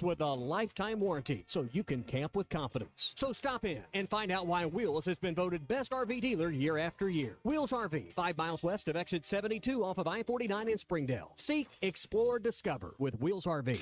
with a lifetime warranty, so you can camp with confidence. So stop in and find out why Wheels has been voted best RV dealer year after year. Wheels RV, 5 miles west of exit 72 off of I-49 in Springdale. Seek, explore, discover with Wheels RV.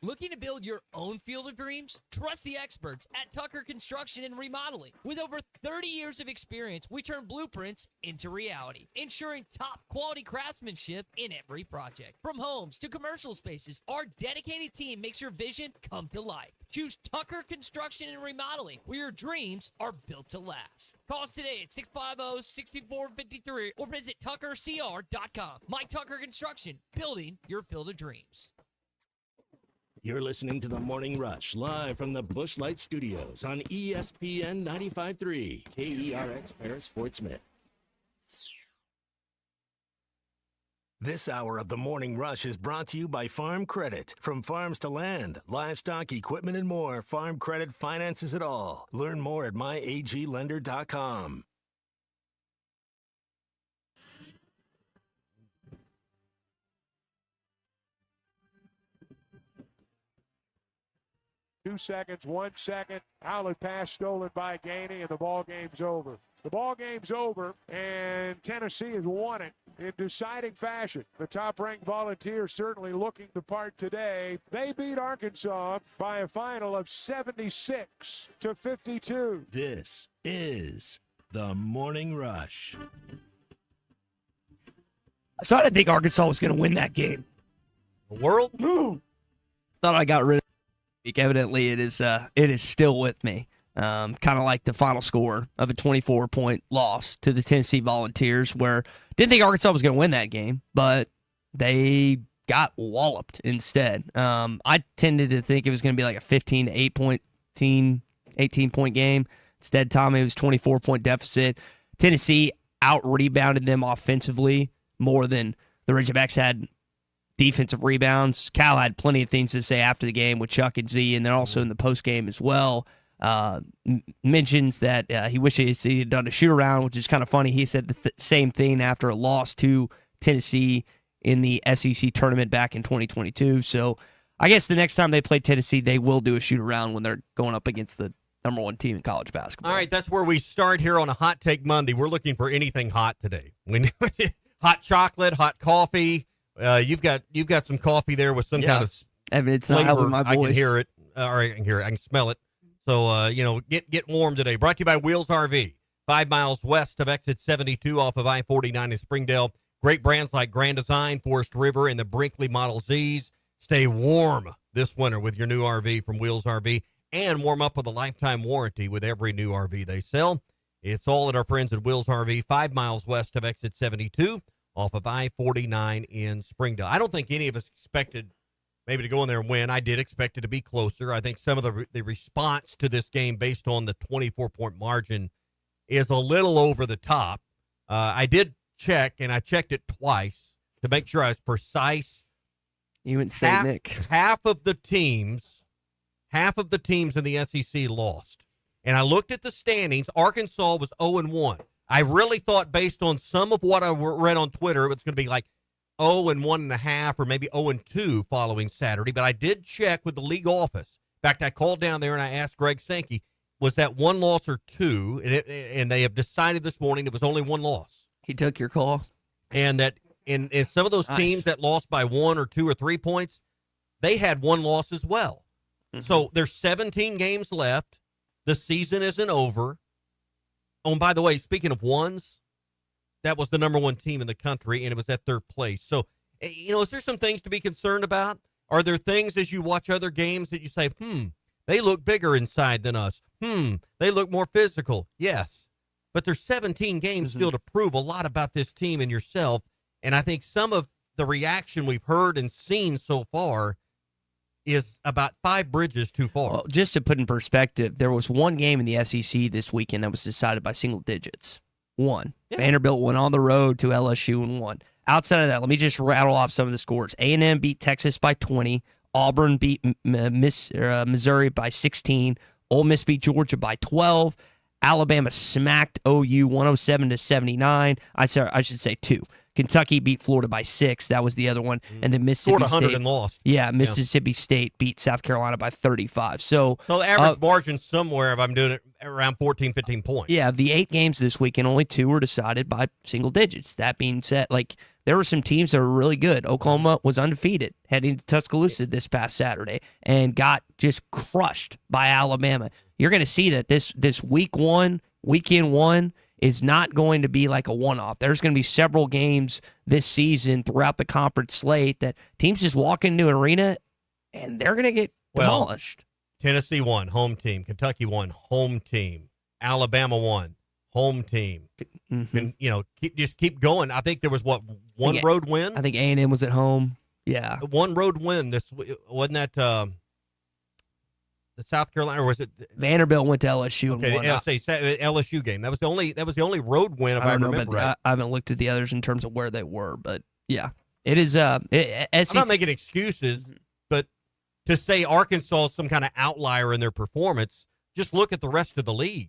Looking to build your own field of dreams? Trust the experts at Tucker Construction and Remodeling. With over 30 years of experience, we turn blueprints into reality, ensuring top quality craftsmanship in every project. From homes to commercial spaces, our dedicated team makes your vision come to life. Choose Tucker Construction and Remodeling, where your dreams are built to last. Call us today at 650-6453 or visit tuckercr.com. Mike Tucker Construction, building your field of dreams. You're listening to The Morning Rush, live from the Busch Light Studios on ESPN 95.3, KERX Paris, Fort Smith. This hour of The Morning Rush is brought to you by Farm Credit. From farms to land, livestock, equipment, and more, Farm Credit finances it all. Learn more at myaglender.com. Two seconds, 1 second. Outlet pass stolen by Gainey, and the ball game's over. The ball game's over, and Tennessee has won it in deciding fashion. The top-ranked Volunteers certainly looking the part today. They beat Arkansas by a final of 76-52. This is The Morning Rush. So I didn't think Arkansas was going to win that game. The world? Thought I got rid of it. Evidently, it is still with me. Kind of like the final score of a 24-point loss to the Tennessee Volunteers, where didn't think Arkansas was going to win that game, but they got walloped instead. I tended to think it was going to be like a 15 to 18-point game. Instead, Tommy, it was 24-point deficit. Tennessee out-rebounded them offensively more than the Razorbacks had defensive rebounds. Cal had plenty of things to say after the game with Chuck and Z, and then also in the post-game as well. Mentions that he wishes he had done a shoot-around, which is kind of funny. He said the same thing after a loss to Tennessee in the SEC tournament back in 2022. So I guess the next time they play Tennessee, they will do a shoot-around when they're going up against the number one team in college basketball. All right, that's where we start here on a Hot Take Monday. We're looking for anything hot today. Hot chocolate, hot coffee. You've got some coffee there with some kind of it's flavor. not helping my voice. I can hear it. I can hear it. I can smell it. So, get warm today. Brought to you by Wheels RV. 5 miles west of exit 72 off of I-49 in Springdale. Great brands like Grand Design, Forest River, and the Brinkley Model Zs. Stay warm this winter with your new RV from Wheels RV, and warm up with a lifetime warranty with every new RV they sell. It's all at our friends at Wheels RV, 5 miles west of exit 72 off of I-49 in Springdale. I don't think any of us expected maybe to go in there and win. I did expect it to be closer. I think some of the response to this game based on the 24-point margin is a little over the top. I did check, and I checked it twice to make sure I was precise. You and St. Nick. Half of the teams in the SEC lost. And I looked at the standings. Arkansas was 0-1. I really thought, based on some of what I read on Twitter, it was going to be like 0-1.5 or maybe 0-2 following Saturday. But I did check with the league office. In fact, I called down there and I asked Greg Sankey, was that one loss or two? And they have decided this morning it was only one loss. He took your call. And that in some of those teams that lost by 1 or 2 or 3 points, they had one loss as well. Mm-hmm. So there's 17 games left. The season isn't over. Oh, and by the way, speaking of ones, that was the number one team in the country, and it was at third place. So, is there some things to be concerned about? Are there things as you watch other games that you say, they look bigger inside than us? They look more physical. Yes. But there's 17 games still to prove a lot about this team and yourself. And I think some of the reaction we've heard and seen so far is about 5 bridges too far. Well, just to put in perspective, there was one game in the SEC this weekend that was decided by single digits. One. Yeah. Vanderbilt went on the road to LSU and won. Outside of that, let me just rattle off some of the scores. A&M beat Texas by 20. Auburn beat Missouri by 16. Ole Miss beat Georgia by 12. Alabama smacked OU 107-79. I should say 2. Kentucky beat Florida by 6. That was the other one. And then Mississippi Scored 100 State. and lost. Yeah, Mississippi State beat South Carolina by 35. So the average margin somewhere, if I'm doing it, around 14, 15 points. Yeah, the 8 games this weekend, only 2 were decided by single digits. That being said, there were some teams that were really good. Oklahoma was undefeated heading to Tuscaloosa this past Saturday and got just crushed by Alabama. You're going to see that this weekend one, is not going to be like a one-off. There's going to be several games this season throughout the conference slate that teams just walk into an arena and they're going to get demolished. Tennessee won, home team. Kentucky won, home team. Alabama won, home team. And, keep going. I think there was, one road win? I think A&M was at home. Yeah. One road win. Wasn't that the South Carolina, or was it Vanderbilt went to LSU and won? LSU game. That was the only road win, if I remember right. I haven't looked at the others in terms of where they were, but yeah, it is. I'm not making excuses, but to say Arkansas is some kind of outlier in their performance, just look at the rest of the league.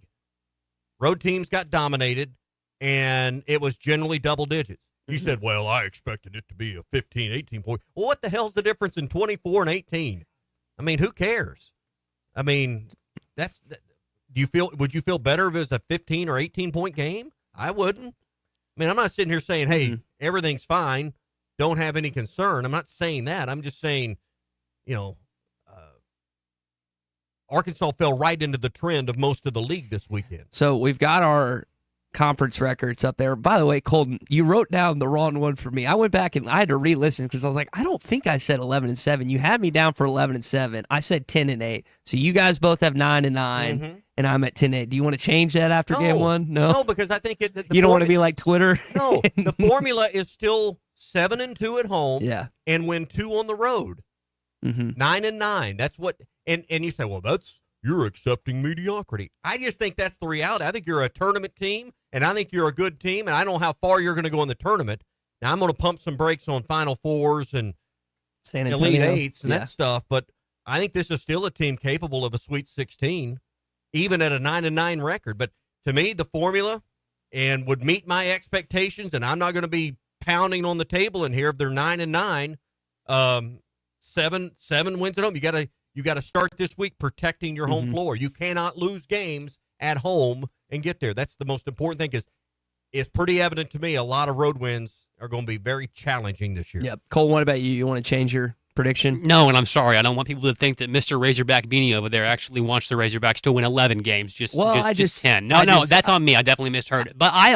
Road teams got dominated, and it was generally double digits. You said, well, I expected it to be a 15, 18 point. Well, what the hell's the difference in 24 and 18? I mean, who cares? I mean, would you feel better if it was a 15 or 18 point game? I wouldn't. I mean, I'm not sitting here saying, hey, everything's fine, don't have any concern. I'm not saying that. I'm just saying, Arkansas fell right into the trend of most of the league this weekend. So we've got our conference records up there. By the way, Colton, you wrote down the wrong one for me. I went back and I had to re-listen because I was like, I don't think I said 11-7. You had me down for 11-7. I said 10-8. So you guys both have 9-9, and I'm at 10-8. Do you want to change that after game one? No, because I think you don't want to be like Twitter. No, the formula is still 7-2 at home. Yeah, and win 2 on the road. 9-9. That's what. And you say, well, you're accepting mediocrity. I just think that's the reality. I think you're a tournament team, and I think you're a good team, and I don't know how far you're going to go in the tournament. Now, I'm going to pump some brakes on Final Fours and Elite Eights and that stuff, but I think this is still a team capable of a Sweet 16, even at a 9-9 record. But to me, the formula and would meet my expectations, and I'm not going to be pounding on the table in here if they're 9-9. 7 wins at home. You got to start this week protecting your home floor. You cannot lose games at home and get there. That's the most important thing, because it's pretty evident to me a lot of road wins are going to be very challenging this year. Yep. Cole, what about you? You want to change your prediction? No, and I'm sorry. I don't want people to think that Mr. Razorback Beanie over there actually wants the Razorbacks to win 11 games, just 10. No, that's on me. I definitely misheard it. But I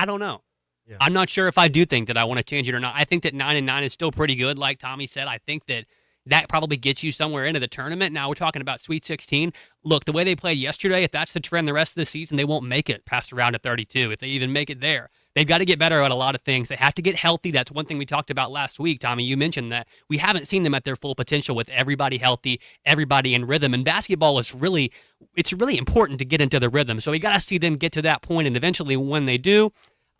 don't know. Yeah. I'm not sure if I do think that I want to change it or not. I think that 9-9 is still pretty good, like Tommy said. I think that probably gets you somewhere into the tournament. Now we're talking about Sweet 16. Look, the way they played yesterday, if that's the trend the rest of the season, they won't make it past the round of 32, if they even make it there. They've got to get better at a lot of things. They have to get healthy. That's one thing we talked about last week, Tommy. You mentioned that we haven't seen them at their full potential with everybody healthy, everybody in rhythm. And basketball is really important to get into the rhythm. So we got to see them get to that point, and eventually when they do,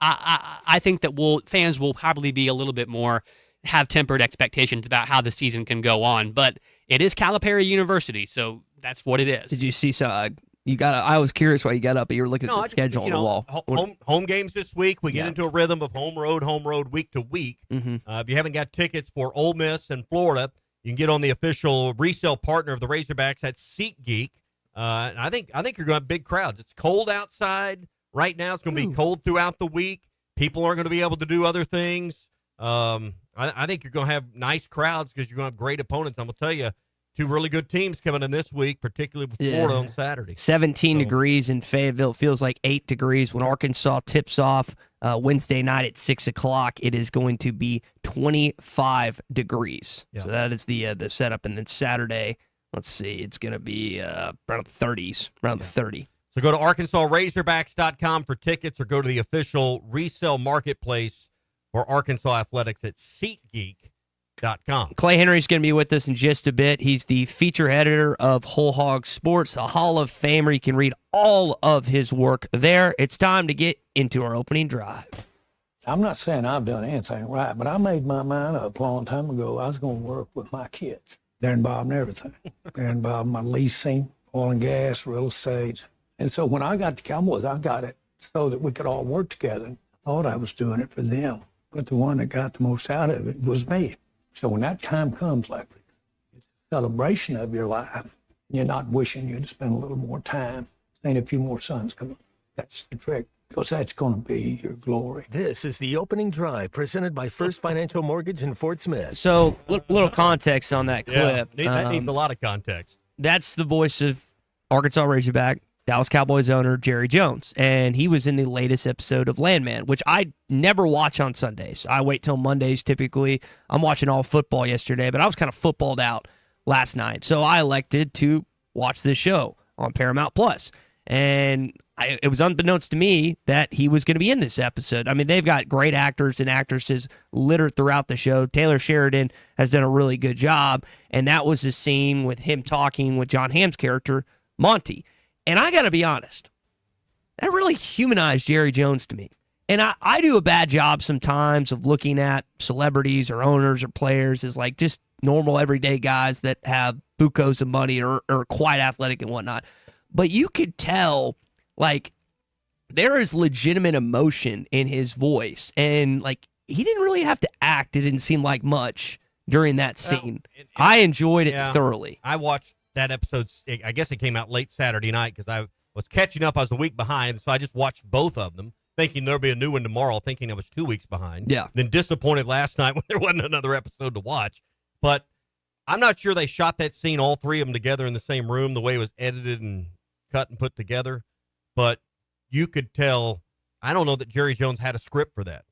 I think that fans will probably be a little bit more have tempered expectations about how the season can go on, but it is Calipari University, so that's what it is. Did you see? I was curious why you got up, but you were looking at the schedule on the wall. Home games this week. We get into a rhythm of home road, week to week. If you haven't got tickets for Ole Miss and Florida, you can get on the official resale partner of the Razorbacks at SeatGeek. And I think you're going to have big crowds. It's cold outside right now. It's going to be cold throughout the week. People aren't going to be able to do other things. I think you're going to have nice crowds because you're going to have great opponents. I'm going to tell you, 2 really good teams coming in this week, particularly with Florida on Saturday. 17 degrees in Fayetteville. It feels like 8 degrees when Arkansas tips off Wednesday night at 6 o'clock. It is going to be 25 degrees. Yeah. So that is the setup. And then Saturday, let's see, it's going to be around 30s, around 30. So go to ArkansasRazorbacks.com for tickets, or go to the official resale marketplace for Arkansas Athletics at SeatGeek.com. Clay Henry's going to be with us in just a bit. He's the feature editor of Whole Hog Sports, a Hall of Famer. You can read all of his work there. It's time to get into our opening drive. I'm not saying I've done anything right, but I made my mind up a long time ago. I was going to work with my kids. They're involved in everything. They're involved in my leasing, oil and gas, real estate. And so when I got to Cowboys, I got it so that we could all work together. I thought I was doing it for them. but the one that got the most out of it was me. So when that time comes like this, it's a celebration of your life. You're not wishing you'd spend a little more time, seeing a few more suns come up. That's the trick, because that's going to be your glory. This is the opening drive presented by First Financial Mortgage in Fort Smith. So, little context on that clip. That needs a lot of context. That's the voice of Arkansas Razorback, Dallas Cowboys owner Jerry Jones, and he was in the latest episode of Landman, which I never watch on Sundays. I wait till Mondays typically. I'm watching all football yesterday, but I was kind of footballed out last night, so I elected to watch this show on Paramount Plus, and it was unbeknownst to me that he was going to be in this episode. I mean, they've got great actors and actresses littered throughout the show. Taylor Sheridan has done a really good job, and that was a scene with him talking with John Hamm's character, Monty. And I got to be honest, that really humanized Jerry Jones to me. And I do a bad job sometimes of looking at celebrities or owners or players as like just normal everyday guys that have bucos of money or are quite athletic and whatnot. But you could tell, like, there is legitimate emotion in his voice. And, like, he didn't really have to act. It didn't seem like much during that scene. I enjoyed it thoroughly. I watched that episode. I guess it came out late Saturday night because I was catching up. I was a week behind, so I just watched both of them, thinking there'll be a new one tomorrow, thinking I was 2 weeks behind. Yeah. Then disappointed last night when there wasn't another episode to watch. But I'm not sure they shot that scene, all three of them together in the same room, the way it was edited and cut and put together. But you could tell, I don't know that Jerry Jones had a script for that.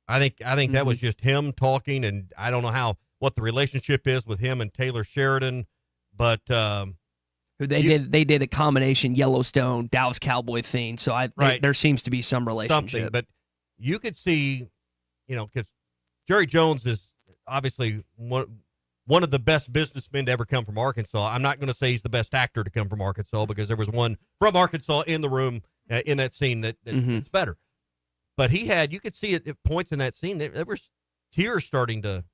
I think that was just him talking, and I don't know what the relationship is with him and Taylor Sheridan, but they did a combination Yellowstone Dallas Cowboy thing, so there seems to be some relationship. Something, but you could see, because Jerry Jones is obviously one of the best businessmen to ever come from Arkansas. I'm not going to say he's the best actor to come from Arkansas because there was one from Arkansas in the room in that scene that's better. But you could see at points in that scene, there were tears starting to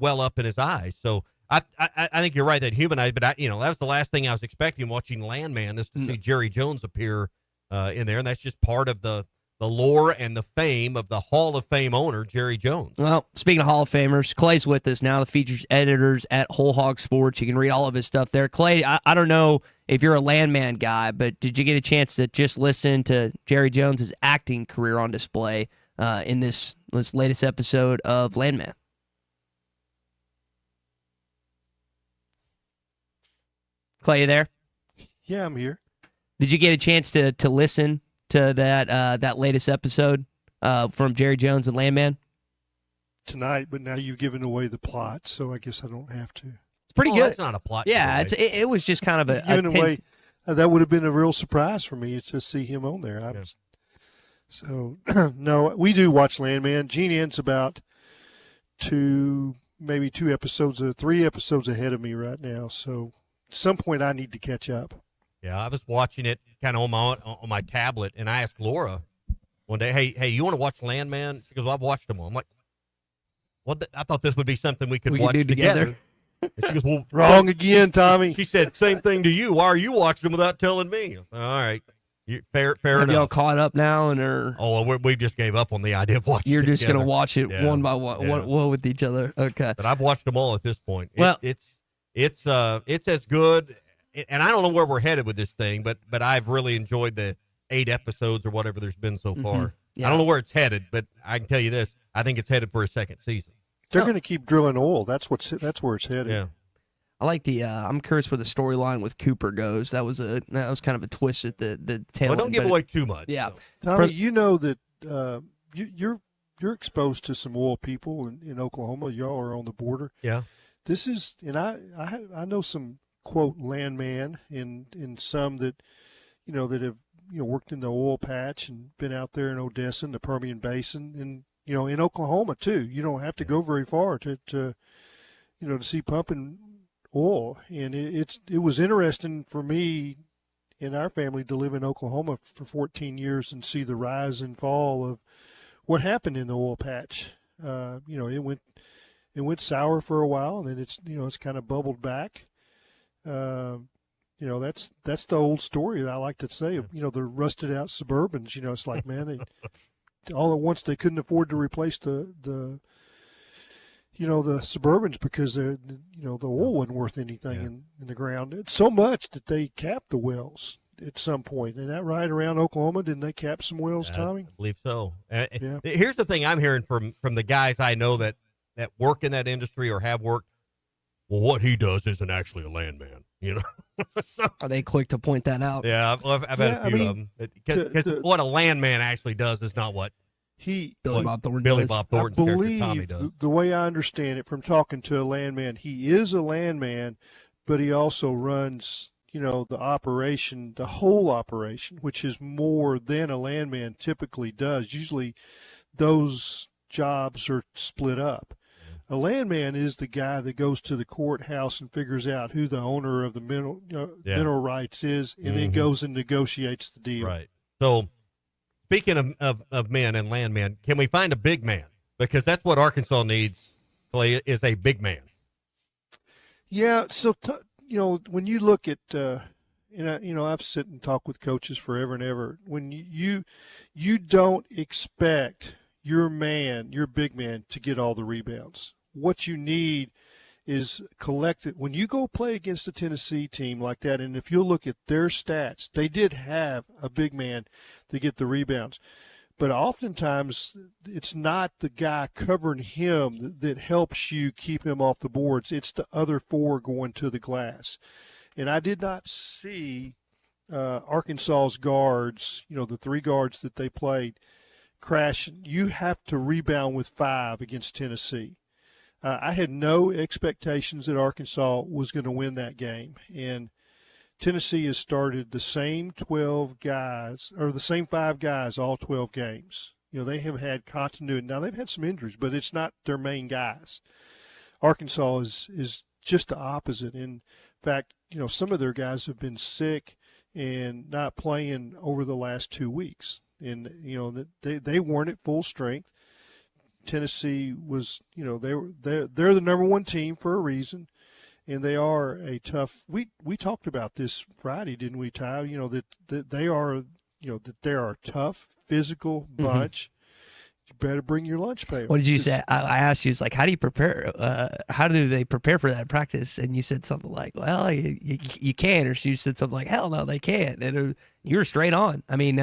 well up in his eyes. So I think you're right that humanized, but that was the last thing I was expecting watching Landman is to see Jerry Jones appear in there, and that's just part of the lore and the fame of the Hall of Fame owner, Jerry Jones. Well, speaking of Hall of Famers, Clay's with us now, the features editors at Whole Hog Sports. You can read all of his stuff there. Clay, I don't know if you're a Landman guy, but did you get a chance to just listen to Jerry Jones' acting career on display in this latest episode of Landman? Clay, you there? Yeah, I'm here. Did you get a chance to listen to that latest episode from Jerry Jones and Landman? Tonight, but now you've given away the plot, so I guess I don't have to. It's pretty good. That's not a plot. Yeah, it was just kind of a away. That would have been a real surprise for me to see him on there. So, no, we do watch Landman. Gene Ann's about maybe 3 episodes ahead of me right now. So, at some point, I need to catch up. Yeah, I was watching it kind of on my tablet, and I asked Laura one day, "Hey, you want to watch Landman?" She goes, "Well, I've watched them all." I'm like, "What? I thought this would be something we could watch do together." And she goes, "Well, wrong again, Tommy." She said, "Same thing to you. Why are you watching them without telling me?" All right, fair Have enough. y'all caught up now, we just gave up on the idea of watching. You're just together. Gonna watch it one by one, one with each other. Okay, but I've watched them all at this point. Well, it's as good. And I don't know where we're headed with this thing, but I've really enjoyed the 8 episodes or whatever there's been so far. Yeah. I don't know where it's headed, but I can tell you this: I think it's headed for a second season. They're going to keep drilling oil. That's where it's headed. Yeah. I like I'm curious where the storyline with Cooper goes. That was kind of a twist at the tail. Well, don't give away too much. Yeah, so. Tommy, you know that you're exposed to some oil people in Oklahoma. Y'all are on the border. Yeah. This is, and I know some quote landman in some that that have worked in the oil patch and been out there in Odessa and the Permian Basin and in Oklahoma too. You don't have to go very far to see pumping oil. And it was interesting for me in our family to live in Oklahoma for 14 years and see the rise and fall of what happened in the oil patch. It went sour for a while, and then it's kind of bubbled back. That's the old story that I like to say. The rusted out Suburbans. It's like, man, all at once they couldn't afford to replace the Suburbans because the oil wasn't worth anything in the ground. It's so much that they capped the wells at some point. Isn't that right? Around Oklahoma, didn't they cap some wells, Tommy? I believe so. Here's the thing I'm hearing from the guys I know that work in that industry or have worked. Well, what he does isn't actually a landman, so, are they quick to point that out? Yeah, I've had a few of them. Because what a landman actually does is not what Billy Bob Thornton I believe the way I understand it from talking to a landman, he is a landman, but he also runs, the operation, the whole operation, which is more than a landman typically does. Usually those jobs are split up. A landman is the guy that goes to the courthouse and figures out who the owner of the mineral rights is, and then goes and negotiates the deal. Right. So, speaking of men and landmen, can we find a big man? Because that's what Arkansas needs, Clay, is a big man. Yeah. So, when you look at, I've sit and talked with coaches forever and ever. When you don't expect your big man, to get all the rebounds. What you need is collected. When you go play against a Tennessee team like that, and if you look at their stats, they did have a big man to get the rebounds. But oftentimes it's not the guy covering him that helps you keep him off the boards. It's the other four going to the glass. And I did not see Arkansas's guards, the three guards that they played, crash. You have to rebound with 5 against Tennessee. I had no expectations that Arkansas was going to win that game. And Tennessee has started the same 12 guys, or the same 5 guys, all 12 games. They have had continuity. Now, they've had some injuries, but it's not their main guys. Arkansas is just the opposite. In fact, some of their guys have been sick and not playing over the last 2 weeks. And, they weren't at full strength. Tennessee was, they're the number one team for a reason. And they are a tough. We talked about this Friday, didn't we, Ty? That they are, that they are a tough, physical bunch. You better bring your lunch pail. What did you say? I asked you, it's like, how do you prepare? How do they prepare for that practice? And you said something like, well, you can. Or you said something like, hell no, they can't. And you were straight on. I mean,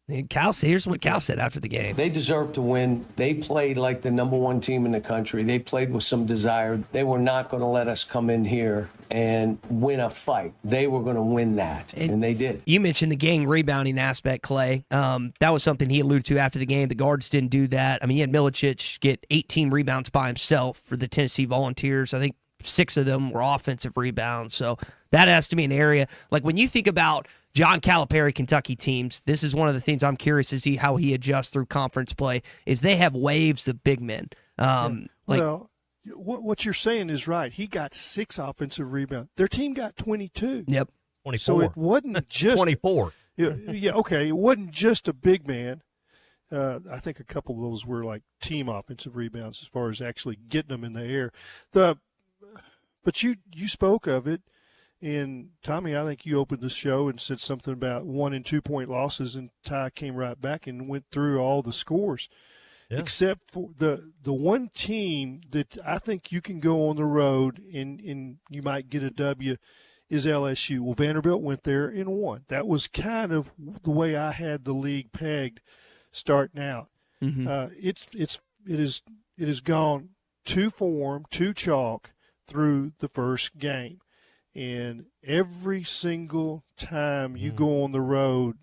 here's what Cal said after the game. They deserve to win. They played like the number one team in the country. They played with some desire. They were not going to let us come in here and win a fight. They were going to win that, and they did. You mentioned the gang rebounding aspect, Clay. That was something he alluded to after the game. The guards didn't do that. I mean, you had Milicic get 18 rebounds by himself for the Tennessee Volunteers. I think 6 of them were offensive rebounds. So that has to be an area. Like when you think about John Calipari Kentucky teams, this is one of the things I'm curious to see how he adjusts through conference play, is they have waves of big men. What you're saying is right. He got 6 offensive rebounds. Their team got 22. Yep. 24. So it wasn't just 24. Yeah, okay. It wasn't just a big man. I think a couple of those were like team offensive rebounds as far as actually getting them in the air. But you spoke of it. And, Tommy, I think you opened the show and said something about 1- and 2-point losses, and Ty came right back and went through all the scores. Yeah. Except for the one team that I think you can go on the road and you might get a W is LSU. Well, Vanderbilt went there and won. That was kind of the way I had the league pegged starting out. Mm-hmm. It has gone to form, to chalk through the first game. And every single time you go on the road,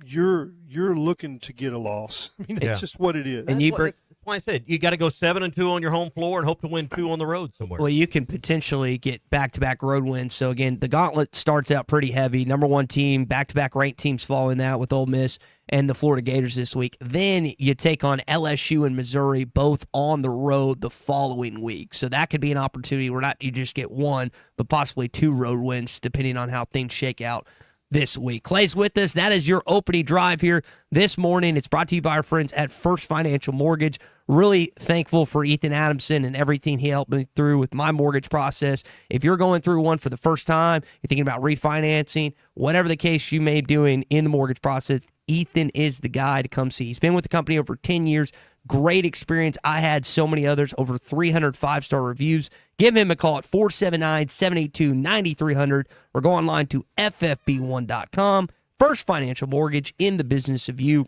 you're looking to get a loss. I mean, it's just what it is. And that's why I said you got to go 7-2 on your home floor and hope to win 2 on the road somewhere. Well, you can potentially get back-to-back road wins. So again, the gauntlet starts out pretty heavy. Number one team, back-to-back ranked teams following that with Ole Miss and the Florida Gators this week. Then you take on LSU and Missouri, both on the road the following week. So that could be an opportunity where not you just get 1, but possibly 2 road wins, depending on how things shake out this week. Clay's with us. That is your opening drive here this morning. It's brought to you by our friends at First Financial Mortgage. Really thankful for Ethan Adamson and everything he helped me through with my mortgage process. If you're going through one for the first time, you're thinking about refinancing, whatever the case you may be doing in the mortgage process, Ethan is the guy to come see. He's been with the company over 10 years. Great experience. I had so many others, over 300 5-star reviews. Give him a call at 479-782-9300 or go online to ffb1.com. First Financial Mortgage, in the business of you,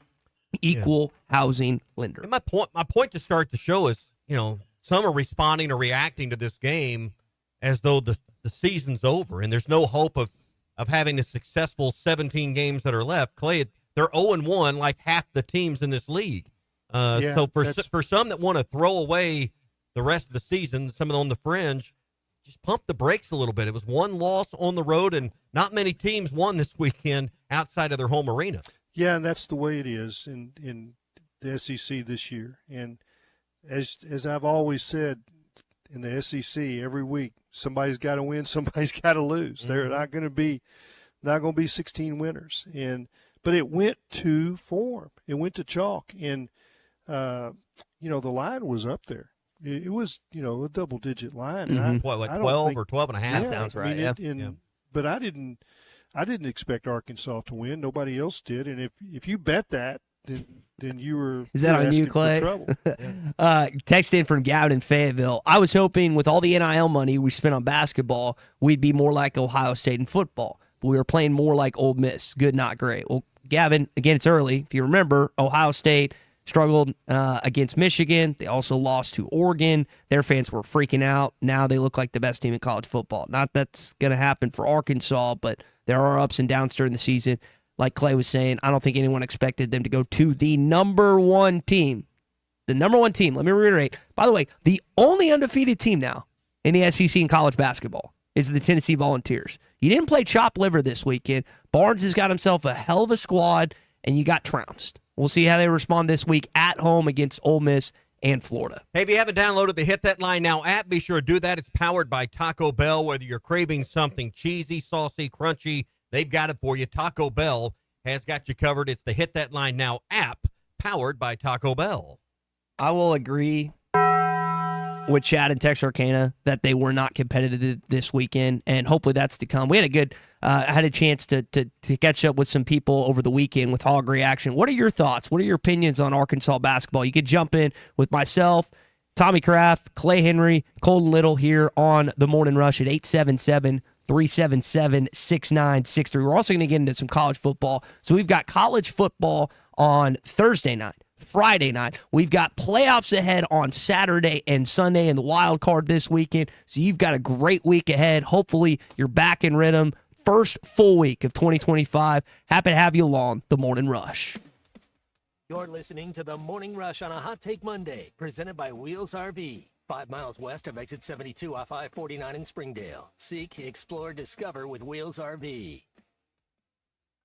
equal housing lender. And my point to start the show is, some are responding or reacting to this game as though the season's over and there's no hope of having a successful 17 games that are left. Clay, they're 0-1 like half the teams in this league. So for some that want to throw away the rest of the season, some of them on the fringe, just pump the brakes a little bit. It was one loss on the road, and not many teams won this weekend outside of their home arena. Yeah, and that's the way it is in the SEC this year. And as I've always said, in the SEC every week, somebody's got to win, somebody's got to lose. They're not going to be 16 winners. But it went to form. It went to chalk, and the line was up there. It was, a double-digit line. Mm-hmm. What, 12 or 12 and a half? That sounds right. But I didn't expect Arkansas to win. Nobody else did. And if you bet that, then you were. Is that on you, Clay? Text in from Gavin in Fayetteville. I was hoping with all the NIL money we spent on basketball, we'd be more like Ohio State in football. But we were playing more like Ole Miss. Good, not great. Well, Gavin, again, it's early. If you remember, Ohio State struggled against Michigan. They also lost to Oregon. Their fans were freaking out. Now they look like the best team in college football. Not that's going to happen for Arkansas, but there are ups and downs during the season. Like Clay was saying, I don't think anyone expected them to go to the number one team. The number one team, let me reiterate. By the way, the only undefeated team now in the SEC in college basketball is the Tennessee Volunteers. You didn't play chop liver this weekend. Barnes has got himself a hell of a squad, and you got trounced. We'll see how they respond this week at home against Ole Miss and Florida. Hey, if you haven't downloaded the Hit That Line Now app, be sure to do that. It's powered by Taco Bell. Whether you're craving something cheesy, saucy, crunchy, they've got it for you. Taco Bell has got you covered. It's the Hit That Line Now app, powered by Taco Bell. I will agree with Chad and Texarkana that they were not competitive this weekend, and hopefully that's to come. We had a good had a chance to catch up with some people over the weekend with Hog Reaction. What are your thoughts? What are your opinions on Arkansas basketball? You could jump in with myself, Tommy Kraft, Clay Henry, Colton Little here on the Morning Rush at 877-377-6963. We're also going to get into some college football. So we've got college football on Thursday night, Friday night. We've got playoffs ahead on Saturday and Sunday and the wild card this weekend. So you've got a great week ahead. Hopefully you're back in rhythm. First full week of 2025. Happy to have you along the Morning Rush. You're listening to the Morning Rush on a Hot Take Monday, presented by Wheels RV. 5 miles west of exit 72 off I-49 in Springdale. Seek, explore, discover with Wheels RV.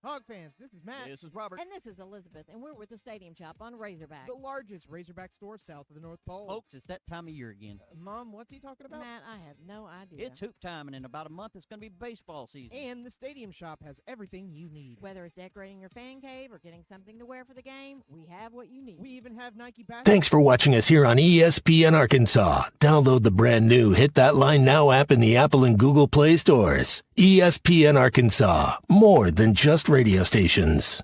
Hog fans, this is Matt. This is Robert. And this is Elizabeth, and we're with the Stadium Shop on Razorback. The largest Razorback store south of the North Pole. Folks, it's that time of year again. Mom, what's he talking about? Matt, I have no idea. It's hoop time, and in about a month, it's going to be baseball season. And the Stadium Shop has everything you need. Whether it's decorating your fan cave or getting something to wear for the game, we have what you need. We even have Nike basketball. Thanks for watching us here on ESPN Arkansas. Download the brand new Hit That Line Now app in the Apple and Google Play stores. ESPN Arkansas, more than just radio stations.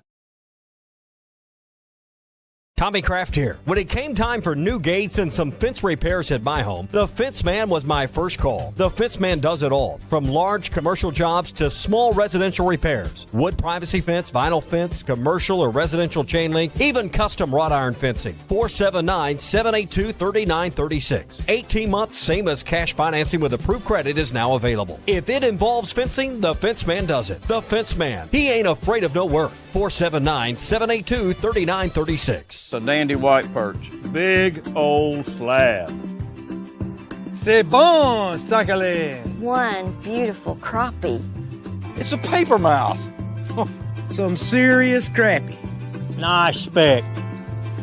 Tommy Kraft here. When it came time for new gates and some fence repairs at my home, the Fence Man was my first call. The Fence Man does it all, from large commercial jobs to small residential repairs. Wood privacy fence, vinyl fence, commercial or residential chain link, even custom wrought iron fencing. 479-782-3936. 18 months, same as cash financing with approved credit is now available. If it involves fencing, the Fence Man does it. The Fence Man. He ain't afraid of no work. 479-782-3936. A dandy white perch. Big old slab. C'est bon, sacalé. One beautiful crappie. It's a paper mouse. Some serious crappie. Nice speck.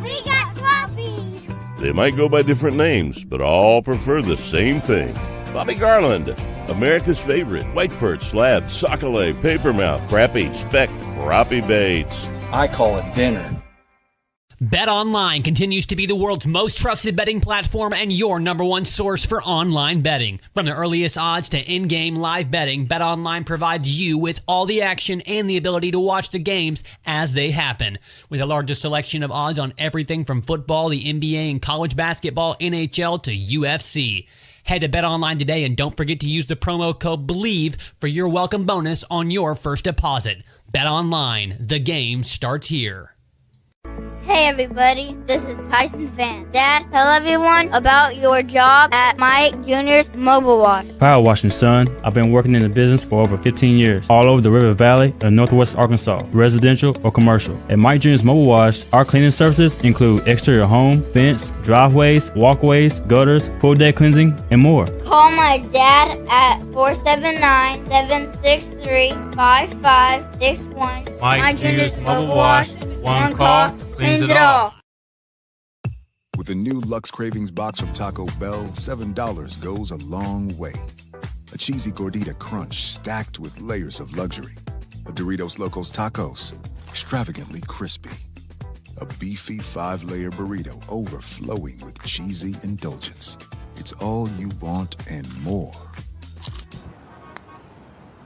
We got crappie. They might go by different names, but all prefer the same thing. Bobby Garland, America's favorite white perch, slab, sacalé, paper mouth, crappie, speck, crappie baits. I call it dinner. BetOnline continues to be the world's most trusted betting platform and your number one source for online betting. From the earliest odds to in-game live betting, BetOnline provides you with all the action and the ability to watch the games as they happen. With the largest selection of odds on everything from football, the NBA, and college basketball, NHL to UFC. Head to BetOnline today and don't forget to use the promo code BELIEVE for your welcome bonus on your first deposit. BetOnline, the game starts here. Hey everybody, this is Tyson Van. Dad, tell everyone about your job at Mike Jr.'s Mobile Wash. Power washing, son. I've been working in the business for over 15 years, all over the River Valley and Northwest Arkansas, residential or commercial. At Mike Jr.'s Mobile Wash, our cleaning services include exterior home, fence, driveways, walkways, gutters, pool deck cleansing, and more. Call my dad at 479-763-5561. Mike Jr.'s Mobile Wash. One call cleans it all. With the new Lux Cravings box from Taco Bell, $7 goes a long way. A cheesy gordita crunch stacked with layers of luxury. A Doritos Locos Tacos, extravagantly crispy. A beefy 5-layer burrito overflowing with cheesy indulgence. It's all you want and more.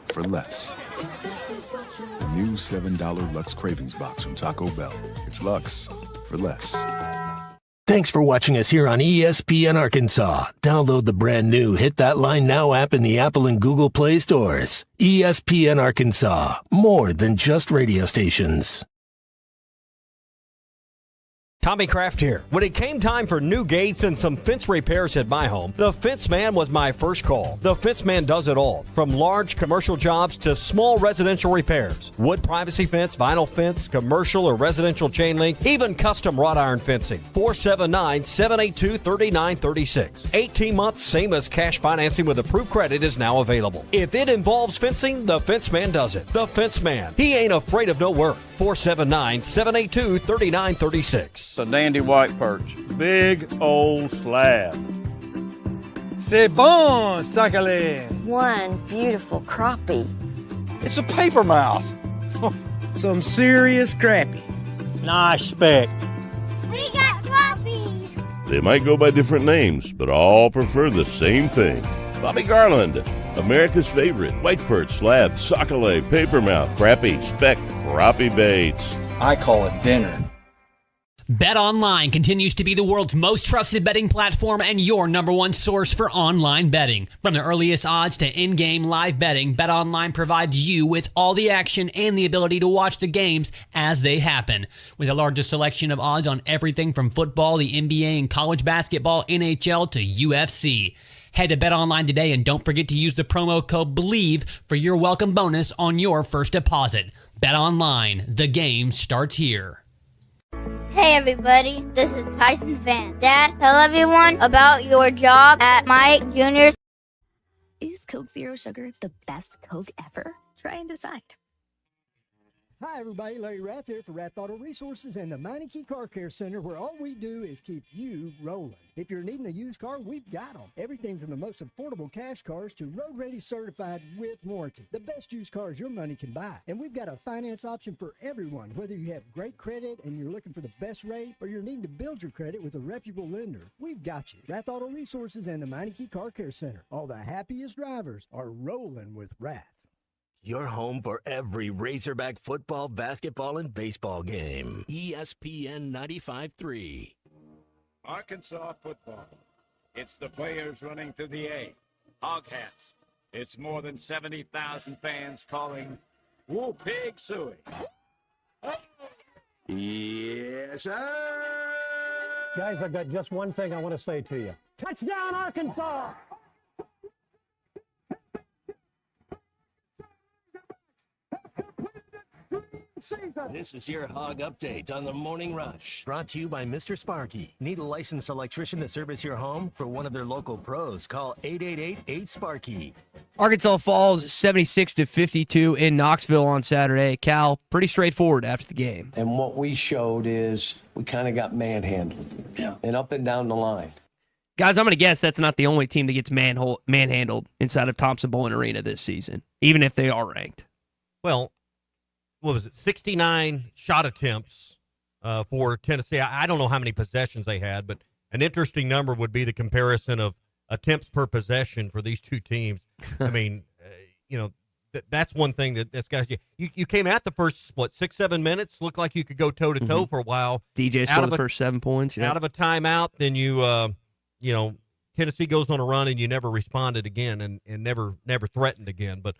For less. The new $7 Lux Cravings box from Taco Bell. It's Lux for less. Thanks for watching us here on ESPN Arkansas. Download the brand new Hit That Line Now app in the Apple and Google Play stores. ESPN Arkansas, more than just radio stations. Tommy Kraft here. When it came time for new gates and some fence repairs at my home, the Fence Man was my first call. The Fence Man does it all, from large commercial jobs to small residential repairs. Wood privacy fence, vinyl fence, commercial or residential chain link, even custom wrought iron fencing. 479-782-3936. 18 months, same as cash financing with approved credit is now available. If it involves fencing, the Fence Man does it. The Fence Man. He ain't afraid of no work. 479-782-3936. It's a dandy white perch. Big old slab. C'est bon, sacalé. One beautiful crappie. It's a paper mouse. Some serious crappie. Nice speck. We got crappies. They might go by different names, but all prefer the same thing. Bobby Garland, America's favorite. White perch, slab, sockeye, papermouth, crappie, speck, crappie baits. I call it dinner. BetOnline continues to be the world's most trusted betting platform and your number one source for online betting. From the earliest odds to in-game live betting, BetOnline provides you with all the action and the ability to watch the games as they happen. With the largest selection of odds on everything from football, the NBA, and college basketball, NHL to UFC. Head to BetOnline today and don't forget to use the promo code BELIEVE for your welcome bonus on your first deposit. BetOnline, the game starts here. Hey everybody, this is Tyson Van. Dad, tell everyone about your job at Mike Jr.'s. Is Coke Zero Sugar the best Coke ever? Try and decide. Hi everybody, Larry Rath here for Rath Auto Resources and the Meineke Car Care Center, where all we do is keep you rolling. If you're needing a used car, we've got them. Everything from the most affordable cash cars to road-ready certified with warranty. The best used cars your money can buy. And we've got a finance option for everyone, whether you have great credit and you're looking for the best rate or you're needing to build your credit with a reputable lender. We've got you. Rath Auto Resources and the Meineke Car Care Center. All the happiest drivers are rolling with Rath. Your home for every Razorback football, basketball, and baseball game. ESPN 95.3. Arkansas football. It's the players running through the A. Hog hats. It's more than 70,000 fans calling Woo Pig Suey. Yes, sir. Guys, I've got just one thing I want to say to you. Touchdown, Arkansas! This is your Hog Update on the Morning Rush. Brought to you by Mr. Sparky. Need a licensed electrician to service your home? For one of their local pros, call 888-8-SPARKY. Arkansas falls 76-52 in Knoxville on Saturday. Cal, pretty straightforward after the game. And what we showed is we kind of got manhandled. Yeah. And up and down the line. Guys, I'm going to guess that's not the only team that gets manhandled inside of Thompson-Boling Arena this season, even if they are ranked. Well, what was it, 69 shot attempts for Tennessee. I don't know how many possessions they had, but an interesting number would be the comparison of attempts per possession for these two teams. I mean, that's one thing that this guys. You came at the first 6-7 minutes, looked like you could go toe to toe for a while. DJ scored the first 7 points. Out of a timeout, then Tennessee goes on a run and you never responded again and never threatened again. But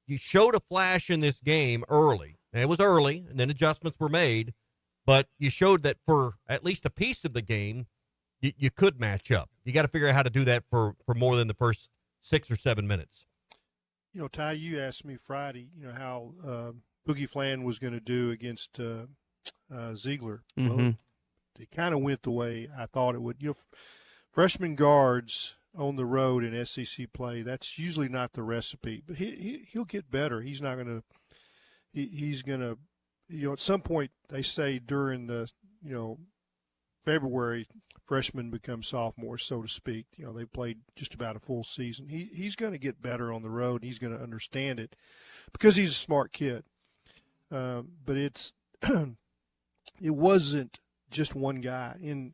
you showed a flash in this game early. And it was early, and then adjustments were made. But you showed that for at least a piece of the game, you could match up. You got to figure out how to do that for more than the first 6 or 7 minutes. Ty, you asked me Friday, how Boogie Flan was going to do against Ziegler. Mm-hmm. Well, it kind of went the way I thought it would. Freshman guards on the road in SEC play, that's usually not the recipe. But he'll get better. He's not going to – he's going to – at some point they say during the, February, freshmen become sophomores, so to speak. They played just about a full season. He's going to get better on the road. He's going to understand it because he's a smart kid. But it wasn't just one guy. And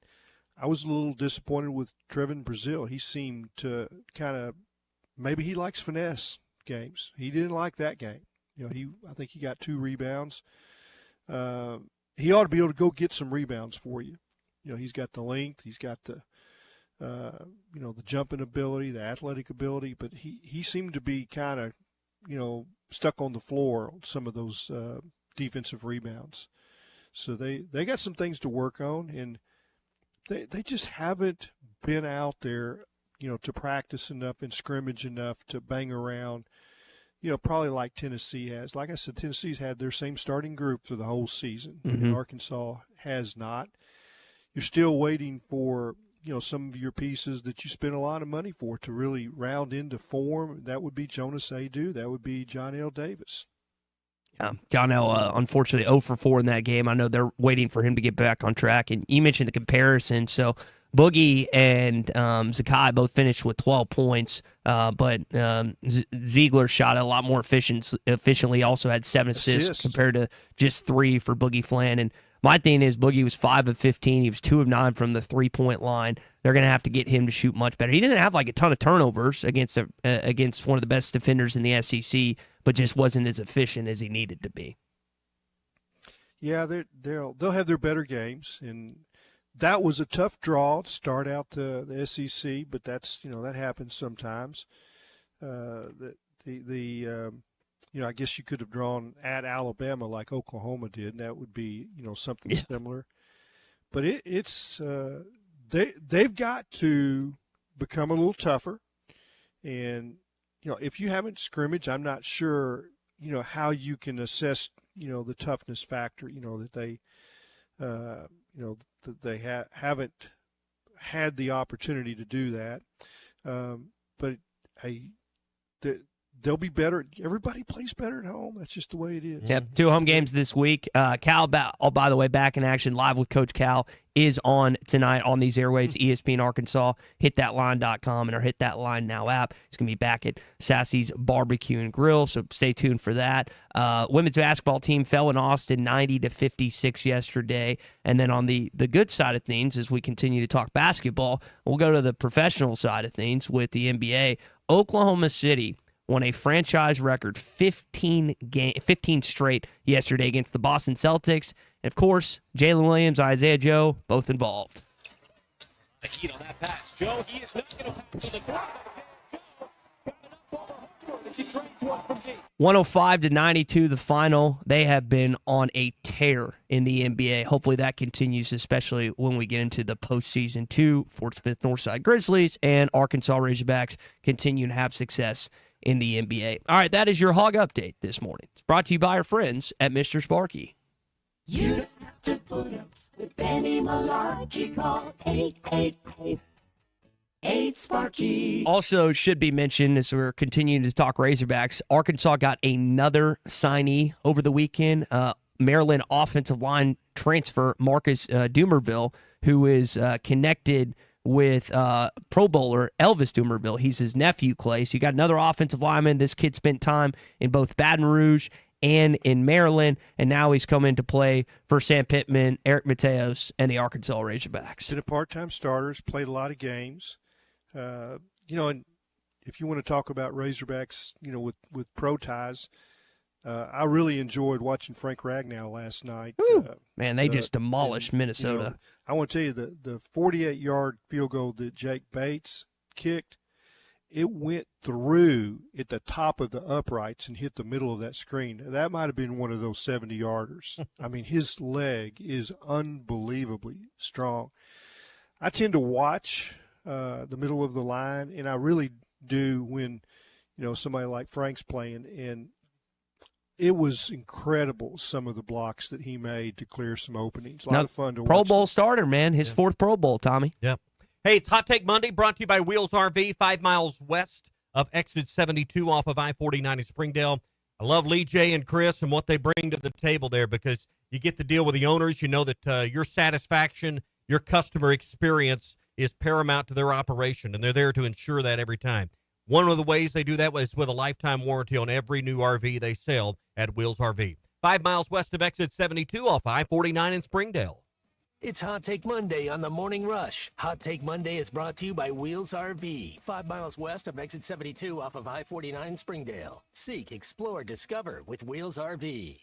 I was a little disappointed with Trevin Brazil. He seemed to kind of maybe he likes finesse games. He didn't like that game. I think he got 2 rebounds. He ought to be able to go get some rebounds for you. He's got the length, he's got the, the jumping ability, the athletic ability, but he seemed to be kind of, stuck on the floor on some of those defensive rebounds. So they got some things to work on, and they just haven't been out there, to practice enough and scrimmage enough to bang around, probably like Tennessee has. Like I said, Tennessee's had their same starting group for the whole season. Mm-hmm. Arkansas has not. You're still waiting for, some of your pieces that you spent a lot of money for to really round into form. That would be Jonas Adu. That would be John L. Davis. Yeah, John L. Unfortunately 0 for 4 in that game. I know they're waiting for him to get back on track. And you mentioned the comparison. So Boogie and Zakai both finished with 12 points, but Ziegler shot a lot more efficiently, also had 7 assists compared to just 3 for Boogie Flan. And my thing is Boogie was 5 of 15. He was 2 of 9 from the 3-point line. They're going to have to get him to shoot much better. He didn't have like a ton of turnovers against one of the best defenders in the SEC, but just wasn't as efficient as he needed to be. Yeah, they'll have their better games, and that was a tough draw to start out the SEC, but that's that happens sometimes. I guess you could have drawn at Alabama like Oklahoma did, and that would be, something similar. But they've got to become a little tougher. And, if you haven't scrimmaged, I'm not sure, how you can assess, the toughness factor, that they, that they haven't had the opportunity to do that. But they'll be better. Everybody plays better at home. That's just the way it is. Yep, 2 home games this week. Cal, by the way, back in action, live with Coach Cal, is on tonight on these airwaves, ESPN Arkansas, hitthatline.com, and our Hit That Line Now app. He's going to be back at Sassy's Barbecue and Grill, so stay tuned for that. Women's basketball team fell in Austin 90-56 yesterday. And then on the good side of things, as we continue to talk basketball, we'll go to the professional side of things with the NBA. Oklahoma City won a franchise record 15 straight yesterday against the Boston Celtics. And, of course, Jalen Williams, Isaiah Joe, both involved. The heat on that pass. Joe, he is not going to pass to the quarterback. 105-92 the final. They have been on a tear in the NBA. Hopefully that continues, especially when we get into the postseason too. Fort Smith Northside Grizzlies and Arkansas Razorbacks continue to have success in the NBA. All right, that is your Hog Update this morning. It's brought to you by our friends at Mr. Sparky. You don't have to put up with any malarkey. Call 888-SPARKY. Also should be mentioned as we're continuing to talk Razorbacks, Arkansas got another signee over the weekend, Maryland offensive line transfer Marcus Dumerville, who is connected with Pro Bowler Elvis Dumerville. He's his nephew, Clay. So you got another offensive lineman. This kid spent time in both Baton Rouge and in Maryland, and now he's come into play for Sam Pittman, Eric Mateos, and the Arkansas Razorbacks. Been a part-time starter, played a lot of games. And if you want to talk about Razorbacks, with pro ties, I really enjoyed watching Frank Ragnow last night. Man, they just demolished Minnesota. I want to tell you, the 48-yard field goal that Jake Bates kicked, it went through at the top of the uprights and hit the middle of that screen. That might have been one of those 70-yarders. I mean, his leg is unbelievably strong. I tend to watch the middle of the line, and I really do when, somebody like Frank's playing. And it was incredible, some of the blocks that he made to clear some openings. A lot of fun to watch. Pro Bowl starter, man. His fourth Pro Bowl, Tommy. Yep. Hey, it's Hot Take Monday, brought to you by Wheels RV, 5 miles west of exit 72 off of I-49 in Springdale. I love Lee, Jay, and Chris and what they bring to the table there, because you get to deal with the owners. You know that your satisfaction, your customer experience is paramount to their operation, and they're there to ensure that every time. One of the ways they do that is with a lifetime warranty on every new RV they sell at Wheels RV. 5 miles west of exit 72 off I-49 in Springdale. It's Hot Take Monday on the Morning Rush. Hot Take Monday is brought to you by Wheels RV, 5 miles west of exit 72 off of I-49 in Springdale. Seek, explore, discover with Wheels RV.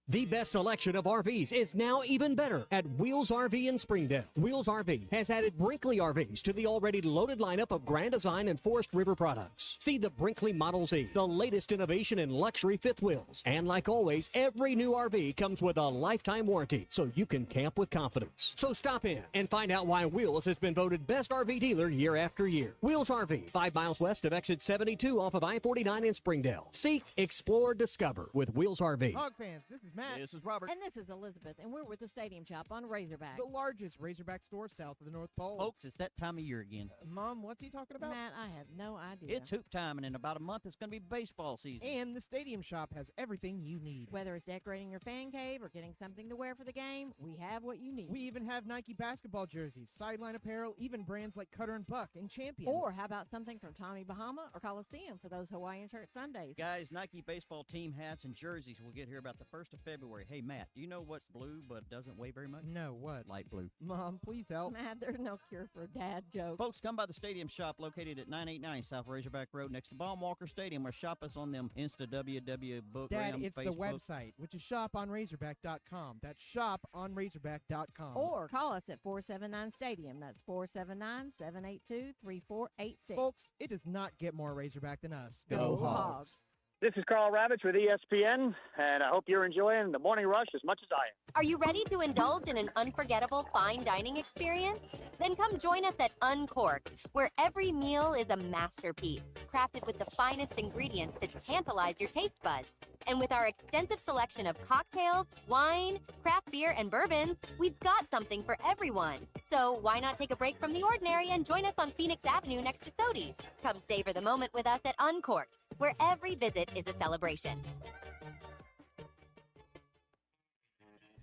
The best selection of RVs is now even better at Wheels RV in Springdale. Wheels RV has added Brinkley RVs to the already loaded lineup of Grand Design and Forest River products. See the Brinkley Model Z, the latest innovation in luxury fifth wheels. And like always, every new RV comes with a lifetime warranty, so you can camp with confidence. So stop in and find out why Wheels has been voted best RV dealer year after year. Wheels RV, 5 miles west of exit 72 off of I-49 in Springdale. Seek, explore, discover with Wheels RV. Hog fans, this is Matt. This is Robert. And this is Elizabeth, and we're with the Stadium Shop on Razorback. The largest Razorback store south of the North Pole. Folks, it's that time of year again. Mom, what's he talking about? Matt, I have no idea. It's hoop time, and in about a month, it's going to be baseball season. And the Stadium Shop has everything you need. Whether it's decorating your fan cave or getting something to wear for the game, we have what you need. We even have Nike basketball jerseys, sideline apparel, even brands like Cutter and Buck and Champion. Or how about something from Tommy Bahama or Coliseum for those Hawaiian shirt Sundays? Guys, Nike baseball team hats and jerseys will get here about the 1st of February. Hey, Matt, do you know what's blue but doesn't weigh very much? No, what? Light blue. Mom, please help. Matt, there's no cure for a dad joke. Folks, come by the Stadium Shop located at 989 South Razorback Road next to Baum Walker Stadium, or shop us on them Insta WW book. Dad, it's Facebook. the website, which is shoponrazorback.com. That's shoponrazorback.com. Or call us at 479 Stadium. That's 479-782-3486. Folks, it does not get more Razorback than us. Go Hogs. This is Carl Ravitch with ESPN, and I hope you're enjoying the Morning Rush as much as I am. Are you ready to indulge in an unforgettable fine dining experience? Then come join us at Uncorked, where every meal is a masterpiece, crafted with the finest ingredients to tantalize your taste buds. And with our extensive selection of cocktails, wine, craft beer, and bourbons, we've got something for everyone. So why not take a break from the ordinary and join us on Phoenix Avenue next to Sodi's? Come savor the moment with us at Uncorked, where every visit is a celebration.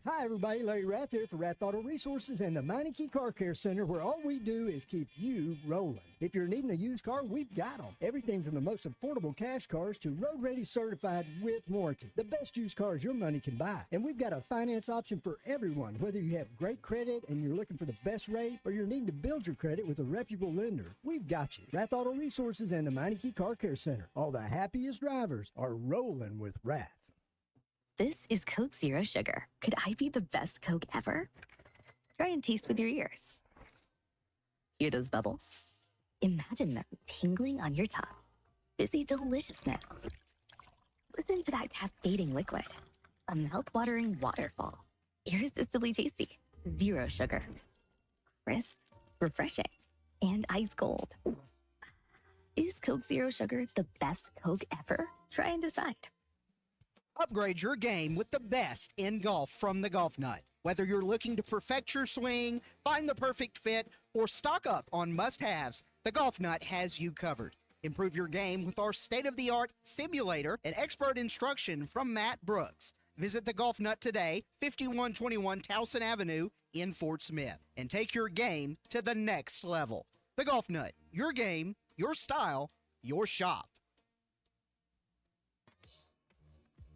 Hi, everybody. Larry Rath here for Rath Auto Resources and the Meineke Car Care Center, where all we do is keep you rolling. If you're needing a used car, we've got them. Everything from the most affordable cash cars to road-ready certified with warranty. The best used cars your money can buy. And we've got a finance option for everyone, whether you have great credit and you're looking for the best rate, or you're needing to build your credit with a reputable lender. We've got you. Rath Auto Resources and the Meineke Car Care Center. All the happiest drivers are rolling with Rath. This is Coke Zero Sugar. Could I be the best Coke ever? Try and taste with your ears. Hear those bubbles? Imagine them tingling on your tongue. Fizzy deliciousness. Listen to that cascading liquid. A mouth-watering waterfall. Irresistibly tasty. Zero sugar. Crisp, refreshing, and ice cold. Is Coke Zero Sugar the best Coke ever? Try and decide. Upgrade your game with the best in golf from the Golf Nut. Whether you're looking to perfect your swing, find the perfect fit, or stock up on must-haves, the Golf Nut has you covered. Improve your game with our state-of-the-art simulator and expert instruction from Matt Brooks. Visit the Golf Nut today, 5121 Towson Avenue in Fort Smith, and take your game to the next level. The Golf Nut, your game, your style, your shop.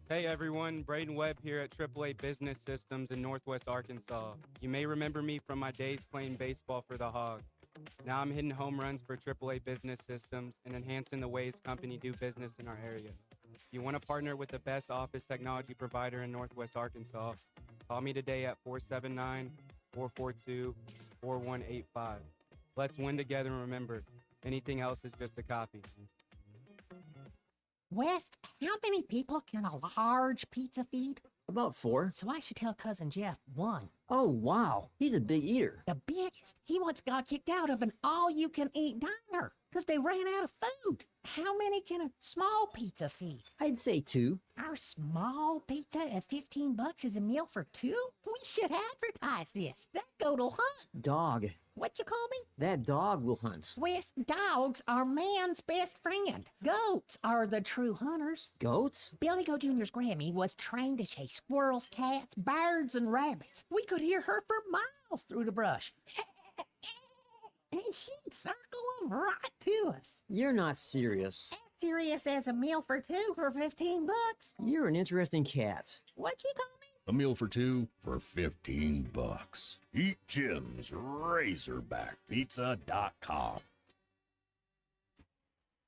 Hey everyone, Braden Webb here at AAA Business Systems in Northwest Arkansas. You may remember me from my days playing baseball for the Hogs. Now I'm hitting home runs for AAA Business Systems and enhancing the ways company do business in our area. If you want to partner with the best office technology provider in Northwest Arkansas, call me today at 479-442-4185. Let's win together, and remember, anything else is just a copy. Wes, how many people can a large pizza feed? About 4. So I should tell Cousin Jeff 1. Oh, wow. He's a big eater. The biggest? He once got kicked out of an all-you-can-eat diner because they ran out of food. How many can a small pizza feed? I'd say 2. Our small pizza at $15 is a meal for 2? We should advertise this. That goat'll hunt. Dog. What you call me? That dog will hunt. Wes, dogs are man's best friend. Goats are the true hunters. Goats? Billy Goat Jr.'s Grammy was trained to chase squirrels, cats, birds, and rabbits. We could hear her for miles through the brush. And she'd circle them right to us. You're not serious. As serious as a meal for 2 for $15. You're an interesting cat. What you call me? A meal for 2 for $15. Eat Jim's RazorbackPizza.com.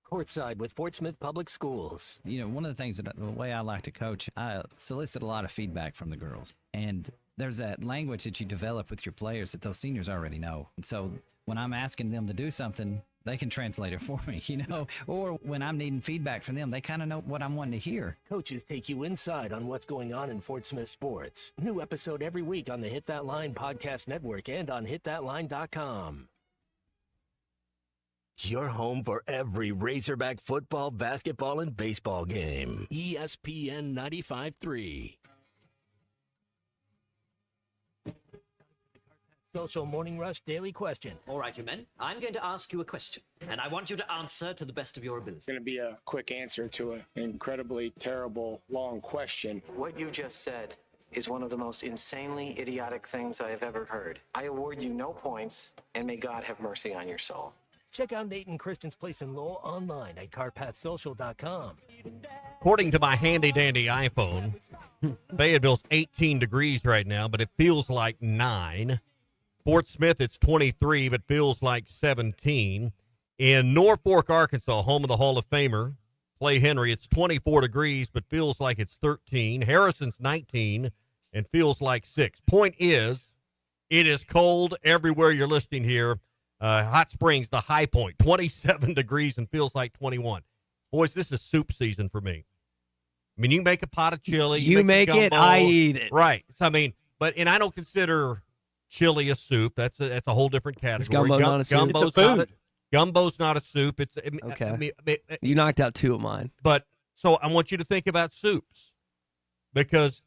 Courtside with Fort Smith Public Schools. You know, one of the things that the way I like to coach, I solicit a lot of feedback from the girls. And there's that language that you develop with your players that those seniors already know. And so when I'm asking them to do something, they can translate it for me, you know, or when I'm needing feedback from them, they kind of know what I'm wanting to hear. Coaches take you inside on what's going on in Fort Smith sports. New episode every week on the Hit That Line podcast network and on hitthatline.com. Your home for every Razorback football, basketball, and baseball game. ESPN 95.3. Social Morning Rush Daily Question. All right, you men. I'm going to ask you a question, and I want you to answer to the best of your ability. It's going to be a quick answer to an incredibly terrible, long question. What you just said is one of the most insanely idiotic things I have ever heard. I award you no points, and may God have mercy on your soul. Check out Nate and Christian's Place in Lowell online at carpathsocial.com. According to my handy-dandy iPhone, Fayetteville's 18 degrees right now, but it feels like 9. Fort Smith, it's 23, but feels like 17. In Norfolk, Arkansas, home of the Hall of Famer, Clay Henry, it's 24 degrees, but feels like it's 13. Harrison's 19 and feels like 6. Point is, it is cold everywhere you're listening here. Hot Springs, the high point, 27 degrees and feels like 21. Boys, this is soup season for me. I mean, you make a pot of chili. You make it, I eat it. Right. So, I mean, and I don't consider chili a soup. That's a whole different category. Is gumbo not a soup? Gumbo's It's a food. Gumbo's not a soup. It's okay. You knocked out 2 of mine. But so I want you to think about soups because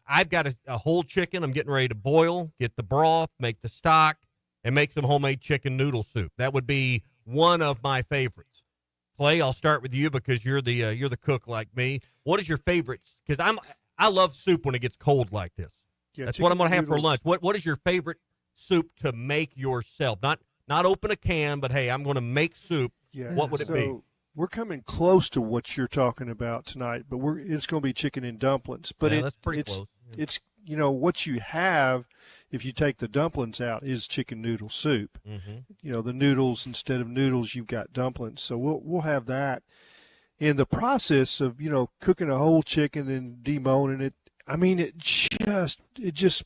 I've got a whole chicken. I'm getting ready to boil, get the broth, make the stock, and make some homemade chicken noodle soup. That would be one of my favorites. Clay, I'll start with you because you're the cook like me. What is your favorite? Because I love soup when it gets cold like this. Yeah, that's what I'm going to have for noodles. lunch. What is your favorite soup to make yourself? Not open a can, but hey, I'm going to make soup. Yeah. What would it be? We're coming close to what you're talking about tonight, but it's going to be chicken and dumplings. But that's pretty close. Yeah. It's what you have if you take the dumplings out is chicken noodle soup. Mm-hmm. The noodles, instead of noodles, you've got dumplings. So we'll have that. In the process of cooking a whole chicken and deboning it, I mean, it just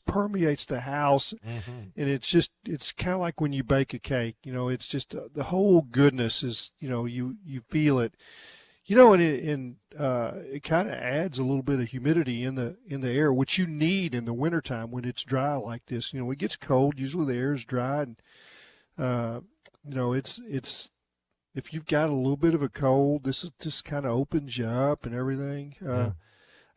permeates the house, and it's kind of like when you bake a cake. It's just the whole goodness is you feel it, and it kind of adds a little bit of humidity in the air, which you need in the wintertime when it's dry like this. It gets cold. Usually the air is dry, and it's if you've got a little bit of a cold, this just kind of opens you up and everything.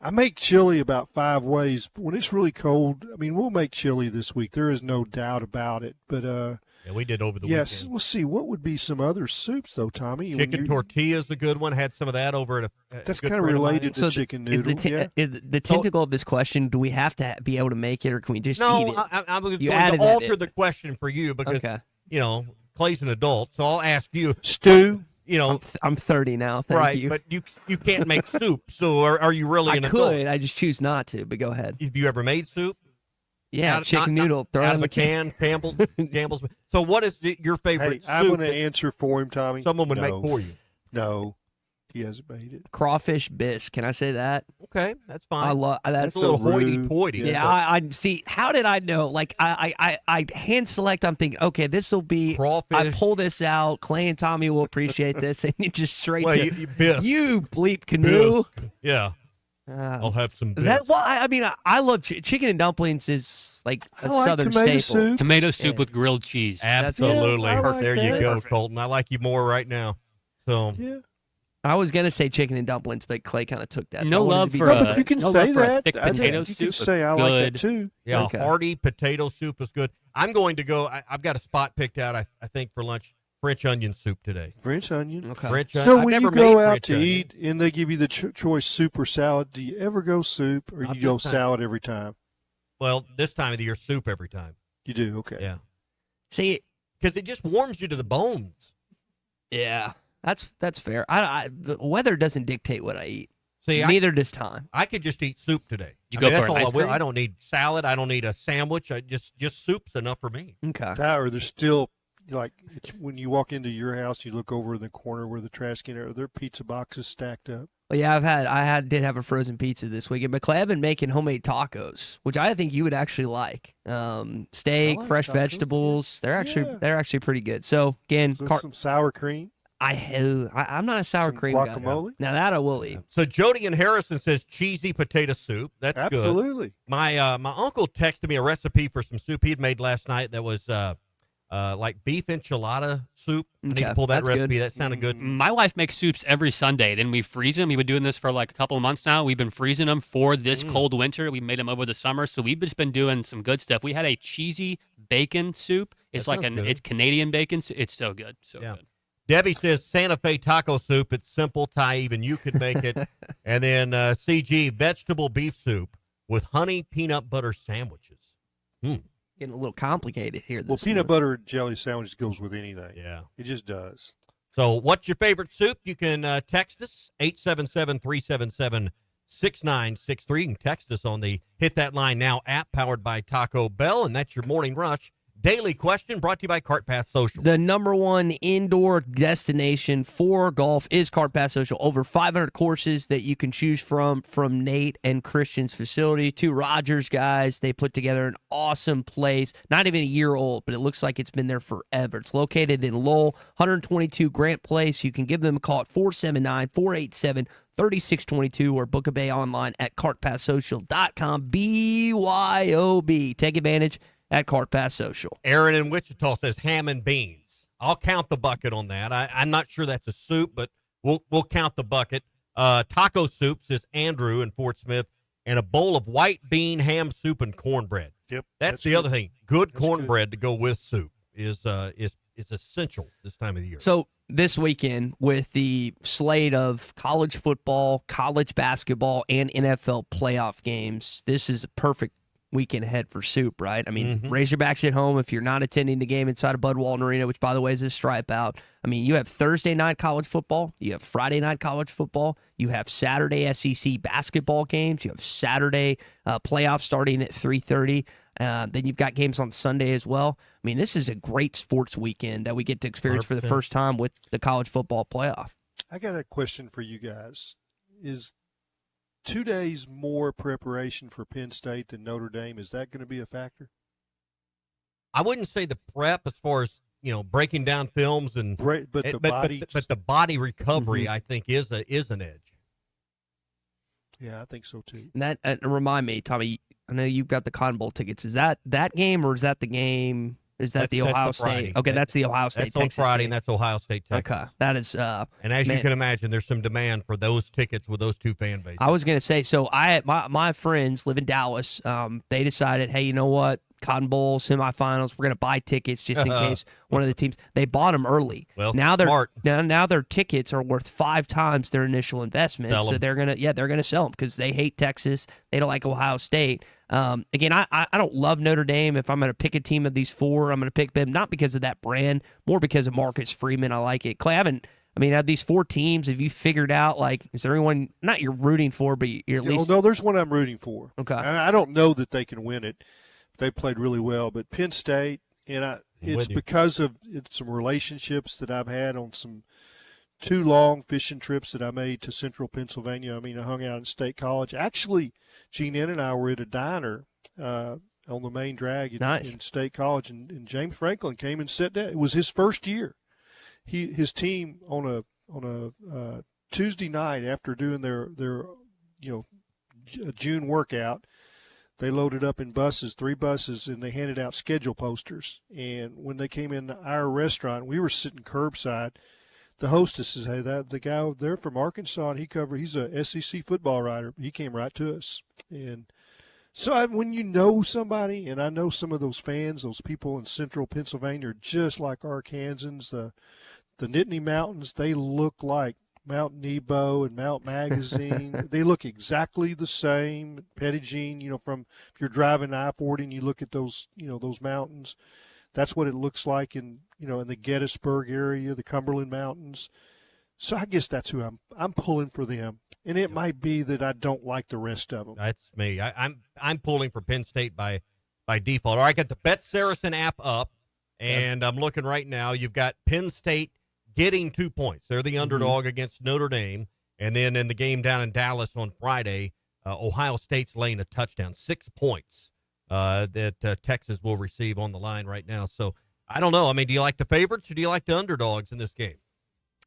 I make chili about 5 ways. When it's really cold, I mean, we'll make chili this week. There is no doubt about it. But yeah, we did over the yes, weekend. we'll see. What would be some other soups, though, Tommy? Chicken tortilla is a good one. Had some of that over at a that's good kind of friend related mine. to chicken noodle. Is the tentacle of this question, do we have to be able to make it, or can we just eat it? No, I'm going to added alter that the question for you because, Clay's an adult, so I'll ask you. Stew? you know, I'm 30 now. Thank right, you. but you can't make soup. So are you really an I adult? could. I just choose not to. But go ahead. Have you ever made soup? Yeah, chicken noodle. Throw it out in of the a can, Campbell's. So what is your favorite soup? I'm going to answer for him, Tommy. Someone would make No. for you. No, he hasn't made it. Crawfish bisque. Can I say that? Okay, that's fine. I love That's that's a little so rude. hoity-toity. Yeah, I see. How did I know? Like, I hand select. I'm thinking, okay, this will be. Crawfish. I pull this out. Clay and Tommy will appreciate this, and you just straight Well, to you bisque. you bleep canoe. Bisque. Yeah. I'll have some bisque. That well, I mean, I love chicken and dumplings is like a I like southern tomato staple. soup. Tomato soup with grilled cheese. Absolutely. Yeah, I like there you that. go, Perfect. Colton. I like you more right now. So Yeah. I was gonna say chicken and dumplings, but Clay kind of took that. No I wanted love to be for No, different. but you can no say love for a that. thick I think potato you soup can is say I like that good. too. yeah, Okay. hearty potato soup is good. I'm going to go. I've got a spot picked out. I think for lunch, French onion soup today. French onion. Okay. French So onion. I've when never you go made out French to onion. eat and they give you the choice soup or salad, do you ever go soup or Not you go this time. salad every time? Well, this time of the year, soup every time. You do, okay. Yeah, See, because it just warms you to the bones. yeah, that's fair. The weather doesn't dictate what I eat. See, Neither does time. I could just eat soup today. You I go mean, for that's an all ice I will. cream? I don't need salad. I don't need a sandwich. I just soup's enough for me. Okay. Or there's still, like, when you walk into your house, you look over in the corner where the trash can are there pizza boxes stacked up. Well, yeah, did have a frozen pizza this weekend, but Clay, I've been making homemade tacos, which I think you would actually like. Steak, I like fresh tacos, vegetables. yeah. They're actually pretty good. So again, So some sour cream. I'm not a sour Some cream guy. guacamole? Now that I will eat. So Jody and Harrison says cheesy potato soup. That's good. Absolutely. My uncle texted me a recipe for some soup he'd made last night that was like beef enchilada soup. I need to Okay, pull that that's recipe. good. That sounded good. My wife makes soups every Sunday. Then we freeze them. We've been doing this for like a couple of months now. We've been freezing them for this cold winter. We made them over the summer, so we've just been doing some good stuff. We had a cheesy bacon soup. It's That like sounds good. it's Canadian bacon. It's so good, so Yeah. good. Debbie says Santa Fe taco soup. It's simple. Ty, even you could make it. And then CG vegetable beef soup with honey peanut butter sandwiches. Getting a little complicated here. Well, This peanut morning. butter and jelly sandwich goes with anything. Yeah. It just does. So what's your favorite soup? You can text us, 877-377-6963. You can text us on the Hit That Line Now app powered by Taco Bell, and that's your Morning Rush daily question brought to you by Cart Path Social. The number one indoor destination for golf is Cart Path Social. Over 500 courses that you can choose from Nate and Christian's facility. Two Rogers guys. They put together an awesome place. Not even a year old, but it looks like it's been there forever. It's located in Lowell, 122 Grant Place. You can give them a call at 479-487-3622 or book a bay online at cartpathsocial.com. BYOB. Take advantage at Cart Path Social. Aaron in Wichita says ham and beans. I'll count the bucket on that. I'm not sure that's a soup, but we'll count the bucket. Taco soup, says Andrew in Fort Smith, and a bowl of white bean ham soup and cornbread. Yep. That's the other thing. Good cornbread to go with soup is essential this time of the year. So this weekend, with the slate of college football, college basketball, and NFL playoff games, this is a perfect weekend ahead for soup, right? I mean, Razorbacks at home if you're not attending the game inside of Bud Walton Arena, which, by the way, is a stripe out. I mean, you have Thursday night college football. You have Friday night college football. You have Saturday SEC basketball games. You have Saturday playoffs starting at 3:30. Then you've got games on Sunday as well. I mean, this is a great sports weekend that we get to experience for the 100%. first time with the college football playoff. I got a question for you guys. Is 2 days more preparation for Penn State than Notre Dame, is that going to be a factor? I wouldn't say the prep as far as, breaking down films and but the body recovery, Mm-hmm. I think is an edge. Yeah, I think so too. And that remind me, Tommy, I know you've got the Cotton Bowl tickets. Is that game or is that the game? Is that the That's Ohio the Friday. State? Okay, that's the Ohio State. That's on Texas Friday, game. and that's Ohio State, Texas. Okay, that is. And as you can imagine, there's some demand for those tickets with those two fan bases. I was gonna say, so my friends live in Dallas. They decided, hey, you know what? Cotton Bowl semifinals. We're gonna buy tickets just in case one of the teams. They bought them early. Well, now they're smart. now their tickets are worth 5 times their initial investment. Sell So 'em. they're gonna sell them because they hate Texas. They don't like Ohio State. Again, I don't love Notre Dame. If I'm gonna pick a team of these four, I'm gonna pick them not because of that brand, more because of Marcus Freeman. I like it. Clay, I I mean, out of these 4 teams, have you figured out, like, is there anyone, not you're rooting for, but you're at least. No, there's one I'm rooting for. Okay. I don't know that they can win it. They played really well, but Penn State, it's because of some relationships that I've had on some 2 long fishing trips that I made to central Pennsylvania. I mean, I hung out in State College. Actually, Gene N and I were at a diner on the main drag in State College, and James Franklin came and sat down. It was his first year. His team on a Tuesday night after doing their June workout, they loaded up in buses, 3 buses, and they handed out schedule posters. And when they came in our restaurant, we were sitting curbside. The hostess says, "Hey, the guy over there from Arkansas, and he's a SEC football writer. He came right to us." And so when you know somebody, and I know some of those fans, those people in central Pennsylvania are just like Arkansans. The Nittany Mountains, they look like Mount Nebo and Mount Magazine. They look exactly the same. Pettigene, if you're driving I-40 and you look at those mountains, that's what it looks like in the Gettysburg area, the Cumberland Mountains. So I guess that's who I'm pulling for them. And it might be that I don't like the rest of them. That's me. I'm pulling for Penn State by default. All right, I got the Bet Saracen app up, and I'm looking right now. You've got Penn State getting 2 points. They're the underdog against Notre Dame. And then in the game down in Dallas on Friday, Ohio State's laying a touchdown, 6 points that Texas will receive on the line right now. So I don't know. I mean, do you like the favorites or do you like the underdogs in this game?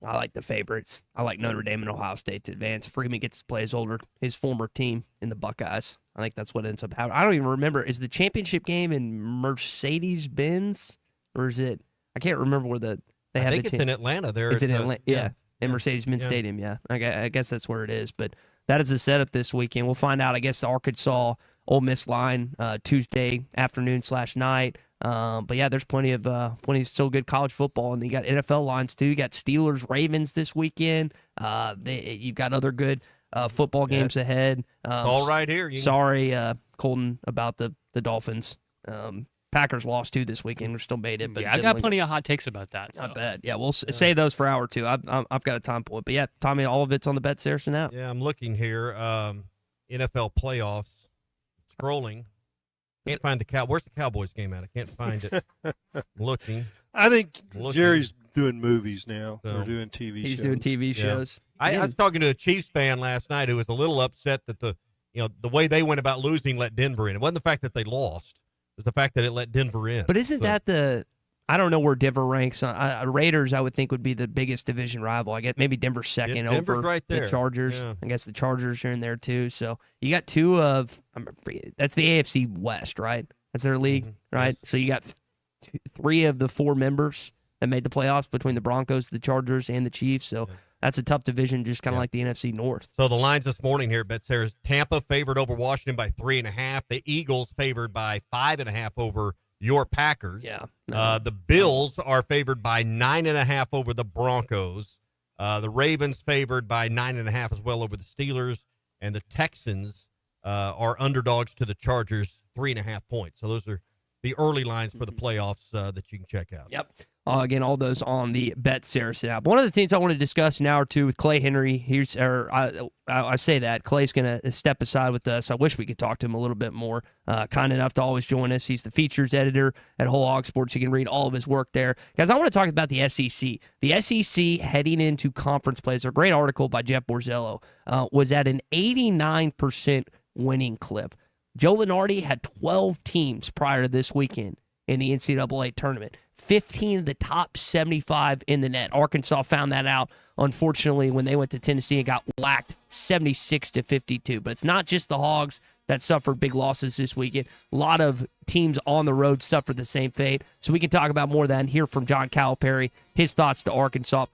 I like the favorites. I like Notre Dame and Ohio State to advance. Freeman gets to play his former team in the Buckeyes. I think that's what ends up happening. I don't even remember. Is the championship game in Mercedes-Benz? Or is it? I can't remember where I think it's in Atlanta. It's in Atlanta. Yeah, in Mercedes-Benz Stadium. Yeah, I guess that's where it is. But that is the setup this weekend. We'll find out. I guess the Arkansas Ole Miss line Tuesday afternoon/night. But yeah, there's plenty of still good college football, and you got NFL lines too. You got Steelers Ravens this weekend. You've got other good football games ahead. All right here. Sorry, Colton, about the Dolphins. Packers lost too this weekend. We still made it, but I got plenty of hot takes about that. I bet. Yeah, we'll say those for hour 2. I've got a time point, but yeah, Tommy, all of it's on the Bet Saracen app. Yeah, I'm looking here. NFL playoffs. Scrolling. Can't find where's the Cowboys game at? I can't find it. Looking. I think Jerry's doing movies now. Or doing TV shows. He's doing TV shows. I was talking to a Chiefs fan last night who was a little upset that the way they went about losing let Denver in. It wasn't the fact that they lost. It was the fact that it let Denver in. But isn't that I don't know where Denver ranks. Raiders, I would think, would be the biggest division rival. I guess maybe Denver's second Denver's over right there. The Chargers. Yeah. I guess the Chargers are in there too. So you got that's the AFC West, right? That's their league, right? Yes. So you got 3 of the 4 members that made the playoffs between the Broncos, the Chargers, and the Chiefs. So that's a tough division, just kind of like the NFC North. So the lines this morning here at BetSarah's: Tampa favored over Washington by 3.5. The Eagles favored by 5.5 over your Packers. Yeah. The Bills are favored by 9.5 over the Broncos. The Ravens favored by 9.5 as well over the Steelers. And the Texans are underdogs to the Chargers, 3.5 points. So those are the early lines for the playoffs that you can check out. Yep. Again, all those on the Bet Saracen app. One of the things I want to discuss an hour or two with Clay Henry. I say that Clay's going to step aside with us. I wish we could talk to him a little bit more. Kind enough to always join us. He's the features editor at Whole Hog Sports. You can read all of his work there. Guys, I want to talk about the SEC. The SEC heading into conference play. There's a great article by Jeff Borzello. Was at an 89% winning clip. Joe Lunardi had 12 teams prior to this weekend in the NCAA tournament. 15 of the top 75 in the net. Arkansas found that out, unfortunately, when they went to Tennessee and got whacked 76-52. But it's not just the Hogs that suffered big losses this weekend. A lot of teams on the road suffered the same fate. So we can talk about more of that and hear from John Calipari, his thoughts to Arkansas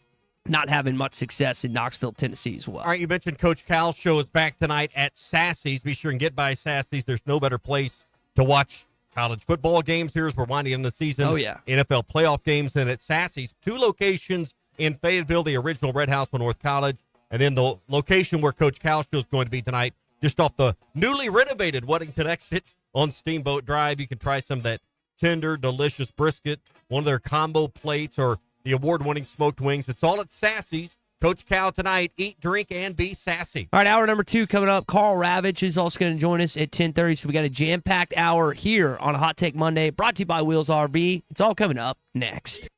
not having much success in Knoxville, Tennessee as well. All right, you mentioned Coach Cal's show is back tonight at Sassy's. Be sure and get by Sassy's. There's no better place to watch college football games here as we're winding in the season. Oh, yeah. NFL playoff games. And at Sassy's, 2 locations in Fayetteville, the original Red House on North College, and then the location where Coach Cal's show is going to be tonight, just off the newly renovated Weddington exit on Steamboat Drive. You can try some of that tender, delicious brisket, one of their combo plates, or the award-winning smoked wings. It's all at Sassy's. Coach Cal tonight. Eat, drink, and be sassy. All right, hour number 2 coming up. Carl Ravitch is also going to join us at 10:30. So we got a jam-packed hour here on a Hot Take Monday, brought to you by Wheels RV. It's all coming up next.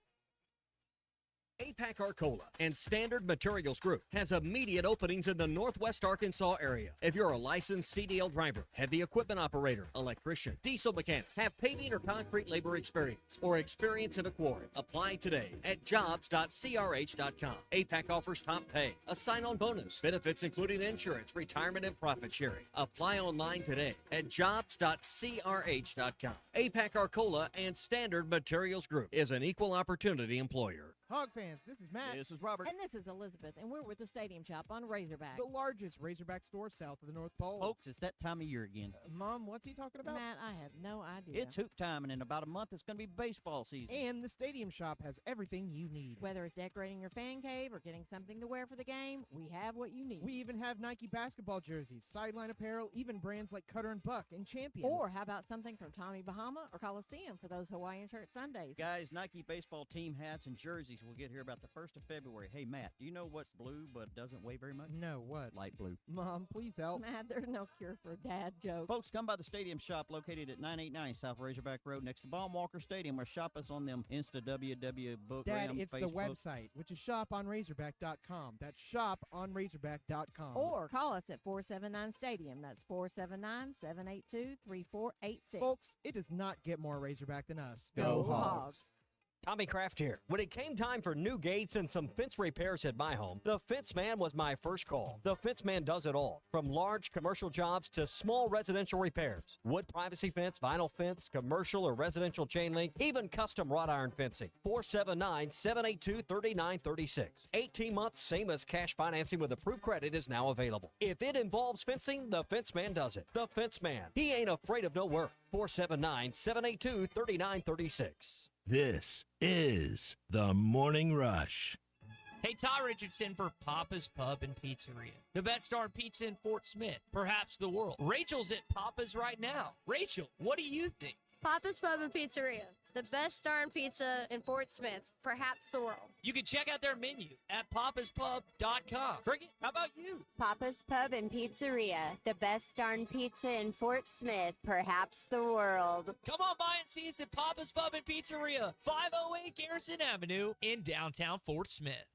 APAC Arcola and Standard Materials Group has immediate openings in the Northwest Arkansas area. If you're a licensed CDL driver, heavy equipment operator, electrician, diesel mechanic, have paving or concrete labor experience, or experience in a quarry, apply today at jobs.crh.com. APAC offers top pay, a sign-on bonus, benefits including insurance, retirement, and profit sharing. Apply online today at jobs.crh.com. APAC Arcola and Standard Materials Group is an equal opportunity employer. Hog fans, this is Matt. This is Robert. And this is Elizabeth, and we're with the Stadium Shop on Razorback. The largest Razorback store south of the North Pole. Folks, it's that time of year again. Mom, what's he talking about? Matt, I have no idea. It's hoop time, and in about a month, it's going to be baseball season. And the Stadium Shop has everything you need. Whether it's decorating your fan cave or getting something to wear for the game, we have what you need. We even have Nike basketball jerseys, sideline apparel, even brands like Cutter and Buck and Champion. Or how about something from Tommy Bahama or Coliseum for those Hawaiian shirt Sundays? Guys, Nike baseball team hats and jerseys will get here about the 1st of February. Hey, Matt, do you know what's blue but doesn't weigh very much? No, what? Light blue. Mom, please help. Matt, there's no cure for a dad joke. Folks, come by the Stadium Shop located at 989 South Razorback Road next to Baum-Walker Stadium, or shop us on them Insta WW book. Dad, it's Facebook. the website, which is shoponrazorback.com. That's shoponrazorback.com. Or call us at 479 Stadium. That's 479-782-3486. Folks, it does not get more Razorback than us. Go Hogs. Tommy Kraft here. When it came time for new gates and some fence repairs at my home, the Fence Man was my first call. The Fence Man does it all, from large commercial jobs to small residential repairs. Wood privacy fence, vinyl fence, commercial or residential chain link, even custom wrought iron fencing. 479-782-3936. 18 months, same as cash financing with approved credit, is now available. If it involves fencing, the Fence Man does it. The Fence Man. He ain't afraid of no work. 479-782-3936. This is the Morning Rush. Hey, Ty Richardson for Papa's Pub and Pizzeria. The best darn pizza in Fort Smith, perhaps the world. Rachel's at Papa's right now. Rachel, what do you think? Papa's Pub and Pizzeria. The best darn pizza in Fort Smith, perhaps the world. You can check out their menu at papaspub.com. Cricket, how about you? Papa's Pub and Pizzeria. The best darn pizza in Fort Smith, perhaps the world. Come on by and see us at Papa's Pub and Pizzeria, 508 Garrison Avenue in downtown Fort Smith.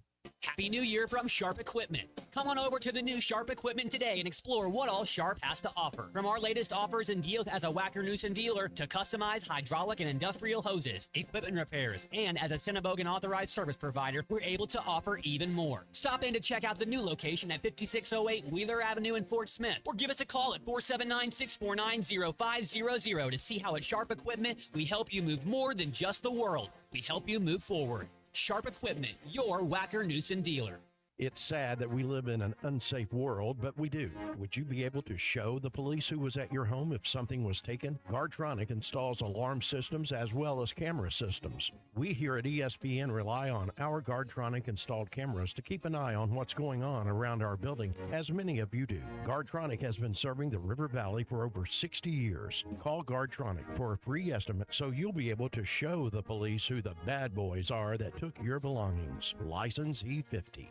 Happy New Year from Sharp Equipment. Come on over to the new Sharp Equipment today and explore what all Sharp has to offer. From our latest offers and deals as a Wacker Newson dealer to customized hydraulic and industrial hoses, equipment repairs, and as a Cinnabogan authorized service provider, we're able to offer even more. Stop in to check out the new location at 5608 Wheeler Avenue in Fort Smith, or give us a call at 479-649-0500 to see how at Sharp Equipment we help you move more than just the world. We help you move forward. Sharp Equipment, your Wacker Newson dealer. It's sad that we live in an unsafe world, but we do. Would you be able to show the police who was at your home if something was taken? Guardtronic installs alarm systems as well as camera systems. We here at ESPN rely on our Guardtronic installed cameras to keep an eye on what's going on around our building, as many of you do. Guardtronic has been serving the River Valley for over 60 years. Call Guardtronic for a free estimate so you'll be able to show the police who the bad boys are that took your belongings. License E50.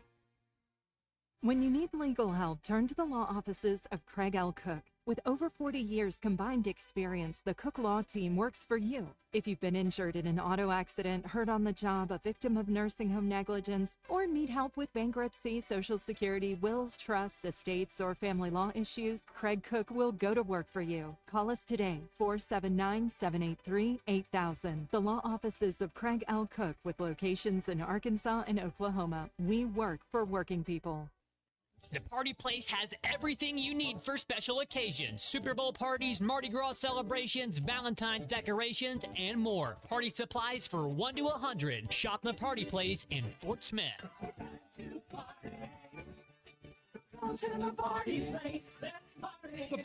When you need legal help, turn to the law offices of Craig L. Cook. With over 40 years combined experience, the Cook Law Team works for you. If you've been injured in an auto accident, hurt on the job, a victim of nursing home negligence, or need help with bankruptcy, Social Security, wills, trusts, estates, or family law issues, Craig Cook will go to work for you. Call us today, 479-783-8000. The law offices of Craig L. Cook with locations in Arkansas and Oklahoma. We work for working people. The Party Place has everything you need for special occasions. Super Bowl parties, Mardi Gras celebrations, Valentine's decorations, and more. Party supplies for 1 to 100. Shop the Party Place in Fort Smith. The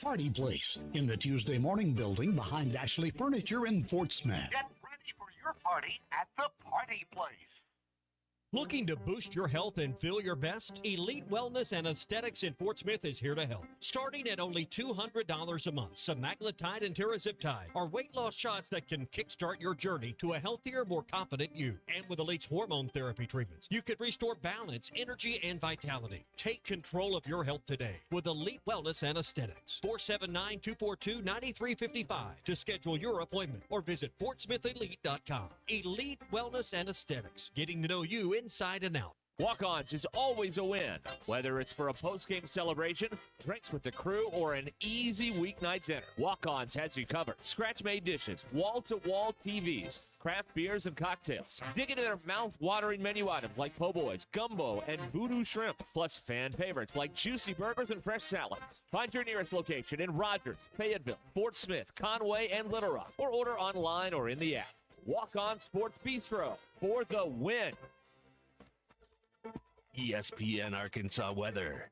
Party Place in the Tuesday Morning Building behind Ashley Furniture in Fort Smith. Get ready for your party at the Party Place. Looking to boost your health and feel your best? Elite Wellness and Aesthetics in Fort Smith is here to help. Starting at only $200 a month, semaglutide and tirzepatide are weight loss shots that can kickstart your journey to a healthier, more confident you. And with Elite's hormone therapy treatments, you can restore balance, energy, and vitality. Take control of your health today with Elite Wellness and Aesthetics. 479-242-9355 to schedule your appointment or visit FortSmithElite.com. Elite Wellness and Aesthetics, getting to know you inside and out. Walk-Ons is always a win, whether it's for a post-game celebration, drinks with the crew, or an easy weeknight dinner. Walk-Ons has you covered. Scratch-made dishes, wall-to-wall TVs, craft beers and cocktails. Dig into their mouth-watering menu items like po' boys, gumbo, and voodoo shrimp, plus fan favorites like juicy burgers and fresh salads. Find your nearest location in Rogers, Fayetteville, Fort Smith, Conway, and Little Rock, or order online or in the app. Walk-On Sports Bistro for the win. ESPN Arkansas weather.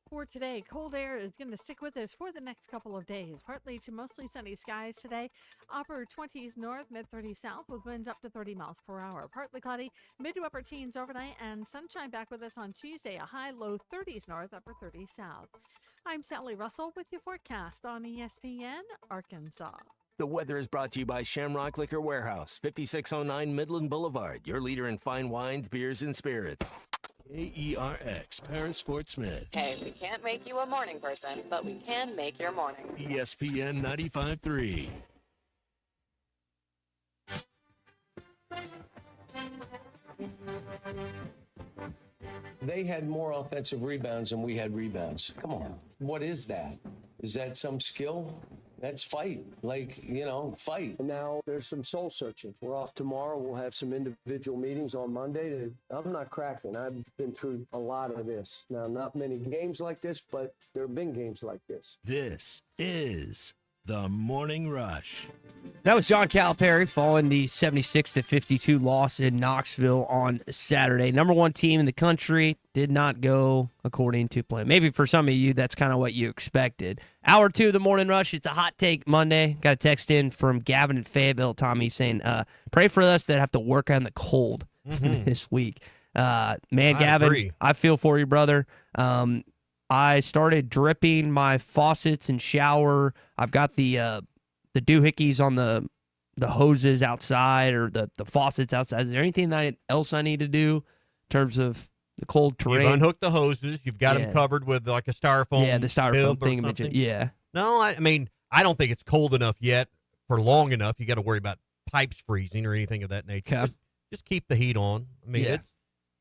For today, cold air is going to stick with us for the next couple of days. Partly to mostly sunny skies today. Upper 20s north, mid 30s south with winds up to 30 miles per hour. Partly cloudy, mid to upper teens overnight, and sunshine back with us on Tuesday. A high low 30s north, upper 30s south. I'm Sally Russell with your forecast on ESPN Arkansas. The weather is brought to you by Shamrock Liquor Warehouse, 5609 Midland Boulevard, your leader in fine wines, beers, and spirits. KERX, Paris, Fort Smith. Hey, we can't make you a morning person, but we can make your mornings. ESPN 95.3. They had more offensive rebounds than we had rebounds. Come on. What is that? Is that some skill? That's fight. Fight. Now there's some soul searching. We're off tomorrow. We'll have some individual meetings on Monday. I'm not cracking. I've been through a lot of this. Now, not many games like this, but there have been games like this. This is the Morning Rush. That was John Calipari following the 76-52 loss in Knoxville on Saturday. Number one team in the country did not go according to plan. Maybe for some of you, that's kind of what you expected. Hour 2 of the Morning Rush. It's a hot take Monday. Got a text in from Gavin in Fayetteville, Tommy, saying, pray for us that have to work on the cold this week. Gavin, agree. I feel for you, brother. I started dripping my faucets and shower. I've got the doohickeys on the hoses outside or the faucets outside. Is there anything else I need to do in terms of the cold terrain? You've unhooked the hoses. You've got them covered with like a styrofoam. Yeah, the styrofoam thing. Something. Yeah. No, I mean, I don't think it's cold enough yet for long enough. You got to worry about pipes freezing or anything of that nature. Okay. Just keep the heat on. I mean,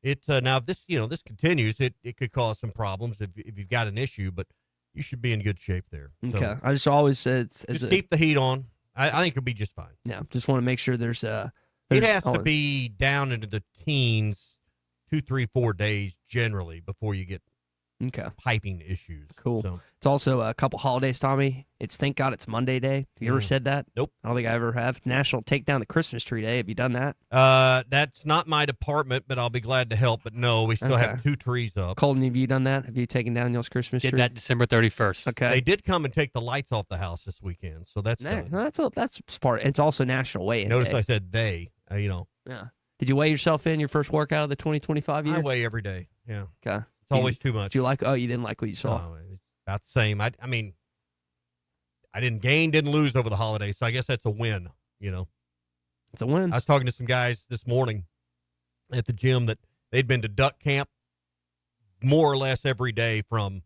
it's now if this continues, it could cause some problems if you've got an issue, but you should be in good shape there. Okay. So, I just always said keep the heat on. I think it'll be just fine. Yeah. Just want to make sure there's it has to be down into the teens 2, 3, 4 days generally before you get piping issues. Cool. So, it's also a couple holidays, Tommy. Thank God it's Monday Day. Have you ever said that? Nope. I don't think I ever have. National Take Down the Christmas Tree Day. Have you done that? That's not my department, but I'll be glad to help. But no, we still have 2 trees up. Colton, have you done that? Have you taken down y'all's Christmas tree? Did that December 31st. Okay. They did come and take the lights off the house this weekend, so that's done. That's part. It's also National Weigh-In Notice Day. I said they. Yeah. Did you weigh yourself in your first workout of the 2025 year? I weigh every day. Yeah. Okay. It's always too much. Did you like? Oh, you didn't like what you saw. No, it's about the same. I mean, I didn't gain, didn't lose over the holidays, so I guess that's a win. It's a win. I was talking to some guys this morning at the gym that they'd been to duck camp more or less every day from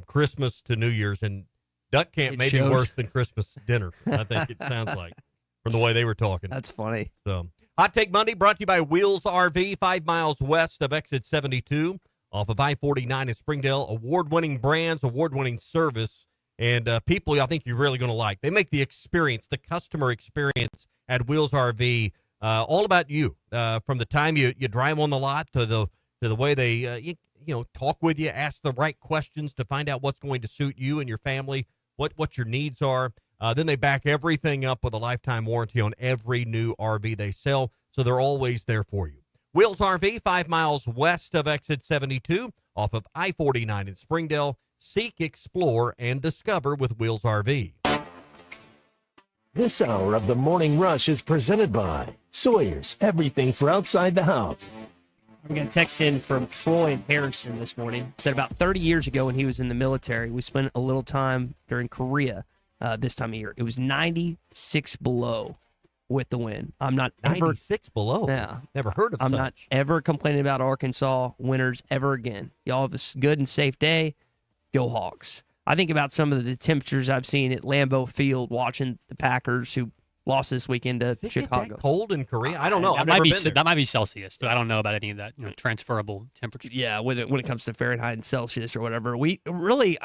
Christmas to New Year's, and duck camp may be worse than Christmas dinner. I think it sounds like from the way they were talking. That's funny. So, Hot Take Monday brought to you by Wheels RV, 5 miles west of exit 72 off of I-49 in Springdale. Award-winning brands, award-winning service, and people I think you're really going to like. They make the experience, the customer experience at Wheels RV all about you. From the time you drive on the lot to the way they talk with you, ask the right questions to find out what's going to suit you and your family, what your needs are. Then they back everything up with a lifetime warranty on every new RV they sell, so they're always there for you. Wheels RV, 5 miles west of exit 72 off of I-49 in Springdale. Seek, explore, and discover with Wheels RV. This hour of the Morning Rush is presented by Sawyer's, everything for outside the house. We got a text in from Troy and Harrison this morning. Said about 30 years ago when he was in the military, we spent a little time during Korea this time of year. It was 96 below with the wind. I'm not 96 below? Yeah. Never heard of I'm such. not ever complaining about Arkansas winters ever again. Y'all have a good and safe day. Go Hawks. I think about some of the temperatures I've seen at Lambeau Field watching the Packers who lost this weekend to Chicago. Cold in Korea? I don't know. That might be Celsius, but I don't know about any of that transferable temperature. Yeah, when it comes to Fahrenheit and Celsius or whatever, we really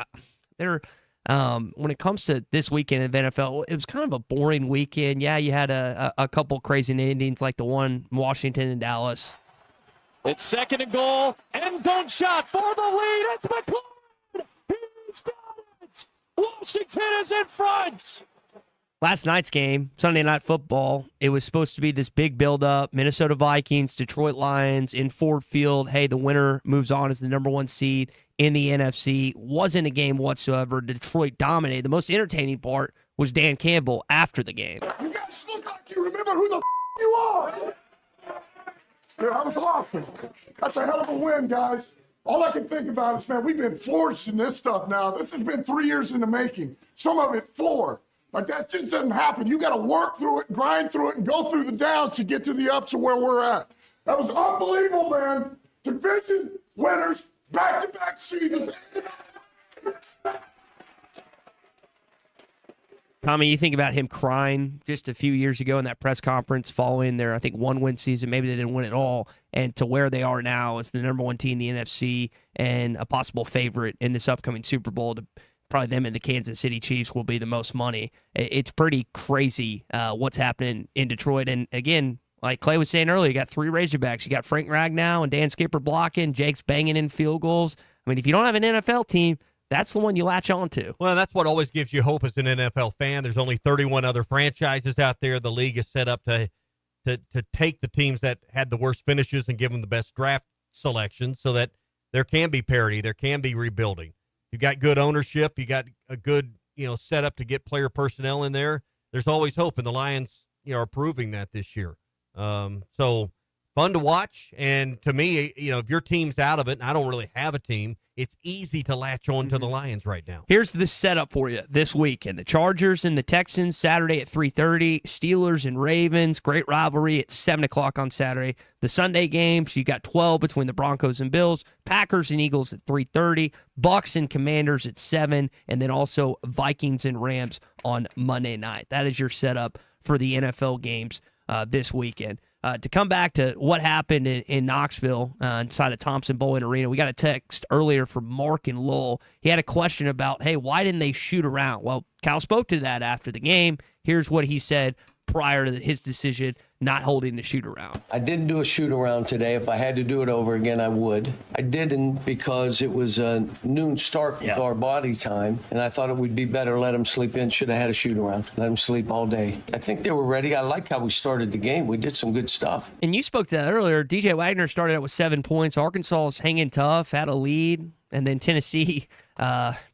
when it comes to this weekend in the NFL, it was kind of a boring weekend. Yeah, you had a couple crazy endings like the one in Washington and Dallas. It's 2nd and goal. End zone shot for the lead. It's McLaurin. He's got it. Washington is in front. Last night's game, Sunday Night Football, it was supposed to be this big build-up. Minnesota Vikings, Detroit Lions in Ford Field. Hey, the winner moves on as the number 1 seed in the NFC. Wasn't a game whatsoever. Detroit dominated. The most entertaining part was Dan Campbell after the game. You guys look like you remember who the you are. Yeah, that was awesome. That's a hell of a win, guys. All I can think about is, man, we've been forced in this stuff now. This has been 3 years in the making. Some of it 4. Like, that just doesn't happen. You got to work through it, grind through it, and go through the downs to get to the ups of where we're at. That was unbelievable, man. Division winners, back-to-back seasons. Tommy, you think about him crying just a few years ago in that press conference following their, I think, 1-win season. Maybe they didn't win it all. And to where they are now as the number 1 team in the NFC and a possible favorite in this upcoming Super Bowl to probably them and the Kansas City Chiefs will be the most money. It's pretty crazy what's happening in Detroit. And again, like Clay was saying earlier, you got 3 Razorbacks. You got Frank Ragnow and Dan Skipper blocking. Jake's banging in field goals. I mean, if you don't have an NFL team, that's the one you latch on to. Well, that's what always gives you hope as an NFL fan. There's only 31 other franchises out there. The league is set up to take the teams that had the worst finishes and give them the best draft selections so that there can be parity. There can be rebuilding. You got good ownership. You got a good, setup to get player personnel in there. There's always hope, and the Lions, are proving that this year. So fun to watch. And to me, if your team's out of it, and I don't really have a team, it's easy to latch on to the Lions right now. Here's the setup for you this weekend. The Chargers and the Texans, Saturday at 3:30. Steelers and Ravens, great rivalry at 7 o'clock on Saturday. The Sunday games, you got 12 between the Broncos and Bills. Packers and Eagles at 3:30. Bucks and Commanders at 7. And then also Vikings and Rams on Monday night. That is your setup for the NFL games this weekend. To come back to what happened in Knoxville inside of Thompson Boling Arena, we got a text earlier from Mark and Lowell. He had a question about, hey, why didn't they shoot around? Well, Cal spoke to that after the game. Here's what he said prior to his decision not holding the shoot around. I didn't do a shoot around today. If I had to do it over again, I would. I didn't because it was a noon start with our body time, and I thought it would be better to let them sleep in. Should have had a shoot around. Let them sleep all day. I think they were ready. I like how we started the game. We did some good stuff. And you spoke to that earlier. DJ Wagner started out with 7 points. Arkansas was hanging tough, had a lead, and then Tennessee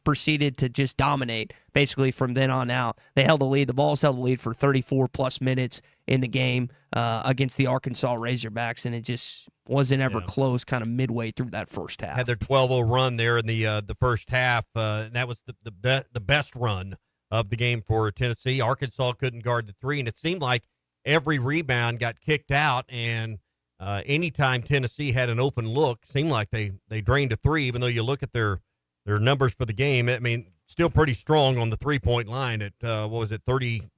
proceeded to just dominate basically from then on out. They held the lead. The Vols held the lead for 34-plus minutes in the game against the Arkansas Razorbacks, and it just wasn't ever close kind of midway through that first half. Had their 12-0 run there in the first half, and that was the best run of the game for Tennessee. Arkansas couldn't guard the 3, and it seemed like every rebound got kicked out, and anytime Tennessee had an open look, seemed like they drained a 3, even though you look at their numbers for the game. I mean, still pretty strong on the 3-point line at, 38%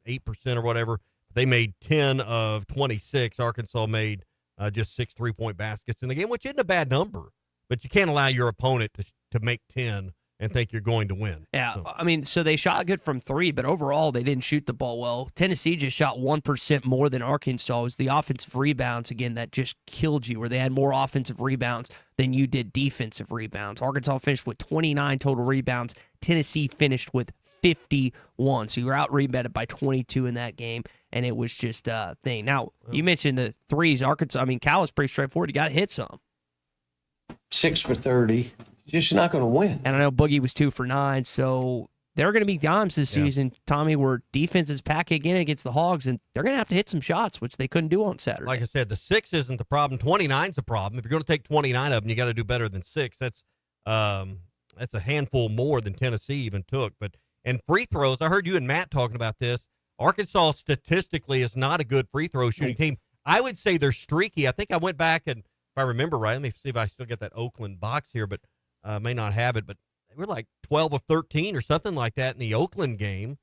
or whatever. They made 10 of 26. Arkansas made just 6 3-point baskets in the game, which isn't a bad number. But you can't allow your opponent to make 10 and think you're going to win. Yeah, I mean, so they shot good from 3, but overall they didn't shoot the ball well. Tennessee just shot 1% more than Arkansas. It was the offensive rebounds, again, that just killed you, where they had more offensive rebounds than you did defensive rebounds. Arkansas finished with 29 total rebounds. Tennessee finished with 51. So you were out-rebounded by 22 in that game, and it was just a thing. Now, you mentioned the threes. Arkansas, I mean, Cal was pretty straightforward. You got to hit some. 6 for 30. You're just not going to win. And I know Boogie was 2 for 9, so there are going to be times this season, Tommy, where defenses pack again against the Hogs, and they're going to have to hit some shots, which they couldn't do on Saturday. Like I said, the 6 isn't the problem. 29's the problem. If you're going to take 29 of them, you got to do better than 6. That's a handful more than Tennessee even took. And free throws, I heard you and Matt talking about this. Arkansas statistically is not a good free throw shooting team. I would say they're streaky. I think I went back and, if I remember right, let me see if I still get that Oakland box here, but may not have it. But they were like 12 of 13 or something like that in the Oakland game.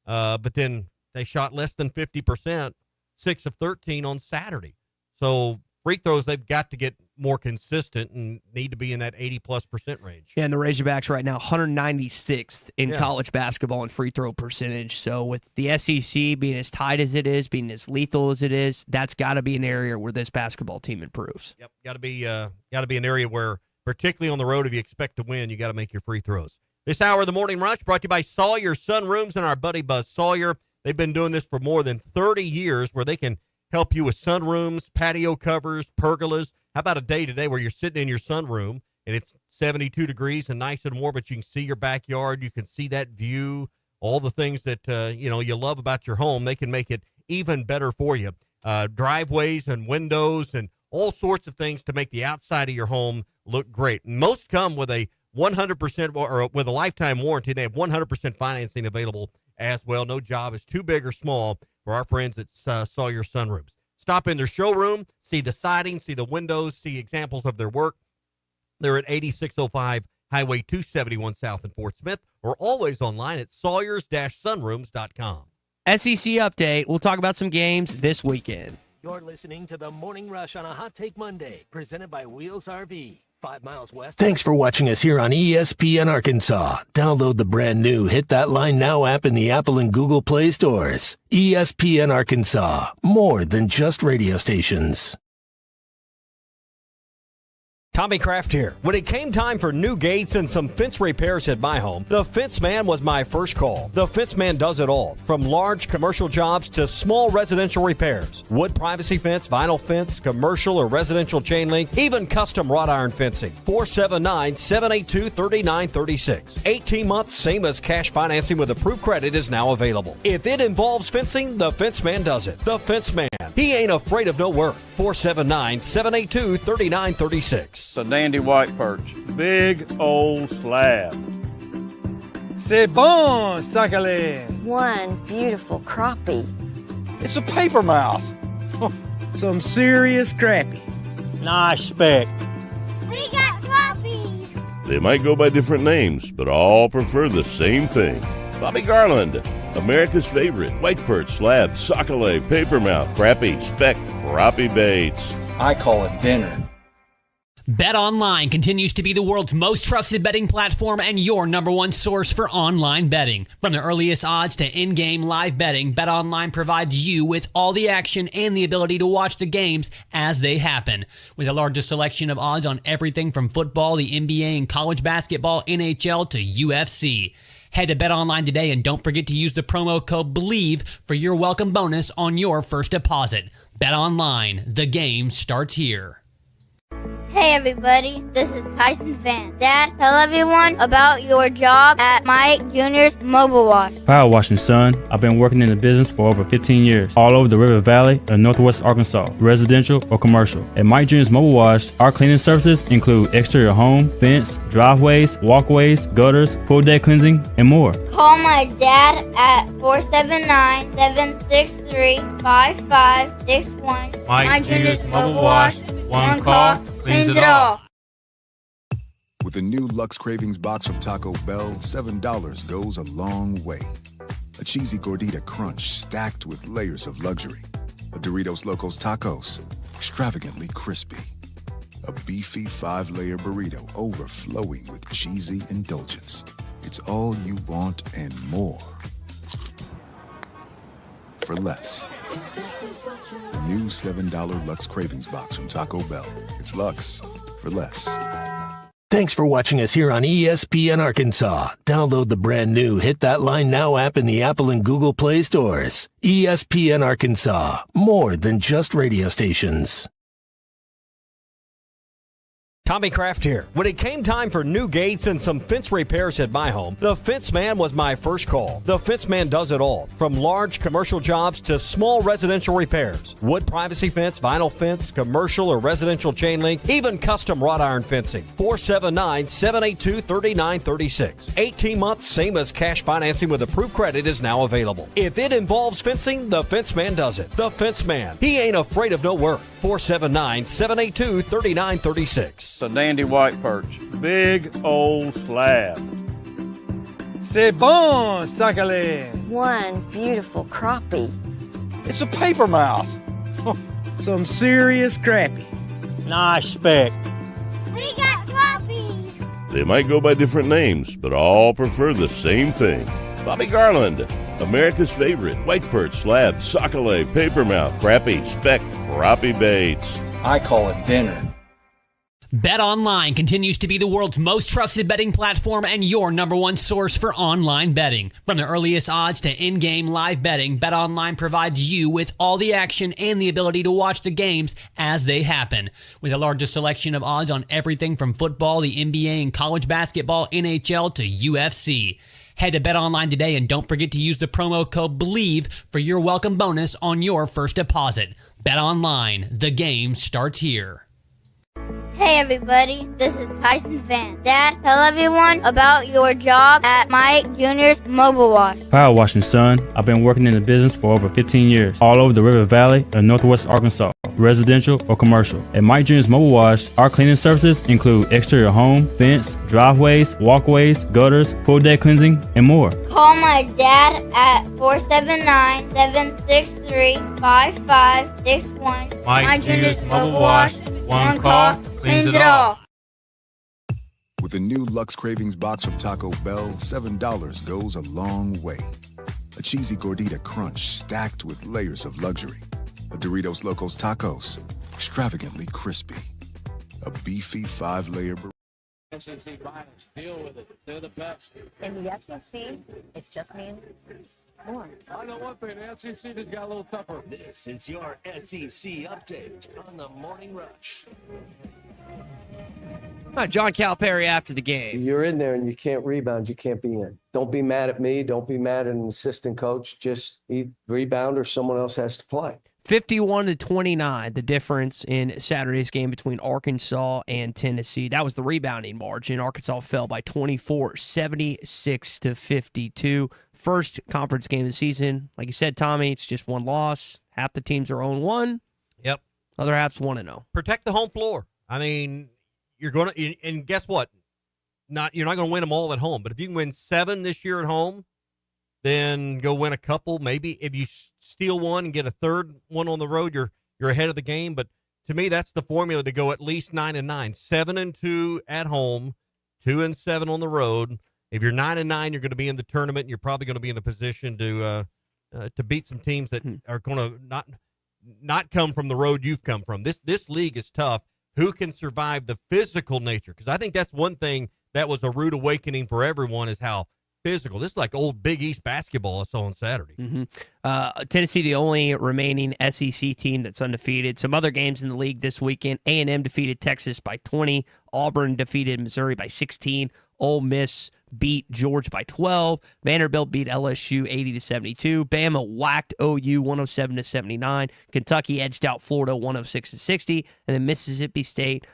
But then they shot less than 50%, 6 of 13 on Saturday. So free throws, they've got to get more consistent and need to be in that 80+% range. Yeah, and the Razorbacks right now 196th in college basketball in free throw percentage. So with the SEC being as tight as it is, being as lethal as it is, that's got to be an area where this basketball team improves. Yep, got to be an area where, particularly on the road, if you expect to win, you got to make your free throws. This hour of the Morning Rush brought to you by Sawyer Sunrooms and our buddy Buzz Sawyer. They've been doing this for more than 30 years, where they can help you with sunrooms, patio covers, pergolas. How about a day today where you're sitting in your sunroom and it's 72 degrees and nice and warm, but you can see your backyard, you can see that view, all the things that you love about your home. They can make it even better for you. Driveways and windows and all sorts of things to make the outside of your home look great. Most come with a 100% or with a lifetime warranty. They have 100% financing available as well. No job is too big or small for our friends at Sawyer Sunrooms. Stop in their showroom, see the siding, see the windows, see examples of their work. They're at 8605 Highway 271 South in Fort Smith, or always online at sawyers-sunrooms.com. SEC update. We'll talk about some games this weekend. You're listening to the Morning Rush on a Hot Take Monday, presented by Wheels RV. 5 miles west. Thanks for watching us here on ESPN Arkansas. Download the brand new Hit That Line Now app in the Apple and Google Play stores. ESPN Arkansas, more than just radio stations. Tommy Kraft here. When it came time for new gates and some fence repairs at my home, the Fence Man was my first call. The Fence Man does it all, from large commercial jobs to small residential repairs. Wood privacy fence, vinyl fence, commercial or residential chain link, even custom wrought iron fencing. 479-782-3936. 18 months, same as cash financing with approved credit, is now available. If it involves fencing, the Fence Man does it. The Fence Man. He ain't afraid of no work. 479-782-3936. It's a dandy white perch. Big old slab. C'est bon, sacale. One beautiful crappie. It's a paper mouse. Some serious crappie. Nice speck. We got crappie. They might go by different names, but all prefer the same thing. Bobby Garland, America's favorite white perch, slab, sockeye, papermouth, crappie, speck, crappie baits. I call it dinner. BetOnline continues to be the world's most trusted betting platform and your number one source for online betting. From the earliest odds to in-game live betting, BetOnline provides you with all the action and the ability to watch the games as they happen. With the largest selection of odds on everything from football, the NBA, and college basketball, NHL to UFC. Head to BetOnline today and don't forget to use the promo code BELIEVE for your welcome bonus on your first deposit. BetOnline, the game starts here. Hey everybody, this is Tyson Van. Dad, tell everyone about your job at Mike Jr.'s Mobile Wash. Power washing, son. I've been working in the business for over 15 years, all over the River Valley and Northwest Arkansas, residential or commercial. At Mike Jr.'s Mobile Wash, our cleaning services include exterior home, fence, driveways, walkways, gutters, pool deck cleansing, and more. Call my dad at 479-763-5561. Mike Jr.'s Mobile Wash. One call cleans it all. With a new Lux Cravings box from Taco Bell, $7 goes a long way. A cheesy gordita crunch stacked with layers of luxury. A Doritos Locos Tacos, extravagantly crispy. A beefy 5-layer burrito overflowing with cheesy indulgence. It's all you want and more. For less. The new $7 Lux Cravings box from Taco Bell. It's Lux for less. Thanks for watching us here on ESPN Arkansas. Download the brand new Hit That Line Now app in the Apple and Google Play stores. ESPN Arkansas, more than just radio stations. Tommy Kraft here. When it came time for new gates and some fence repairs at my home, the Fence Man was my first call. The Fence Man does it all, from large commercial jobs to small residential repairs. Wood privacy fence, vinyl fence, commercial or residential chain link, even custom wrought iron fencing. 479-782-3936. 18 months, same as cash financing with approved credit is now available. If it involves fencing, the Fence Man does it. The Fence Man. He ain't afraid of no work. 479-782-3936. It's a dandy white perch. Big old slab. C'est bon, sacale. One beautiful crappie. It's a paper mouse. Some serious crappie. Nice speck. We got coffee. They might go by different names, but all prefer the same thing. Bobby Garland, America's favorite white perch, slab, sockeye, papermouth, crappie, speck, crappie baits. I call it dinner. BetOnline continues to be the world's most trusted betting platform and your number one source for online betting. From the earliest odds to in-game live betting, BetOnline provides you with all the action and the ability to watch the games as they happen. With the largest selection of odds on everything from football, the NBA, and college basketball, NHL to UFC. Head to BetOnline today and don't forget to use the promo code BELIEVE for your welcome bonus on your first deposit. BetOnline, the game starts here. Hey everybody, this is Tyson Van. Dad, tell everyone about your job at Mike Jr.'s Mobile Wash. Power washing, son. I've been working in the business for over 15 years, all over the River Valley and Northwest Arkansas, residential or commercial. At Mike Jr.'s Mobile Wash, our cleaning services include exterior home, fence, driveways, walkways, gutters, pool deck cleansing, and more. Call my dad at 479-763-5561. Mike Jr.'s Mobile Wash. One call, cleans it all. With the new Lux Cravings box from Taco Bell, $7 goes a long way. A cheesy gordita crunch stacked with layers of luxury. A Doritos Locos Tacos, extravagantly crispy. A beefy 5-layer burrito. SEC finals, deal with it. They're the best. In the SEC, it just means more. I know one thing, the SEC has got a little tougher. This is your SEC update on the Morning Rush. John Calipari after the game. You're in there and you can't rebound, you can't be in. Don't be mad at me. Don't be mad at an assistant coach. Just rebound or someone else has to play. 51-29, the difference in Saturday's game between Arkansas and Tennessee. That was the rebounding margin. Arkansas fell by 24, 76-52. First conference game of the season. Like you said, Tommy, it's just one loss. Half the teams are 0-1. Yep. Other half's 1-0. Protect the home floor. I mean, you're going to, and guess what? You're not going to win them all at home, but if you can win 7 this year at home, then go win a couple. Maybe if you steal one and get a third one on the road, you're ahead of the game. But to me, that's the formula to go at least 9-9, 7-2 at home, 2-7 on the road. If you're 9-9, you're going to be in the tournament. And you're probably going to be in a position to beat some teams that are going to not come from the road you've come from. This league is tough. Who can survive the physical nature? Because I think that's one thing that was a rude awakening for everyone is how physical. This is like old Big East basketball I saw on Saturday. Tennessee, the only remaining SEC team that's undefeated. Some other games in the league this weekend. A&M defeated Texas by 20. Auburn defeated Missouri by 16. Ole Miss beat Georgia by 12. Vanderbilt beat LSU 80-72. Bama whacked OU 107-79. Kentucky edged out Florida 106-60. And then Mississippi State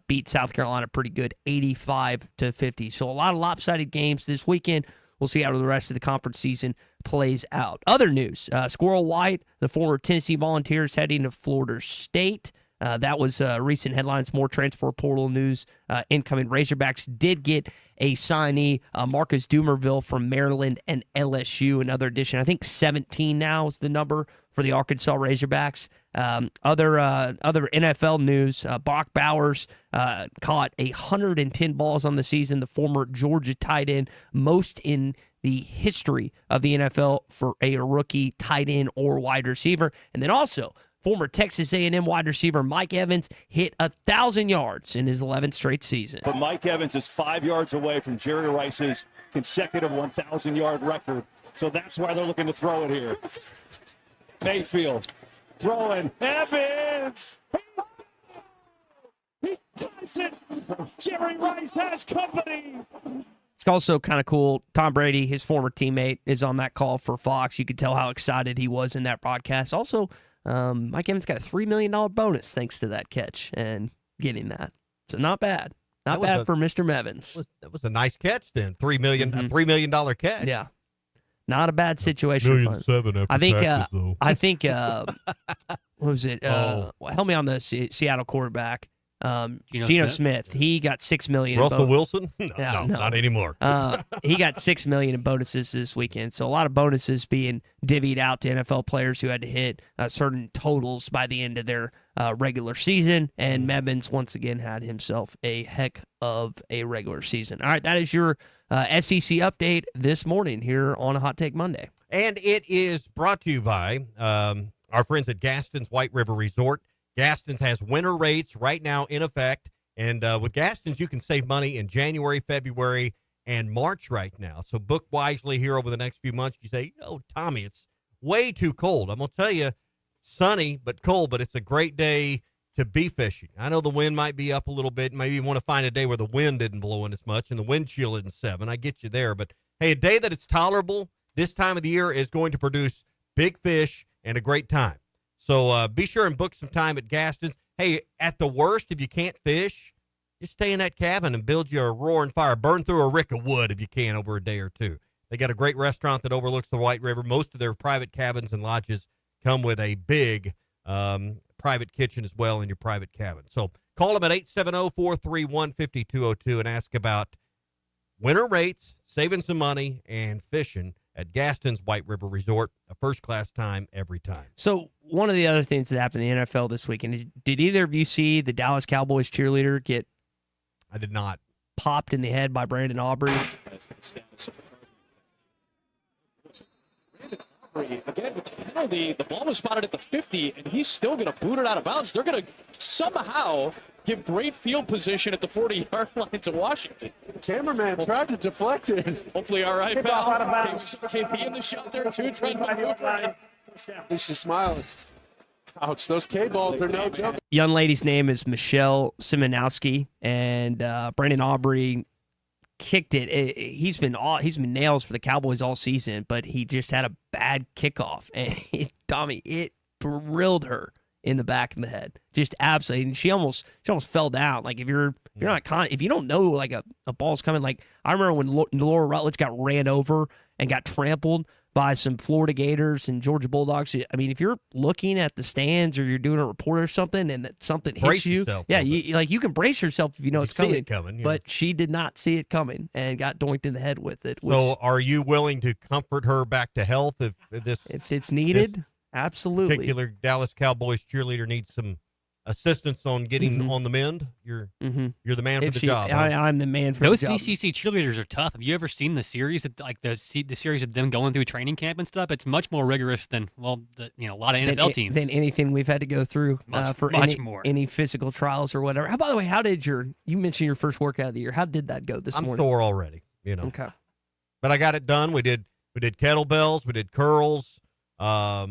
beat South Carolina pretty good 85-50. So a lot of lopsided games this weekend. We'll see how the rest of the conference season plays out. Other news, Squirrel White, the former Tennessee Volunteers, heading to Florida State. That was recent headlines, more transfer portal news. Incoming Razorbacks did get a signee, Marcus Dumerville from Maryland and LSU, another addition. I think 17 now is the number for the Arkansas Razorbacks. Other NFL news, Brock Bowers caught 110 balls on the season, the former Georgia tight end, most in the history of the NFL for a rookie tight end or wide receiver. And then also, former Texas A&M wide receiver Mike Evans hit 1,000 yards in his 11th straight season. But Mike Evans is 5 yards away from Jerry Rice's consecutive 1,000-yard record. So that's why they're looking to throw it here. Mayfield throwing. Evans! He does it. Jerry Rice has company. It's also kind of cool. Tom Brady, his former teammate, is on that call for Fox. You could tell how excited he was in that broadcast. Also, Mike Evans got a $3 million bonus thanks to that catch and getting that. So not bad. Not bad for Mr. Mevins. That was a nice catch then. $3 million catch. Yeah. Not a bad situation. $1.7 million I think what was it? Help me on the Seattle quarterback. Geno Smith. He got $6 million. Russell Wilson? No, not anymore. He got $6 million in bonuses this weekend. So a lot of bonuses being divvied out to NFL players who had to hit certain totals by the end of their regular season. And Mevins once again had himself a heck of a regular season. All right, that is your SEC update this morning here on a Hot Take Monday. And it is brought to you by our friends at Gaston's White River Resort. Gaston's has winter rates right now in effect. And with Gaston's, you can save money in January, February, and March right now. So book wisely here over the next few months. You say, oh, Tommy, it's way too cold. I'm going to tell you, sunny but cold, but it's a great day to be fishing. I know the wind might be up a little bit. Maybe you want to find a day where the wind isn't blowing as much and the wind chill isn't 7. I get you there. But, hey, a day that it's tolerable this time of the year is going to produce big fish and a great time. So be sure and book some time at Gaston's. Hey, at the worst, if you can't fish, just stay in that cabin and build you a roaring fire. Burn through a rick of wood if you can over a day or two. They got a great restaurant that overlooks the White River. Most of their private cabins and lodges come with a big private kitchen as well in your private cabin. So call them at 870-431-5202 and ask about winter rates, saving some money, and fishing at Gaston's White River Resort, a first-class time every time. So one of the other things that happened in the NFL this weekend, did either of you see the Dallas Cowboys cheerleader get I did not. Popped in the head by Brandon Aubrey? Again, with the penalty, the ball was spotted at the 50, and he's still going to boot it out of bounds. They're going to somehow give great field position at the 40-yard line to Washington. Cameraman tried to deflect it. Hopefully all right, pal. KP in the shot there, too, trying to maneuver. He's just smiling. Ouch, those K-balls are no joke. Young lady's name is Michelle Simonowski, and Brandon Aubrey kicked it. He's been nails for the Cowboys all season, but he just had a bad kickoff, and it drilled her in the back of the head, just absolutely. And she almost fell down. Like if you don't know like a ball's coming. Like I remember when Laura Rutledge got ran over and got trampled by some Florida Gators and Georgia Bulldogs. I mean, if you're looking at the stands or you're doing a report or something and that something hits you, you can brace yourself if you know it's coming. But she did not see it coming and got doinked in the head with it. So, are you willing to comfort her back to health if it's needed? Absolutely. Particular Dallas Cowboys cheerleader needs some assistance on getting on the mend. You're the man for the job. I'm the man for those the job. DCC cheerleaders are tough. Have you ever seen the series, the series of them going through training camp and stuff? It's much more rigorous than a lot of NFL teams than anything we've had to go through for any physical trials or whatever. By the way, how did you mentioned your first workout of the year? How did that go this morning? I'm sore already. Okay, but I got it done. We did kettlebells. We did curls. Let's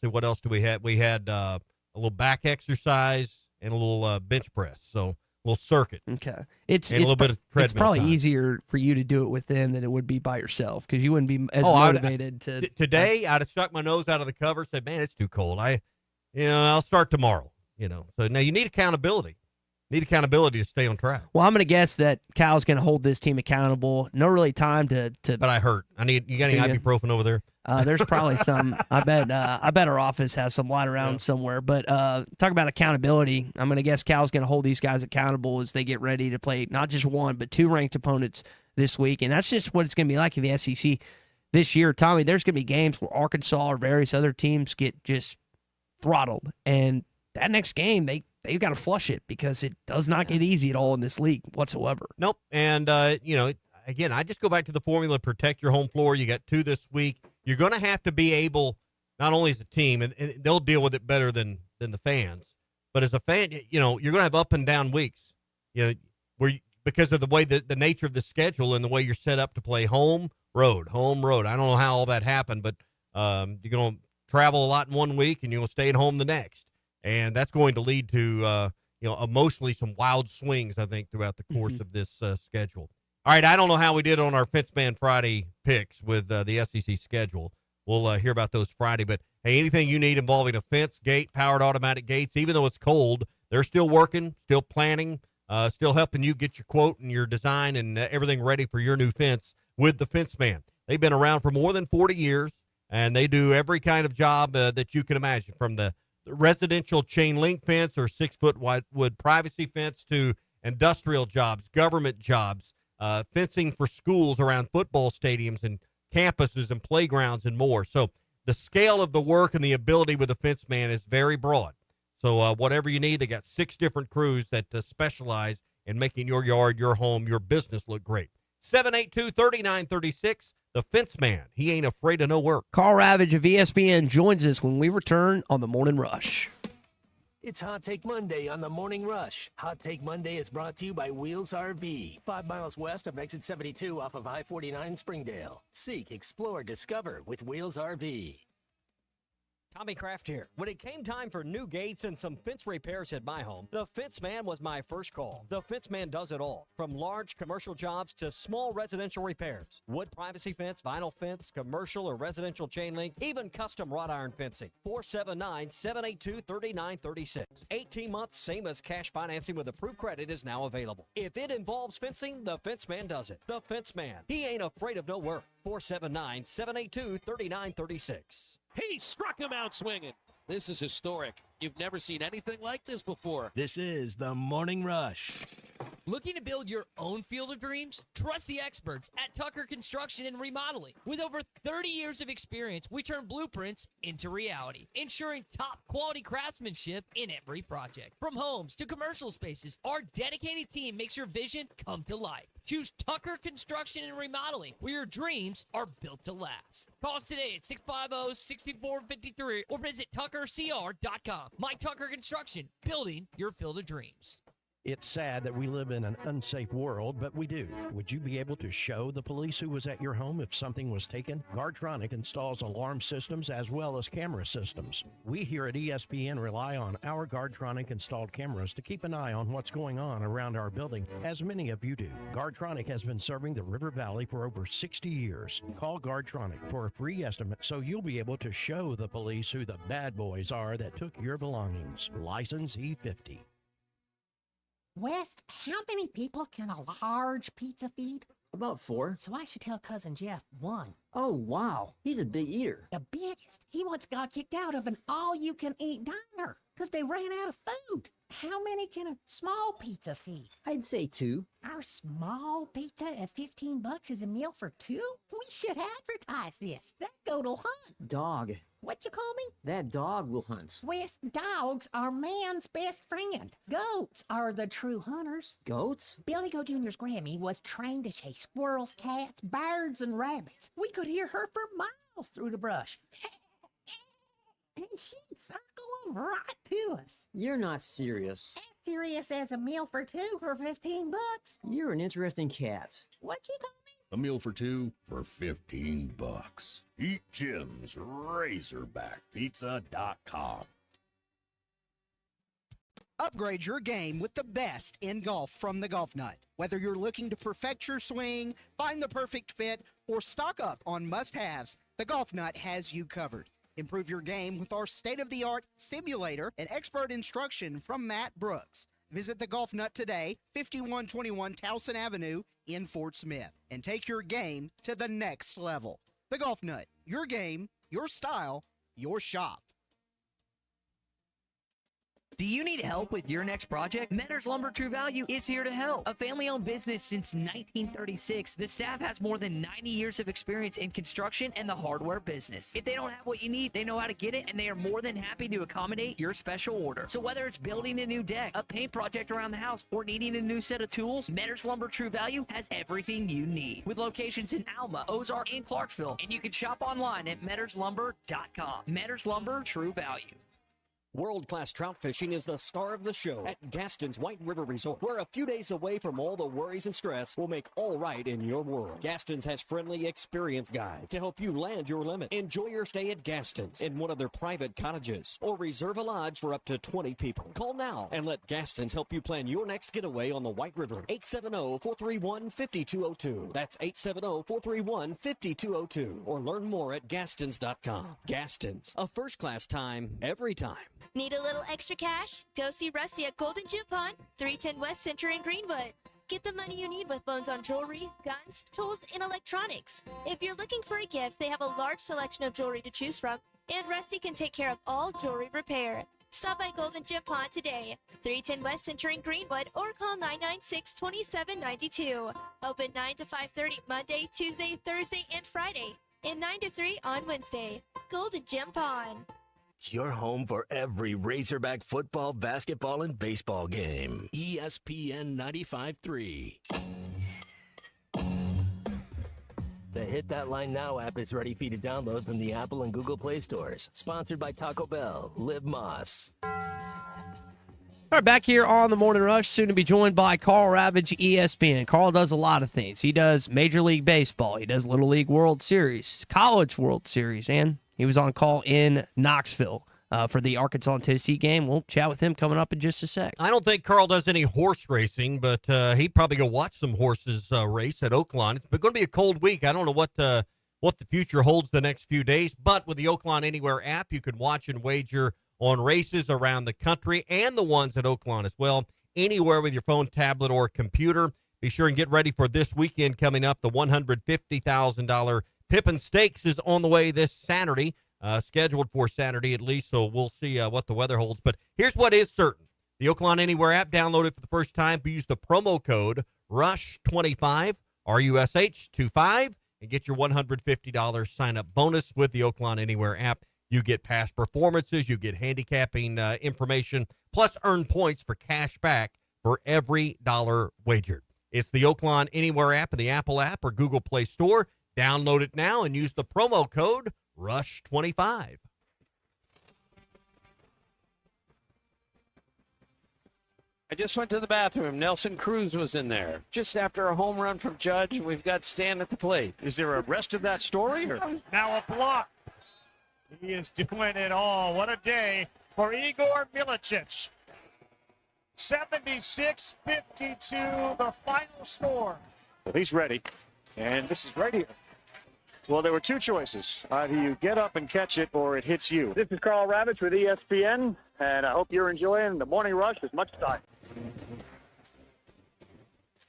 see, what else do we have? We had a little back exercise and a little bench press. So a little circuit. Okay. It's a little bit of treadmill. It's probably time. Easier for you to do it with them than it would be by yourself because you wouldn't be as motivated to. Today, I'd have stuck my nose out of the cover, said, man, it's too cold. I'll start tomorrow. So now you need accountability. To stay on track. Well, I'm going to guess that Cal's going to hold this team accountable. No really time to. But I hurt. You got any ibuprofen over there? There's probably some. I bet our office has some lying around somewhere. But talk about accountability. I'm going to guess Cal's going to hold these guys accountable as they get ready to play not just one but two ranked opponents this week, and that's just what it's going to be like in the SEC this year. Tommy, there's going to be games where Arkansas or various other teams get just throttled, and that next game they've got to flush it because it does not get easy at all in this league whatsoever. Nope. And again, I just go back to the formula: protect your home floor. You got 2 this week. You're going to have to be able, not only as a team, and they'll deal with it better than the fans, but as a fan, you're going to have up and down weeks, because of the way the nature of the schedule and the way you're set up to play home, road. I don't know how all that happened, but you're going to travel a lot in one week and you're going to stay at home the next. And that's going to lead to, emotionally some wild swings, I think, throughout the course of this schedule. All right, I don't know how we did on our Fence Man Friday picks with the SEC schedule. We'll hear about those Friday. But, hey, anything you need involving a fence, gate, powered automatic gates, even though it's cold, they're still working, still planning, still helping you get your quote and your design and everything ready for your new fence with the Fence Man. They've been around for more than 40 years, and they do every kind of job that you can imagine, from the residential chain link fence or 6-foot wide wood privacy fence to industrial jobs, government jobs, fencing for schools around football stadiums and campuses and playgrounds and more. So the scale of the work and the ability with the Fence Man is very broad. So whatever you need, they got 6 different crews that specialize in making your yard, your home, your business look great. 782-3936, the Fence Man. He ain't afraid of no work. Carl Ravage of ESPN joins us when we return on the Morning Rush. It's Hot Take Monday on the Morning Rush. Hot Take Monday is brought to you by Wheels RV, 5 miles west of exit 72 off of I-49 in Springdale. Seek, explore, discover with Wheels RV. Tommy Kraft here. When it came time for new gates and some fence repairs at my home, the Fence Man was my first call. The Fence Man does it all, from large commercial jobs to small residential repairs. Wood privacy fence, vinyl fence, commercial or residential chain link, even custom wrought iron fencing. 479-782-3936. 18 months, same as cash financing with approved credit is now available. If it involves fencing, the Fence Man does it. The Fence Man. He ain't afraid of no work. 479-782-3936. He struck him out swinging. This is historic. You've never seen anything like this before. This is the Morning Rush. Looking to build your own field of dreams? Trust the experts at Tucker Construction and Remodeling. With over 30 years of experience, we turn blueprints into reality, ensuring top quality craftsmanship in every project. From homes to commercial spaces, our dedicated team makes your vision come to life. Choose Tucker Construction and Remodeling, where your dreams are built to last. Call us today at 650-6453 or visit tuckercr.com. My Tucker Construction, building your field of dreams. It's sad that we live in an unsafe world, but we do. Would you be able to show the police who was at your home if something was taken? Guardtronic installs alarm systems as well as camera systems. We here at ESPN rely on our Guardtronic installed cameras to keep an eye on what's going on around our building, as many of you do. Guardtronic has been serving the River Valley for over 60 years. Call Guardtronic for a free estimate so you'll be able to show the police who the bad boys are that took your belongings. License E50. Wes, how many people can a large pizza feed? About 4. So I should tell Cousin Jeff 1. Oh, wow. He's a big eater. The biggest. He once got kicked out of an all-you-can-eat diner because they ran out of food. How many can a small pizza feed? I'd say 2. Our small pizza at $15 is a meal for 2? We should advertise this. That goat'll hunt. Dog. What you call me? That dog will hunt. Wes, dogs are man's best friend. Goats are the true hunters. Goats? Billy Goat Jr.'s Grammy was trained to chase squirrels, cats, birds, and rabbits. We could hear her for miles through the brush. And she'd circle them right to us. You're not serious. As serious as a meal for 2 for $15. You're an interesting cat. What you call me? A meal for 2 for $15. Eat Jim's RazorbackPizza.com. Upgrade your game with the best in golf from the Golf Nut. Whether you're looking to perfect your swing, find the perfect fit, or stock up on must-haves, the Golf Nut has you covered. Improve your game with our state-of-the-art simulator and expert instruction from Matt Brooks. Visit the Golf Nut today, 5121 Towson Avenue in Fort Smith, and take your game to the next level. The Golf Nut, your game, your style, your shop. Do you need help with your next project? Metters Lumber True Value is here to help. A family-owned business since 1936, the staff has more than 90 years of experience in construction and the hardware business. If they don't have what you need, they know how to get it, and they are more than happy to accommodate your special order. So whether it's building a new deck, a paint project around the house, or needing a new set of tools, Metters Lumber True Value has everything you need. With locations in Alma, Ozark, and Clarksville, and you can shop online at metterslumber.com. Metters Lumber True Value. World-class trout fishing is the star of the show at Gaston's White River Resort, where a few days away from all the worries and stress will make all right in your world. Gaston's has friendly, experienced guides to help you land your limit. Enjoy your stay at Gaston's in one of their private cottages, or reserve a lodge for up to 20 people. Call now and let Gaston's help you plan your next getaway on the White River. 870-431-5202. That's 870-431-5202. Or learn more at Gastons.com. Gaston's, a first-class time, every time. Need a little extra cash? Go see Rusty at Golden Gym Pond, 310 West Center in Greenwood. Get the money you need with loans on jewelry, guns, tools, and electronics. If you're looking for a gift, they have a large selection of jewelry to choose from, and Rusty can take care of all jewelry repair. Stop by Golden Gym Pond today, 310 West Center in Greenwood, or call 996-2792. Open 9 to 5:30 Monday, Tuesday, Thursday, and Friday, and 9 to 3 on Wednesday. Golden Gym Pond. Your home for every Razorback football, basketball, and baseball game. ESPN 95.3. The Hit That Line Now app is ready for you to download from the Apple and Google Play stores. Sponsored by Taco Bell. Live Moss. All right, back here on the Morning Rush, soon to be joined by Carl Ravage, ESPN. Carl does a lot of things. He does Major League Baseball. He does Little League World Series, College World Series, and he was on call in Knoxville for the Arkansas and Tennessee game. We'll chat with him coming up in just a sec. I don't think Carl does any horse racing, but he'd probably go watch some horses race at Oaklawn. It's going to be a cold week. I don't know what the future holds the next few days, but with the Oaklawn Anywhere app, you can watch and wager on races around the country and the ones at Oaklawn as well, anywhere with your phone, tablet, or computer. Be sure and get ready for this weekend coming up. The $150,000 Pippin Stakes is on the way this Saturday, scheduled for Saturday at least, so we'll see what the weather holds. But here's what is certain. The Oaklawn Anywhere app, download it for the first time. Use the promo code RUSH25, RUSH25, and get your $150 sign-up bonus with the Oaklawn Anywhere app. You get past performances, you get handicapping information, plus earn points for cash back for every dollar wagered. It's the Oaklawn Anywhere app in the Apple app or Google Play Store. Download it now and use the promo code RUSH25. I just went to the bathroom. Nelson Cruz was in there just after a home run from Judge, and we've got Stan at the plate. Is there a rest of that story? Or? Now a block. He is doing it all. What a day for Igor Milicic. 76-52, the final score. Well, he's ready, and this is right here. Well, there were two choices. Either you get up and catch it, or it hits you. This is Carl Ravitch with ESPN, and I hope you're enjoying the Morning Rush as much as I am.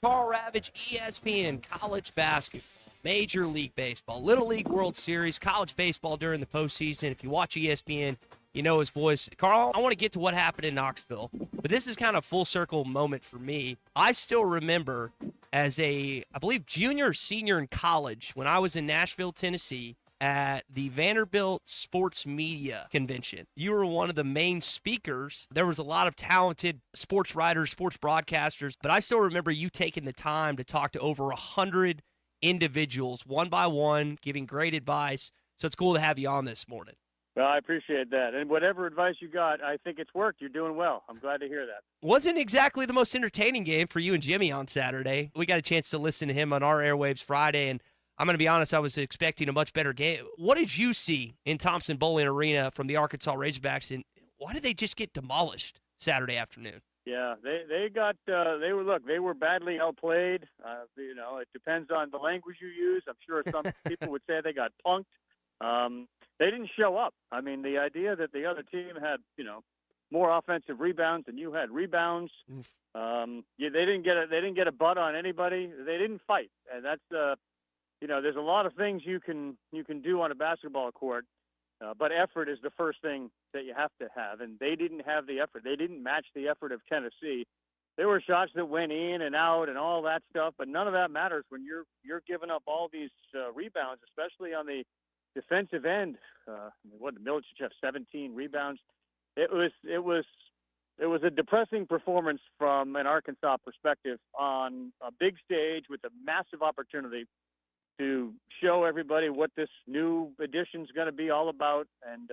Carl Ravage, ESPN, college basketball, Major League Baseball, Little League World Series, college baseball during the postseason. If you watch ESPN, you know his voice. Carl, I want to get to what happened in Knoxville, but this is kind of a full circle moment for me. I still remember as I believe, junior or senior in college when I was in Nashville, Tennessee, at the Vanderbilt Sports Media Convention. You were one of the main speakers. There was a lot of talented sports writers, sports broadcasters, but I still remember you taking the time to talk to over 100 individuals, one by one, giving great advice. So it's cool to have you on this morning. Well, I appreciate that. And whatever advice you got, I think it's worked. You're doing well. I'm glad to hear that. Wasn't exactly the most entertaining game for you and Jimmy on Saturday. We got a chance to listen to him on our airwaves Friday, and I'm going to be honest, I was expecting a much better game. What did you see in Thompson Bowling Arena from the Arkansas Razorbacks, and why did they just get demolished Saturday afternoon? Yeah, they were badly outplayed. It depends on the language you use. I'm sure some people would say they got punked. They didn't show up. I mean, the idea that the other team had, more offensive rebounds than you had rebounds. They didn't get a butt on anybody. They didn't fight, and that's there's a lot of things you can do on a basketball court, but effort is the first thing that you have to have, and they didn't have the effort. They didn't match the effort of Tennessee. There were shots that went in and out and all that stuff, but none of that matters when you're giving up all these rebounds, especially on the defensive end. Milicic have 17 rebounds. It was a depressing performance from an Arkansas perspective on a big stage with a massive opportunity to show everybody what this new edition's going to be all about, and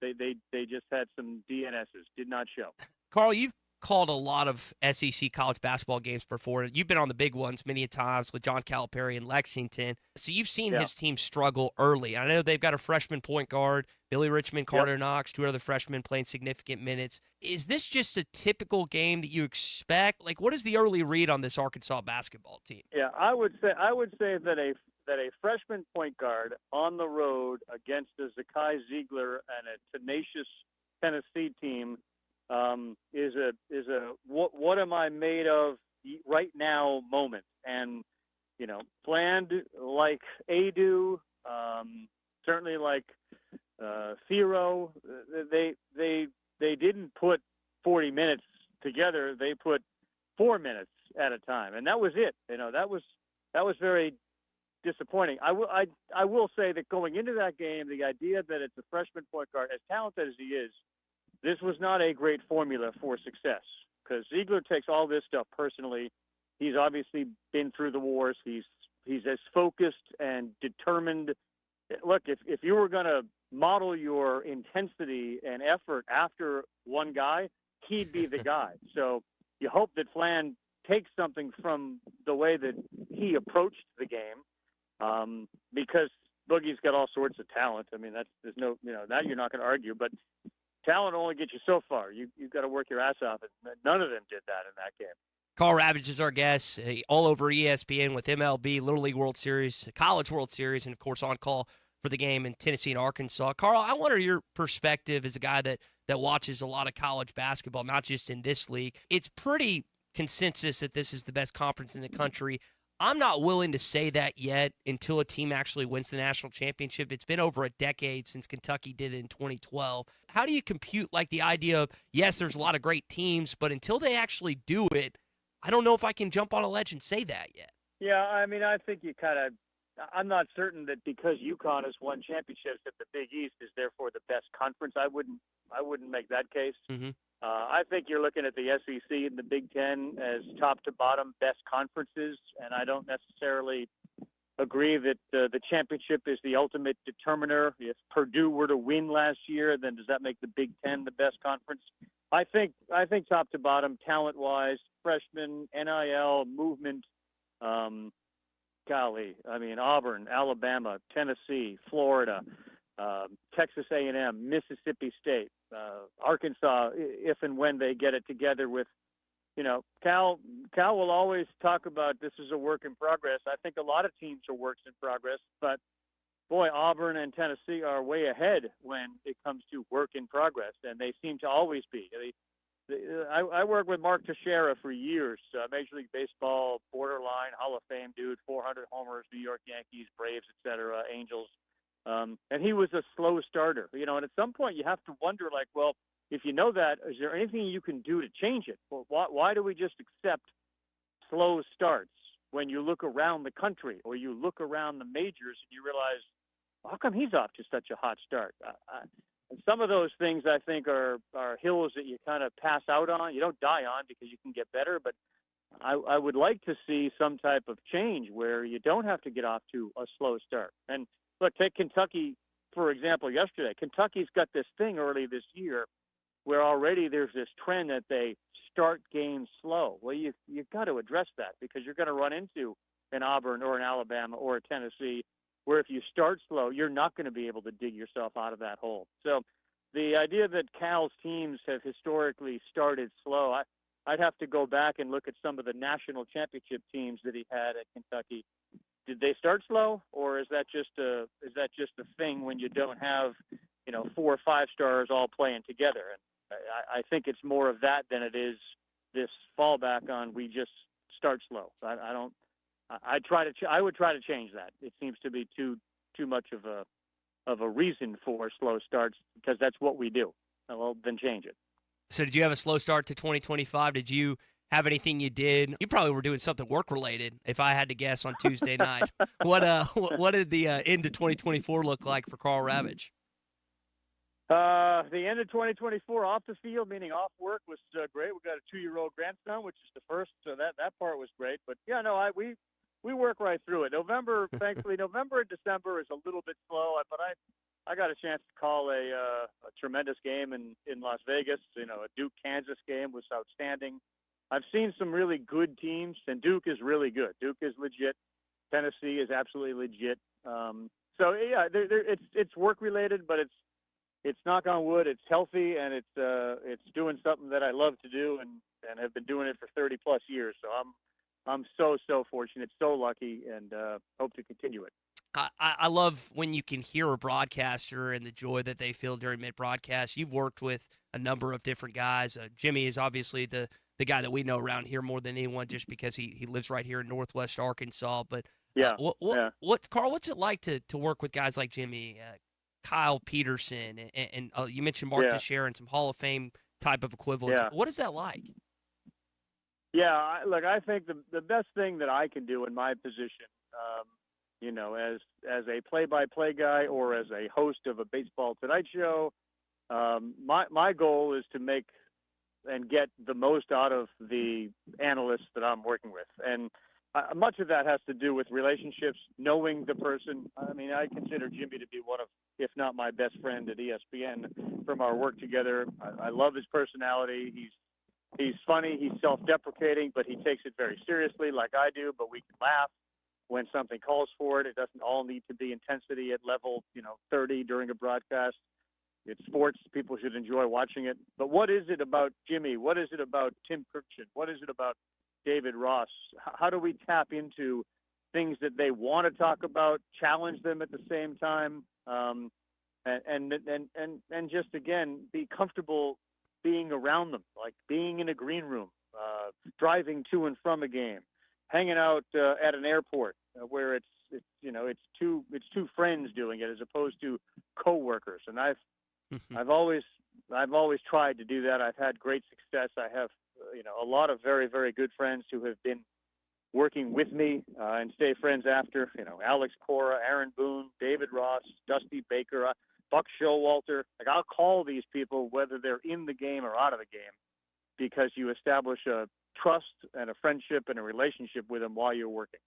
they just had some DNSs, did not show. Carl, you've called a lot of SEC college basketball games before. You've been on the big ones many a times with John Calipari in Lexington. So you've seen his team struggle early. I know they've got a freshman point guard, Billy Richmond, Carter Knox, two other freshmen playing significant minutes. Is this just a typical game that you expect? Like, what is the early read on this Arkansas basketball team? Yeah, I would say that a freshman point guard on the road against a Zakai Ziegler and a tenacious Tennessee team is a what am I made of right now moment. And planned like Adu, certainly like Thero. They didn't put 40 minutes together. They put 4 minutes at a time, and that was it. That was very disappointing. I will say that going into that game, the idea that it's a freshman point guard, as talented as he is, this was not a great formula for success, because Ziegler takes all this stuff personally. He's obviously been through the wars. He's as focused and determined. Look, if you were going to model your intensity and effort after one guy, he'd be the guy. So you hope that Flan takes something from the way that he approached the game, because Boogie's got all sorts of talent. I mean, there's no, that you're not going to argue, but talent only gets you so far. You've got to work your ass off, and none of them did that in that game. Carl Ravage is our guest, all over ESPN with MLB, Little League World Series, College World Series, and, of course, on call for the game in Tennessee and Arkansas. Carl, I wonder your perspective as a guy that watches a lot of college basketball, not just in this league. It's pretty consensus that this is the best conference in the country. I'm not willing to say that yet until a team actually wins the national championship. It's been over a decade since Kentucky did it in 2012. How do you compute like the idea of, yes, there's a lot of great teams, but until they actually do it, I don't know if I can jump on a ledge and say that yet. Yeah, I mean, I think you kind of – I'm not certain that because UConn has won championships that the Big East is therefore the best conference. I wouldn't make that case. Mm-hmm. I think you're looking at the SEC and the Big Ten as top to bottom best conferences, and I don't necessarily agree that the championship is the ultimate determiner. If Purdue were to win last year, then does that make the Big Ten the best conference? I think top to bottom, talent-wise, freshmen, NIL, movement, golly, I mean, Auburn, Alabama, Tennessee, Florida, Texas A&M, Mississippi State, Arkansas, if and when they get it together with, Cal will always talk about this is a work in progress. I think a lot of teams are works in progress, but boy, Auburn and Tennessee are way ahead when it comes to work in progress, and they seem to always be. I worked with Mark Teixeira for years, Major League Baseball, borderline, Hall of Fame dude, 400 homers, New York Yankees, Braves, etc., Angels. And he was a slow starter, and at some point you have to wonder, like, well, if you know that, is there anything you can do to change it? Well, why do we just accept slow starts when you look around the country or you look around the majors and you realize, how come he's off to such a hot start? And some of those things, I think, are hills that you kind of pass out on. You don't die on because you can get better, but I would like to see some type of change where you don't have to get off to a slow start. And look, take Kentucky, for example, yesterday. Kentucky's got this thing early this year where already there's this trend that they start games slow. Well, you've got to address that because you're going to run into an Auburn or an Alabama or a Tennessee where if you start slow, you're not going to be able to dig yourself out of that hole. So the idea that Cal's teams have historically started slow, I'd have to go back and look at some of the national championship teams that he had at Kentucky. Did they start slow, or is that just a thing when you don't have 4 or 5 stars all playing together? And I think it's more of that than it is this fallback on we just start slow. I would try to change that. It seems to be too much of a reason for slow starts because that's what we do. Well, then change it. So did you have a slow start to 2025? Did you have anything you did? You probably were doing something work-related, if I had to guess, on Tuesday night. What did the end of 2024 look like for Carl Ravage? The end of 2024 off the field, meaning off work, was great. We got a 2-year-old grandson, which is the first, so that part was great. But yeah, no, we work right through it. November, thankfully, November and December is a little bit slow, but I got a chance to call a tremendous game in Las Vegas. You know, a Duke-Kansas game was outstanding. I've seen some really good teams, and Duke is really good. Duke is legit. Tennessee is absolutely legit. So yeah, it's work related, but it's knock on wood. It's healthy, and it's doing something that I love to do, and have been doing it for 30 plus years. So I'm so fortunate, so lucky, and hope to continue it. I love when you can hear a broadcaster and the joy that they feel during mid-broadcast. You've worked with a number of different guys. Jimmy is obviously the guy that we know around here more than anyone, just because he lives right here in Northwest Arkansas. But yeah, Carl, what's it like to work with guys like Jimmy, Kyle Peterson, and you mentioned Mark Teixeira and some Hall of Fame type of equivalents. Yeah. What is that like? Yeah, look, I think the best thing that I can do in my position, you know, as a play-by-play guy or as a host of a Baseball Tonight show, my goal is to make and get the most out of the analysts that I'm working with. And much of that has to do with relationships, knowing the person. I mean, I consider Jimmy to be one of, if not my best friend at ESPN from our work together. I love his personality. He's funny. He's self-deprecating, but he takes it very seriously like I do, but we can laugh when something calls for it. It doesn't all need to be intensity at level, 30 during a broadcast. It's sports. People should enjoy watching it. But what is it about Jimmy? What is it about Tim Kirkchin? What is it about David Ross? How do we tap into things that they want to talk about, challenge them at the same time, and just, again, be comfortable being around them, like being in a green room, driving to and from a game, hanging out at an airport where it's two friends doing it as opposed to coworkers. And I've always tried to do that. I've had great success. I have a lot of very, very good friends who have been working with me and stay friends after. Alex Cora, Aaron Boone, David Ross, Dusty Baker, Buck Showalter. Like, I'll call these people whether they're in the game or out of the game, because you establish a trust and a friendship and a relationship with them while you're working.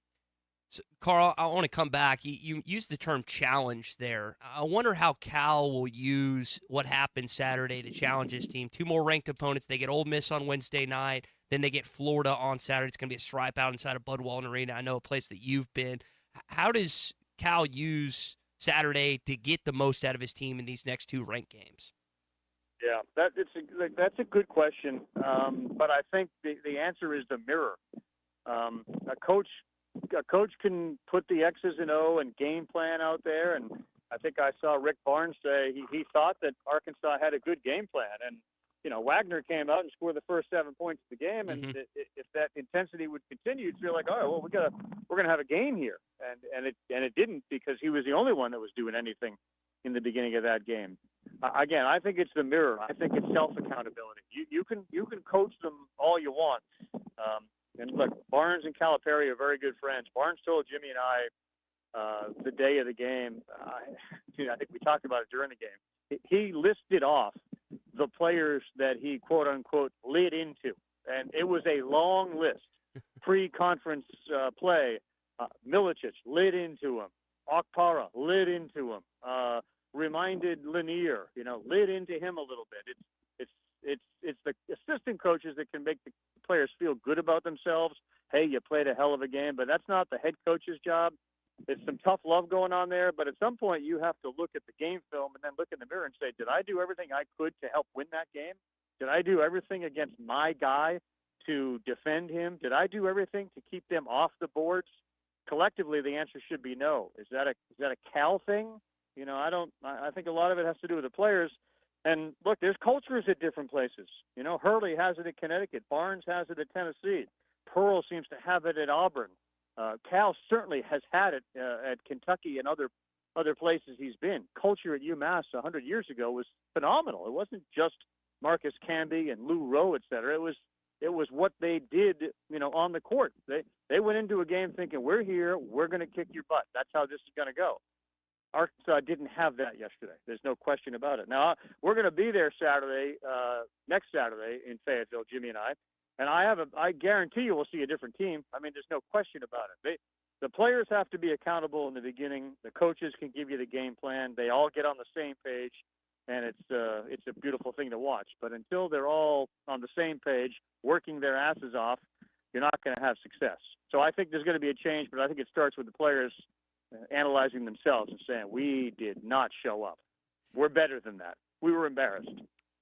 So, Carl, I want to come back. You used the term challenge there. I wonder how Cal will use what happened Saturday to challenge his team. Two more ranked opponents. They get Ole Miss on Wednesday night. Then they get Florida on Saturday. It's going to be a stripe out inside of Bud Walton Arena. I know a place that you've been. How does Cal use Saturday to get the most out of his team in these next two ranked games? Yeah, that's a good question. But I think the answer is the mirror. A coach can put the X's and O and game plan out there, and I think I saw Rick Barnes say he thought that Arkansas had a good game plan, and Wagner came out and scored the first 7 points of the game, and if that intensity would continue, you'd feel like, oh well, we're gonna have a game here, and it didn't, because he was the only one that was doing anything in the beginning of that game. Again, I think it's the mirror. I think it's self-accountability. You can coach them all you want. And look, Barnes and Calipari are very good friends. Barnes told Jimmy and I the day of the game, I think we talked about it during the game, he listed off the players that he, quote-unquote, lit into. And it was a long list. Pre-conference play, Milicic lit into him. Okpara lit into him. Reminded Lanier, lit into him a little bit. It's the assistant coaches that can make the players feel good about themselves. Hey, you played a hell of a game, but that's not the head coach's job. There's some tough love going on there, but at some point you have to look at the game film and then look in the mirror and say, did I do everything I could to help win that game? Did I do everything against my guy to defend him? Did I do everything to keep them off the boards? Collectively, the answer should be no. Is that a Cal thing? I think a lot of it has to do with the players. And look, there's cultures at different places. Hurley has it at Connecticut. Barnes has it at Tennessee. Pearl seems to have it at Auburn. Cal certainly has had it at Kentucky and other places he's been. Culture at UMass 100 years ago was phenomenal. It wasn't just Marcus Camby and Lou Rowe, et cetera. It was what they did, on the court. They went into a game thinking, we're here, we're going to kick your butt. That's how this is going to go. Arkansas didn't have that yesterday. There's no question about it. Now, we're going to be there next Saturday in Fayetteville, Jimmy and I. And I guarantee you we'll see a different team. I mean, there's no question about it. the players have to be accountable in the beginning. The coaches can give you the game plan. They all get on the same page, and it's a beautiful thing to watch. But until they're all on the same page, working their asses off, you're not going to have success. So I think there's going to be a change, but I think it starts with the players analyzing themselves and saying, we did not show up. We're better than that. We were embarrassed.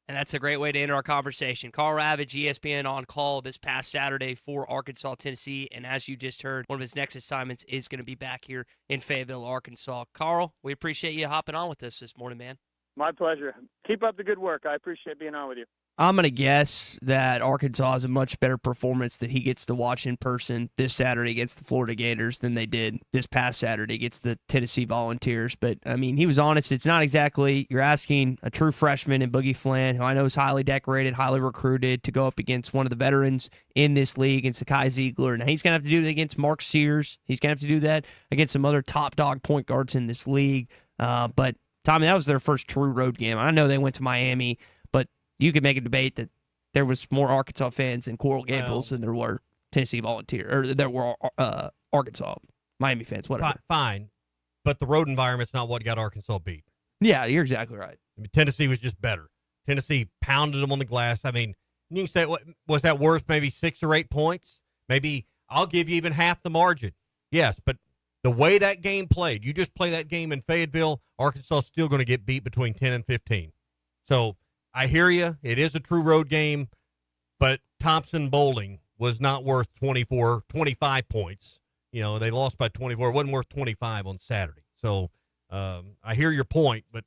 And that's a great way to end our conversation. Carl Ravage, ESPN on call this past Saturday for Arkansas, Tennessee. And as you just heard, one of his next assignments is going to be back here in Fayetteville, Arkansas. Carl, we appreciate you hopping on with us this morning, man. My pleasure. Keep up the good work. I appreciate being on with you. I'm going to guess that Arkansas has a much better performance that he gets to watch in person this Saturday against the Florida Gators than they did this past Saturday against the Tennessee Volunteers. But, I mean, he was honest. It's not exactly – you're asking a true freshman in Boogie Flynn, who I know is highly decorated, highly recruited, to go up against one of the veterans in this league, against Sakai Ziegler. Now, he's going to have to do that against Mark Sears. He's going to have to do that against some other top dog point guards in this league. But, Tommy, that was their first true road game. I know they went to Miami, but you could make a debate that there was more Arkansas fans in Coral Gables than there were Tennessee Volunteers, or there were Arkansas, Miami fans, whatever. Fine, but the road environment's not what got Arkansas beat. Yeah, you're exactly right. I mean, Tennessee was just better. Tennessee pounded them on the glass. I mean, you can say, was that worth maybe 6 or 8 points? Maybe I'll give you even half the margin. Yes, but the way that game played, you just play that game in Fayetteville, Arkansas is still going to get beat between 10 and 15. So I hear you. It is a true road game, but Thompson Bowling was not worth 25 points. You know, they lost by 24. It wasn't worth 25 on Saturday. So I hear your point, but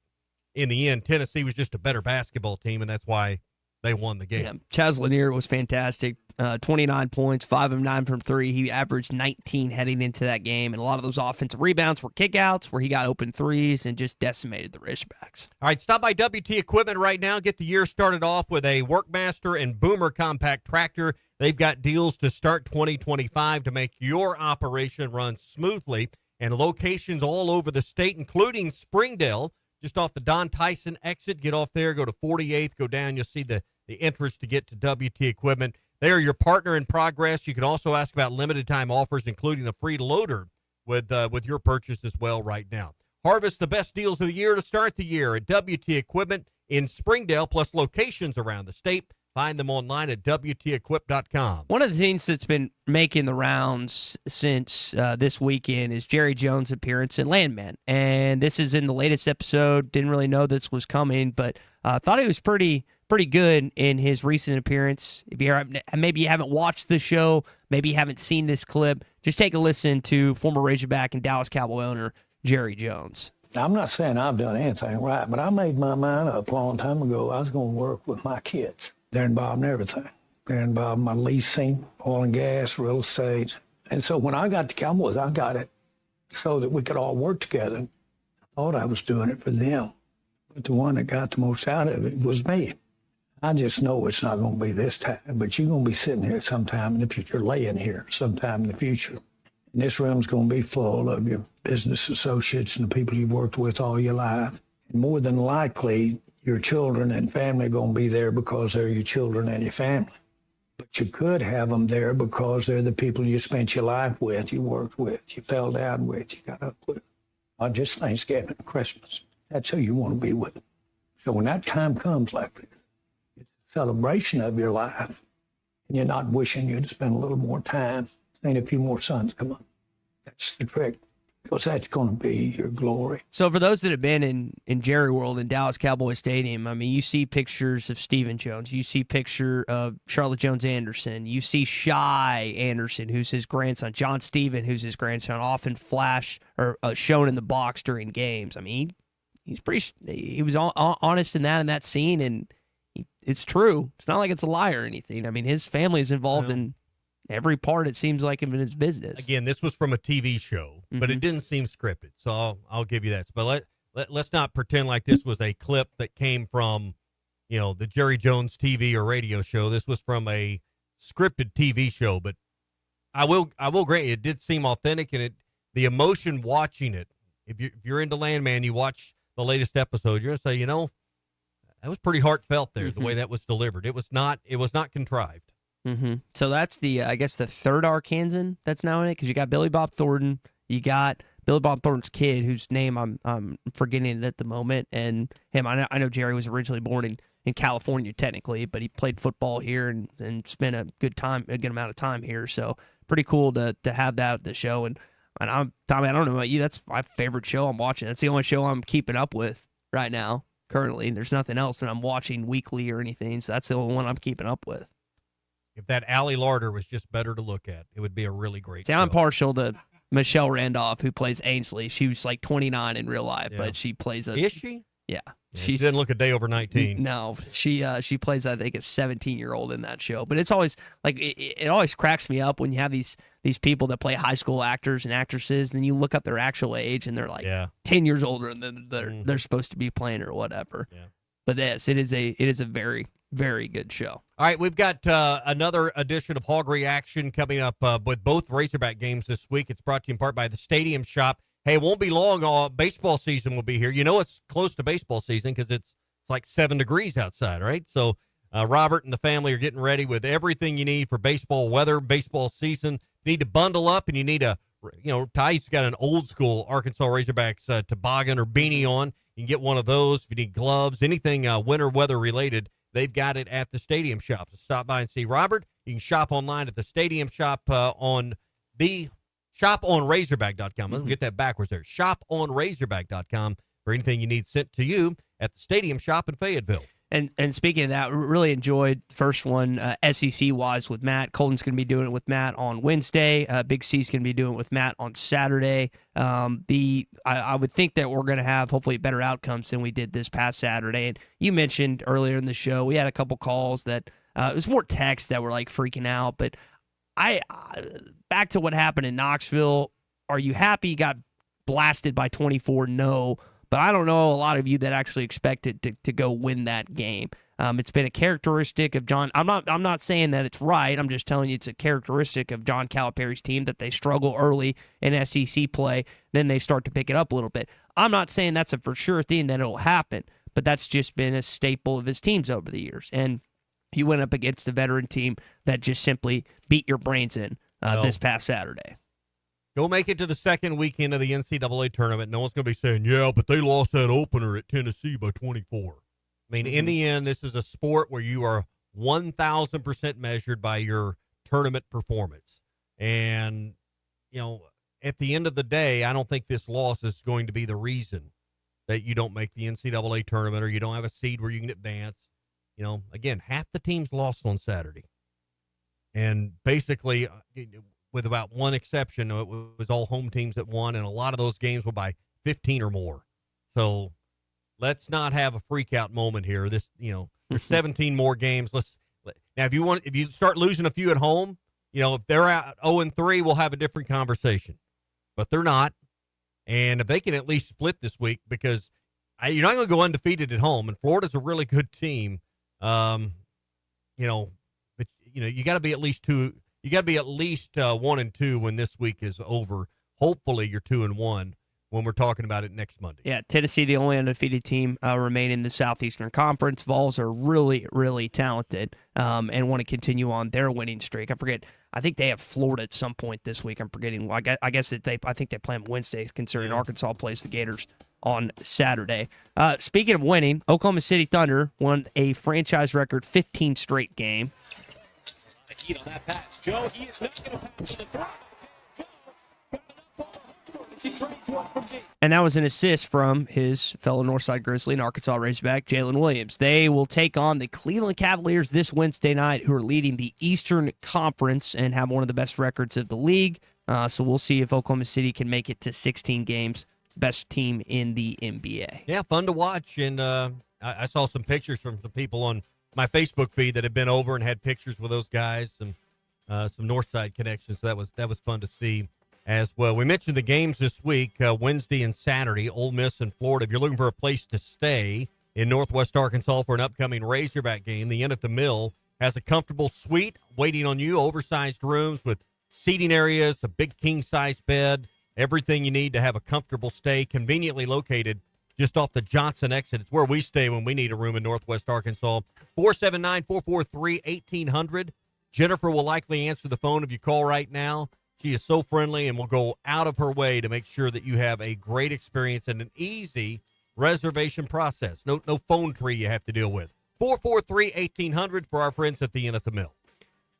in the end, Tennessee was just a better basketball team, and that's why they won the game. Yeah, Chaz Lanier was fantastic. 29 points, 5 of 9 from 3. He averaged 19 heading into that game, and a lot of those offensive rebounds were kickouts where he got open threes and just decimated the Razorbacks. All right, stop by WT Equipment right now. Get the year started off with a Workmaster and Boomer compact tractor. They've got deals to start 2025 to make your operation run smoothly, and locations all over the state, including Springdale, just off the Don Tyson exit. Get off there, go to 48th, go down. You'll see the entrance to get to WT Equipment. They are your partner in progress. You can also ask about limited time offers, including a free loader with your purchase as well right now. Harvest the best deals of the year to start the year at WT Equipment in Springdale, plus locations around the state. Find them online at WTEquip.com. One of the things that's been making the rounds since this weekend is Jerry Jones' appearance in Landman. And this is in the latest episode. Didn't really know this was coming, but thought he was pretty good in his recent appearance. If maybe you haven't watched the show, maybe you haven't seen this clip, just take a listen to former Razorback and Dallas Cowboy owner Jerry Jones. Now, I'm not saying I've done anything right, but I made my mind up a long time ago. I was going to work with my kids. They're involved in everything. They're involved in my leasing, oil and gas, real estate. And so when I got to Cowboys, I got it so that we could all work together. I thought I was doing it for them. But the one that got the most out of it was me. I just know it's not going to be this time, but you're going to be sitting here sometime in the future, laying here sometime in the future. And this room's going to be full of your business associates and the people you've worked with all your life. And more than likely, your children and family are going to be there because they're your children and your family. But you could have them there because they're the people you spent your life with, you worked with, you fell down with, you got up with. Not just Thanksgiving and Christmas. That's who you want to be with. So when that time comes like this, it's a celebration of your life. And you're not wishing you'd spend a little more time, seeing a few more sons come up. That's the trick. Because that's going to be your glory. So for those that have been in Jerry World in Dallas Cowboy Stadium, I mean, you see pictures of Stephen Jones. You see picture of Charlotte Jones Anderson. You see Shy Anderson, who's his grandson. John Stephen, who's his grandson, often flashed or shown in the box during games. I mean, he was honest in that scene, and it's true. It's not like it's a lie or anything. I mean, his family is involved in every part, it seems like, in his business. Again, this was from a TV show, but it didn't seem scripted, so I'll give you that. But let's not pretend like this was a clip that came from, the Jerry Jones TV or radio show. This was from a scripted TV show, but I will grant you, it did seem authentic, and the emotion watching it. If you're into Landman, you watch the latest episode, you're gonna say, that was pretty heartfelt there, the way that was delivered. It was not contrived. So that's the I guess the third Arkansan that's now in it because you got Billy Bob Thornton, you got Billy Bob Thornton's kid whose name I'm forgetting at the moment, and him. I know Jerry was originally born in California technically, but he played football here and spent a good amount of time here. So pretty cool to have that at the show. And I'm Tommy. I don't know about you. That's my favorite show I'm watching. That's the only show I'm keeping up with right now. Currently, there's nothing else that I'm watching weekly or anything. So that's the only one I'm keeping up with. If that Allie Larder was just better to look at, it would be a really great show. I'm partial to Michelle Randolph, who plays Ainsley. She was like 29 in real life, but she plays a... Is she? Yeah. She didn't look a day over 19. No, she plays, I think, a 17-year-old in that show. But it's always, like, it always cracks me up when you have these people that play high school actors and actresses, and then you look up their actual age, and they're like 10 years older than they're supposed to be playing or whatever. Yeah. But yes, it is a very, very good show. All right, we've got another edition of Hog Reaction coming up with both Razorback games this week. It's brought to you in part by the Stadium Shop. Hey, it won't be long. Baseball season will be here. You know it's close to baseball season because it's like 7 degrees outside, right? So Robert and the family are getting ready with everything you need for baseball weather, baseball season. You need to bundle up, and you need Ty's got an old school Arkansas Razorbacks toboggan or beanie on. You can get one of those. If you need gloves, anything winter weather related, they've got it at the Stadium Shop. So stop by and see Robert. You can shop online at the Stadium Shop on the shoponrazorback.com. Let's get that backwards there. Shoponrazorback.com for anything you need sent to you at the Stadium Shop in Fayetteville. And speaking of that, really enjoyed first one SEC-wise with Matt. Colton's going to be doing it with Matt on Wednesday. Big C's going to be doing it with Matt on Saturday. I would think that we're going to have hopefully better outcomes than we did this past Saturday. And you mentioned earlier in the show, we had a couple calls that it was more texts that were like freaking out. But back to what happened in Knoxville, are you happy you got blasted by 24? No. But I don't know a lot of you that actually expected to go win that game. It's been a characteristic of John. I'm not saying that it's right. I'm just telling you it's a characteristic of John Calipari's team that they struggle early in SEC play, then they start to pick it up a little bit. I'm not saying that's a for sure thing that it'll happen, but that's just been a staple of his teams over the years. And you went up against a veteran team that just simply beat your brains in this past Saturday. Go make it to the second weekend of the NCAA tournament. No one's going to be saying, yeah, but they lost that opener at Tennessee by 24. I mean, in the end, this is a sport where you are 1,000% measured by your tournament performance. And, at the end of the day, I don't think this loss is going to be the reason that you don't make the NCAA tournament or you don't have a seed where you can advance. Again, half the teams lost on Saturday. And basically, with about one exception, it was all home teams that won, and a lot of those games were by 15 or more. So let's not have a freak out moment here. There's 17 more games. Now if you start losing a few at home, if they're out 0-3, we'll have a different conversation. But they're not, and if they can at least split this week, because you're not going to go undefeated at home, and Florida's a really good team. But you got to be at least two. You got to be at least 1-2 when this week is over. Hopefully, you're 2-1 when we're talking about it next Monday. Yeah, Tennessee, the only undefeated team remaining in the Southeastern Conference. Vols are really, really talented and want to continue on their winning streak. I think they have Florida at some point this week. I'm forgetting. I guess I think they play them Wednesday, considering Arkansas plays the Gators on Saturday. Speaking of winning, Oklahoma City Thunder won a franchise record 15 straight game. Heat on that pass. Joe, he is not going to pass to the throw. And that was an assist from his fellow Northside Grizzly and Arkansas Razorback, Jalen Williams. They will take on the Cleveland Cavaliers this Wednesday night, who are leading the Eastern Conference and have one of the best records of the league. So we'll see if Oklahoma City can make it to 16 games. Best team in the NBA. Yeah, fun to watch. And I saw some pictures from some people on my Facebook feed that have been over and had pictures with those guys and some Northside connections. So that was fun to see as well. We mentioned the games this week, Wednesday and Saturday, Ole Miss and Florida. If you're looking for a place to stay in Northwest Arkansas for an upcoming Razorback game, the Inn at the Mill has a comfortable suite waiting on you, oversized rooms with seating areas, a big king-size bed, everything you need to have a comfortable stay, conveniently located just off the Johnson exit. It's where we stay when we need a room in Northwest Arkansas. 479-443-1800, Jennifer will likely answer the phone if you call right now. She is so friendly and will go out of her way to make sure that you have a great experience and an easy reservation process. No phone tree you have to deal with. 443-1800 for our friends at the Inn at the Mill.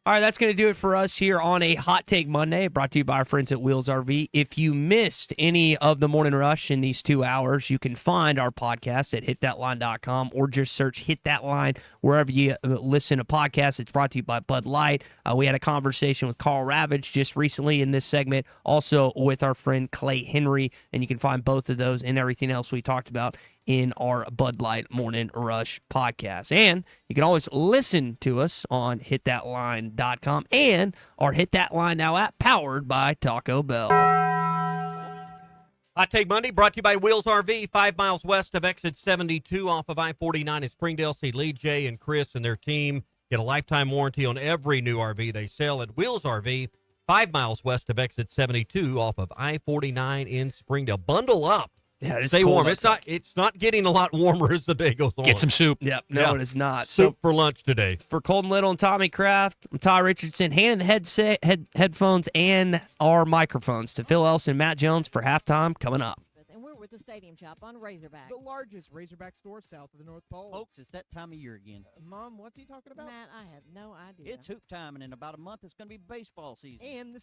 All right, that's going to do it for us here on a Hot Take Monday, brought to you by our friends at Wheels RV. If you missed any of the Morning Rush in these 2 hours, you can find our podcast at hitthatline.com or just search Hit That Line wherever you listen to podcasts. It's brought to you by Bud Light. We had a conversation with Carl Ravage just recently in this segment, also with our friend Clay Henry, and you can find both of those and everything else we talked about in our Bud Light Morning Rush podcast. And you can always listen to us on hitthatline.com and our Hit That Line Now app, powered by Taco Bell. Hot Take Monday brought to you by Wheels RV, 5 miles west of exit 72 off of I-49 in Springdale. See Lee, Jay, and Chris and their team. Get a lifetime warranty on every new RV they sell at Wheels RV, 5 miles west of exit 72 off of I-49 in Springdale. Bundle up. Yeah, it's stay cold warm. It's not getting a lot warmer as the day goes on. Get some soup. Yep, no, it is not. Soup for lunch today. For Colton Little and Tommy Kraft, I'm Ty Richardson, handing the headphones and our microphones to Phil Elson and Matt Jones for halftime coming up. And we're with the Stadium Shop on Razorback. The largest Razorback store south of the North Pole. Folks, it's that time of year again. Mom, what's he talking about? Matt, I have no idea. It's hoop time, and in about a month, it's going to be baseball season. And the